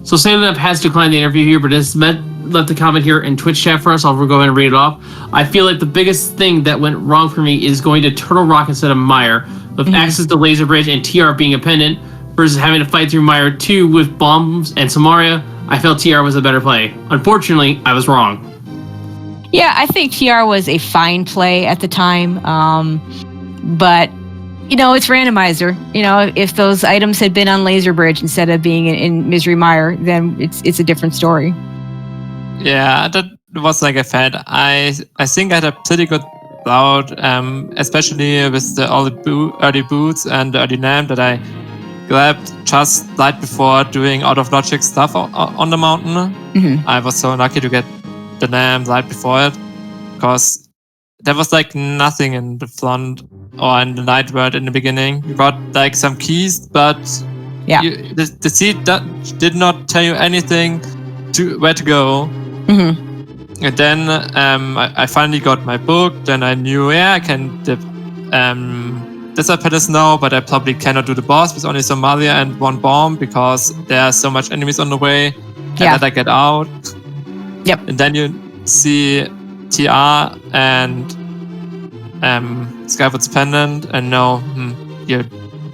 S2: So SailerNep has declined the interview here, but has left a comment here in Twitch chat for us. I'll go ahead and read it off. I feel like the biggest thing that went wrong for me is going to Turtle Rock instead of Mire, with access to Laser Bridge and TR being a pendant, versus having to fight through Mire 2 with bombs and Samaria. I felt TR was a better play. Unfortunately, I was wrong.
S1: Yeah, I think TR was a fine play at the time, but it's Randomizer. If those items had been on Laser Bridge instead of being in Misery Mire, then it's a different story.
S3: Yeah, that was like I said. I think I had a pretty good cloud, especially with all the early boots and the early NAM that I grabbed just right before doing out of logic stuff on the mountain.
S1: Mm-hmm.
S3: I was so lucky to get the NAM right before it because there was like nothing in the front or in the night world in the beginning. You got like some keys, but the seed did not tell you anything where to go.
S1: Mm-hmm.
S3: And then I finally got my book. Then I knew, I can dip Desert Palace now, but I probably cannot do the boss with only Somalia and one bomb because there are so much enemies on the way. And then I get out.
S1: Yep.
S3: And then you see TR and Skywood's Pendant, and no, you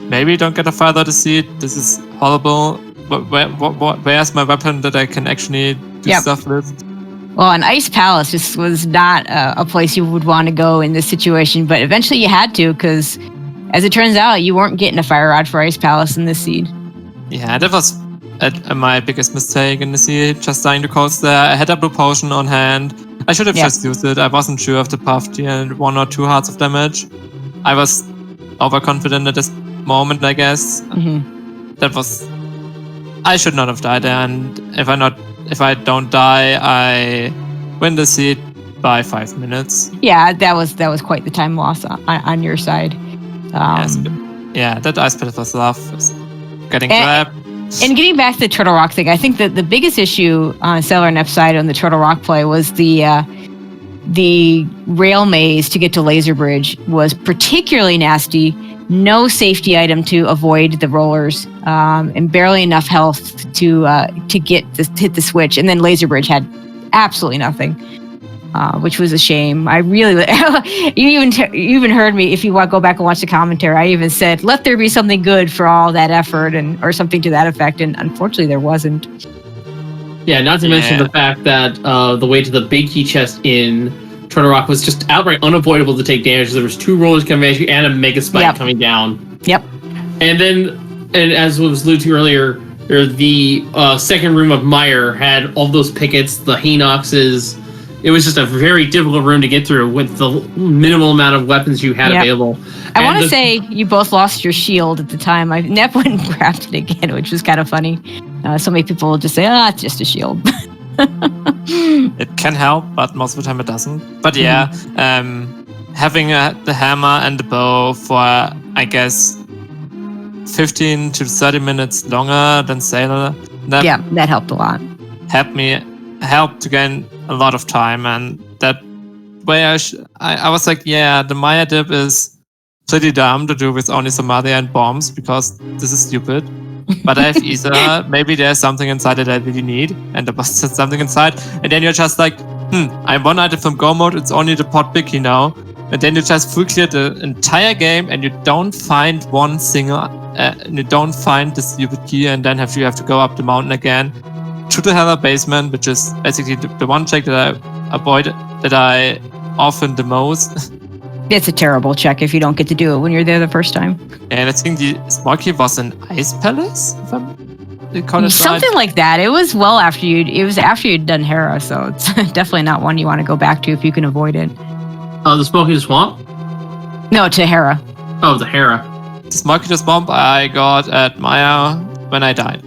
S3: maybe don't get a fire the seed. This is horrible. But where's my weapon that I can actually do stuff with?
S1: Well, an Ice Palace just was not a place you would want to go in this situation, but eventually you had to, because as it turns out, you weren't getting a Fire Rod for Ice Palace in this seed.
S3: Yeah, that was my biggest mistake in the seed, just dying to coast there. I had a blue potion on hand. I should have just used it. I wasn't sure if the buff dealt 1 or 2 hearts of damage. I was overconfident at this moment, I guess. That was... I should not have died there, and if I don't die, I win the seed by 5 minutes.
S1: Yeah, that was quite the time loss on your side.
S3: That Ice Palace was rough. Getting grabbed.
S1: And getting back to the Turtle Rock thing, I think that the biggest issue on SailerNep's side on the Turtle Rock play was the rail maze to get to Laser Bridge was particularly nasty. No safety item to avoid the rollers, and barely enough health to hit the switch. And then Laser Bridge had absolutely nothing, which was a shame. I really, you even heard me. If you want to go back and watch the commentary, I even said, "Let there be something good for all that effort," or something to that effect. And unfortunately, there wasn't.
S2: Yeah, not to mention the fact that the way to the big key chest in Turtle Rock was just outright unavoidable to take damage. There was 2 rollers coming at you and a mega spike coming down.
S1: Yep.
S2: And then, as was alluded to earlier, the second room of Meyer had all those pickets, the Henoxes. It was just a very difficult room to get through with the minimal amount of weapons you had available.
S1: I want to say you both lost your shield at the time. Nep went and grabbed it again, which was kind of funny. So many people will just say, it's just a shield.
S3: It can help, but most of the time it doesn't. But having the hammer and the bow for, I guess, 15 to 30 minutes longer than SailerNep.
S1: That helped a lot.
S3: Helped to gain a lot of time, and that way I was like, the Maya dip is pretty dumb to do with only Somalia and bombs, because this is stupid. But I have Ether, maybe there's something inside that I really need, and there was something inside, and then you're just like, I'm 1 item from go mode, it's only the pot big key now, and then you just full clear the entire game, and you don't find one single, and you don't find the stupid key, and then you have to go up the mountain again to the Hella basement, which is basically the one check that I avoid, that I often the most.
S1: It's a terrible check if you don't get to do it when you're there the first time.
S3: And I think the small key was an Ice Palace, if I call it
S1: something like that. It was after you'd done Hera, so it's definitely not one you want to go back to if you can avoid it.
S2: The Smoky Swamp?
S1: No, to Hera.
S2: Oh, the Hera.
S3: The Smoky Swamp I got at Maya when I died.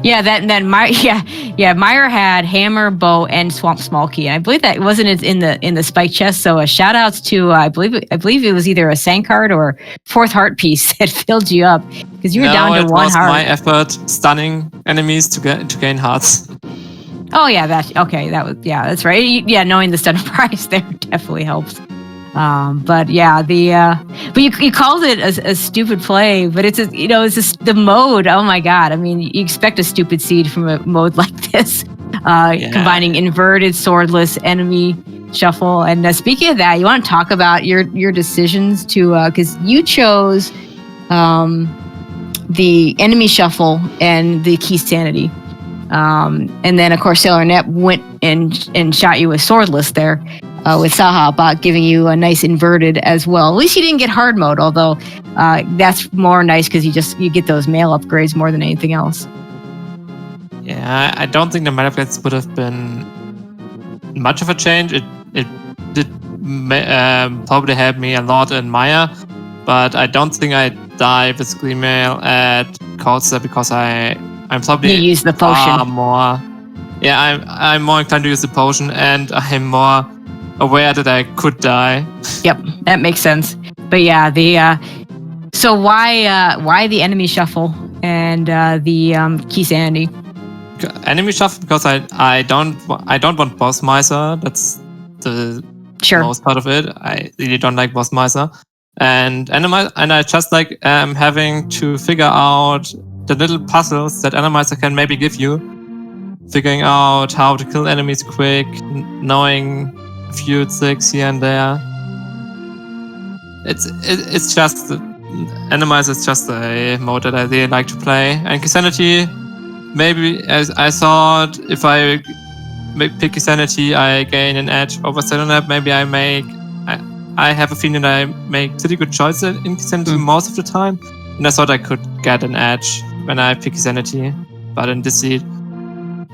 S1: Yeah, Meyer had hammer, bow, and swamp small key. And I believe that wasn't in the spike chest. So shout outs to I believe it was either a sand card or 4th heart piece that filled you up, because you were down to 1 heart.
S3: My effort stunning enemies to gain hearts.
S1: Oh yeah, that's right. Knowing the stun price there definitely helps. But you called it a stupid play, but it's the mode. Oh my god! I mean, you expect a stupid seed from a mode like this, combining inverted swordless enemy shuffle. And speaking of that, you want to talk about your decisions because you chose the enemy shuffle and the key sanity, and then of course SailerNep went and shot you with swordless there. With Sahabot giving you a nice inverted as well. At least you didn't get hard mode, although that's more nice because you get those mail upgrades more than anything else.
S3: Yeah, I don't think the mail upgrades would have been much of a change. It did probably help me a lot in Maya, but I don't think I die with Screen Mail at Schulzer because I'm probably
S1: you use the potion
S3: more. Yeah, I'm more inclined to use the potion, and I'm more aware that I could die.
S1: Yep, that makes sense. But yeah, so why the enemy shuffle and the key sanity?
S3: Enemy shuffle because I don't want Boss Miser. That's the most part of it. I really don't like Boss Miser, and I just like having to figure out the little puzzles that Randomizer can maybe give you, figuring out how to kill enemies quick, knowing few tricks here and there. It's just Randomizer is just a mode that I really like to play. And Sanity, maybe as I thought, if I pick Sanity, I gain an edge over SailerNep. Maybe I have a feeling that I make pretty good choices in Sanity most of the time, and I thought I could get an edge when I pick Sanity, but in this seed,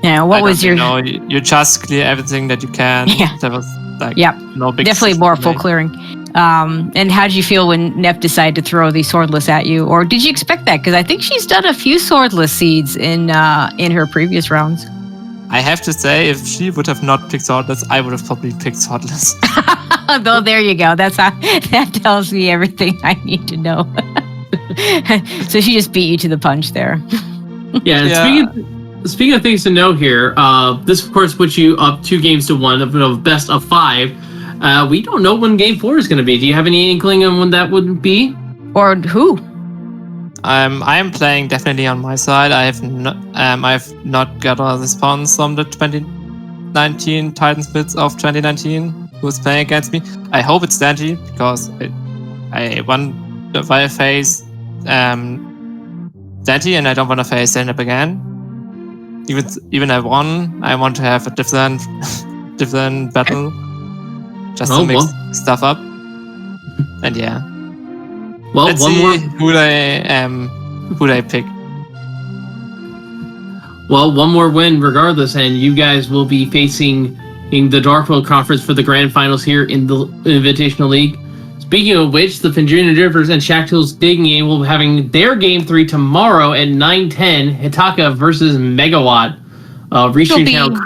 S1: yeah. What was your?
S3: No, you just clear everything that you can.
S1: Yeah.
S3: There was like no big
S1: definitely more full clearing. And how did you feel when Nep decided to throw the swordless at you, or did you expect that? Because I think she's done a few swordless seeds in her previous rounds.
S3: I have to say, if she would have not picked swordless, I would have probably picked swordless.
S1: Though there you go. That tells me everything I need to know. So she just beat you to the punch there.
S2: Yeah. Speaking of things to know here, this of course puts you up 2-1 of best of 5. We don't know when game 4 is going to be. Do you have any inkling on when that would be?
S1: Or who?
S3: I am playing definitely on my side. I have not got a response from the 2019 Titan Splits of 2019 who's playing against me. I hope it's Dante, because I want to face Dante and I don't want to face SailerNep again. Even I won, I want to have a different battle, just to mix stuff up. And yeah.
S2: Well,
S3: let's
S2: one
S3: see
S2: more.
S3: who I pick.
S2: Well, one more win regardless, and you guys will be facing in the Dark World Conference for the grand finals here in the Invitational League. Speaking of which, the Fingerian Rivers and Shackle's Digging Game will be having their Game 3 tomorrow at 9:10. Hitaka versus Megawatt. Restream channel.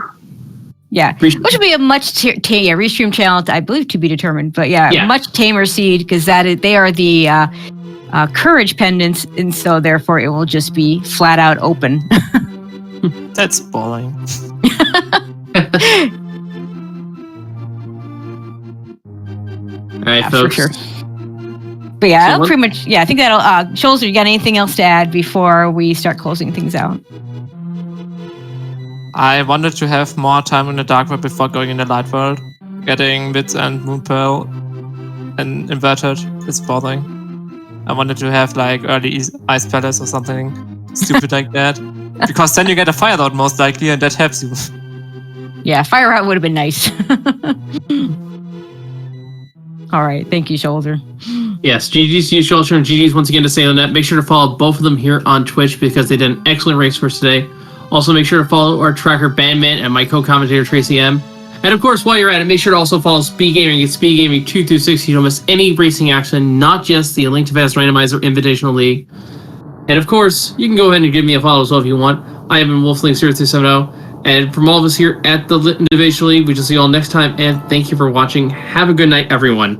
S1: Yeah, which will be a much restream channel, I believe, to be determined. But much tamer seed, because they are the courage pendants, and so therefore it will just be flat out open.
S3: That's boring.
S2: All right, folks.
S1: For sure. But that'll pretty much. Yeah, I think that'll. Schulzer, you got anything else to add before we start closing things out?
S3: I wanted to have more time in the Dark World before going in the Light World. Getting Wits and Moonpearl and Inverted is boring. I wanted to have like early Ice Palace or something stupid like that. Because then you get a Fire Lord most likely, and that helps you.
S1: Yeah, Fire Out would have been nice. All right, thank you, Schulzer.
S2: Yes, GG's to you, Schulzer, and GG's once again to SailerNep. Make sure to follow both of them here on Twitch because they did an excellent race for us today. Also, make sure to follow our tracker Bandman and my co-commentator Tracy M. And of course, while you're at it, make sure to also follow SpeedGaming at SpeedGaming 2 through 6 so you don't miss any racing action, not just the Link to Fast Randomizer Invitational League. And of course, you can go ahead and give me a follow as well if you want. I have been Wolfling0370. And from all of us here at the Invitational League, we will see you all next time. And thank you for watching. Have a good night, everyone.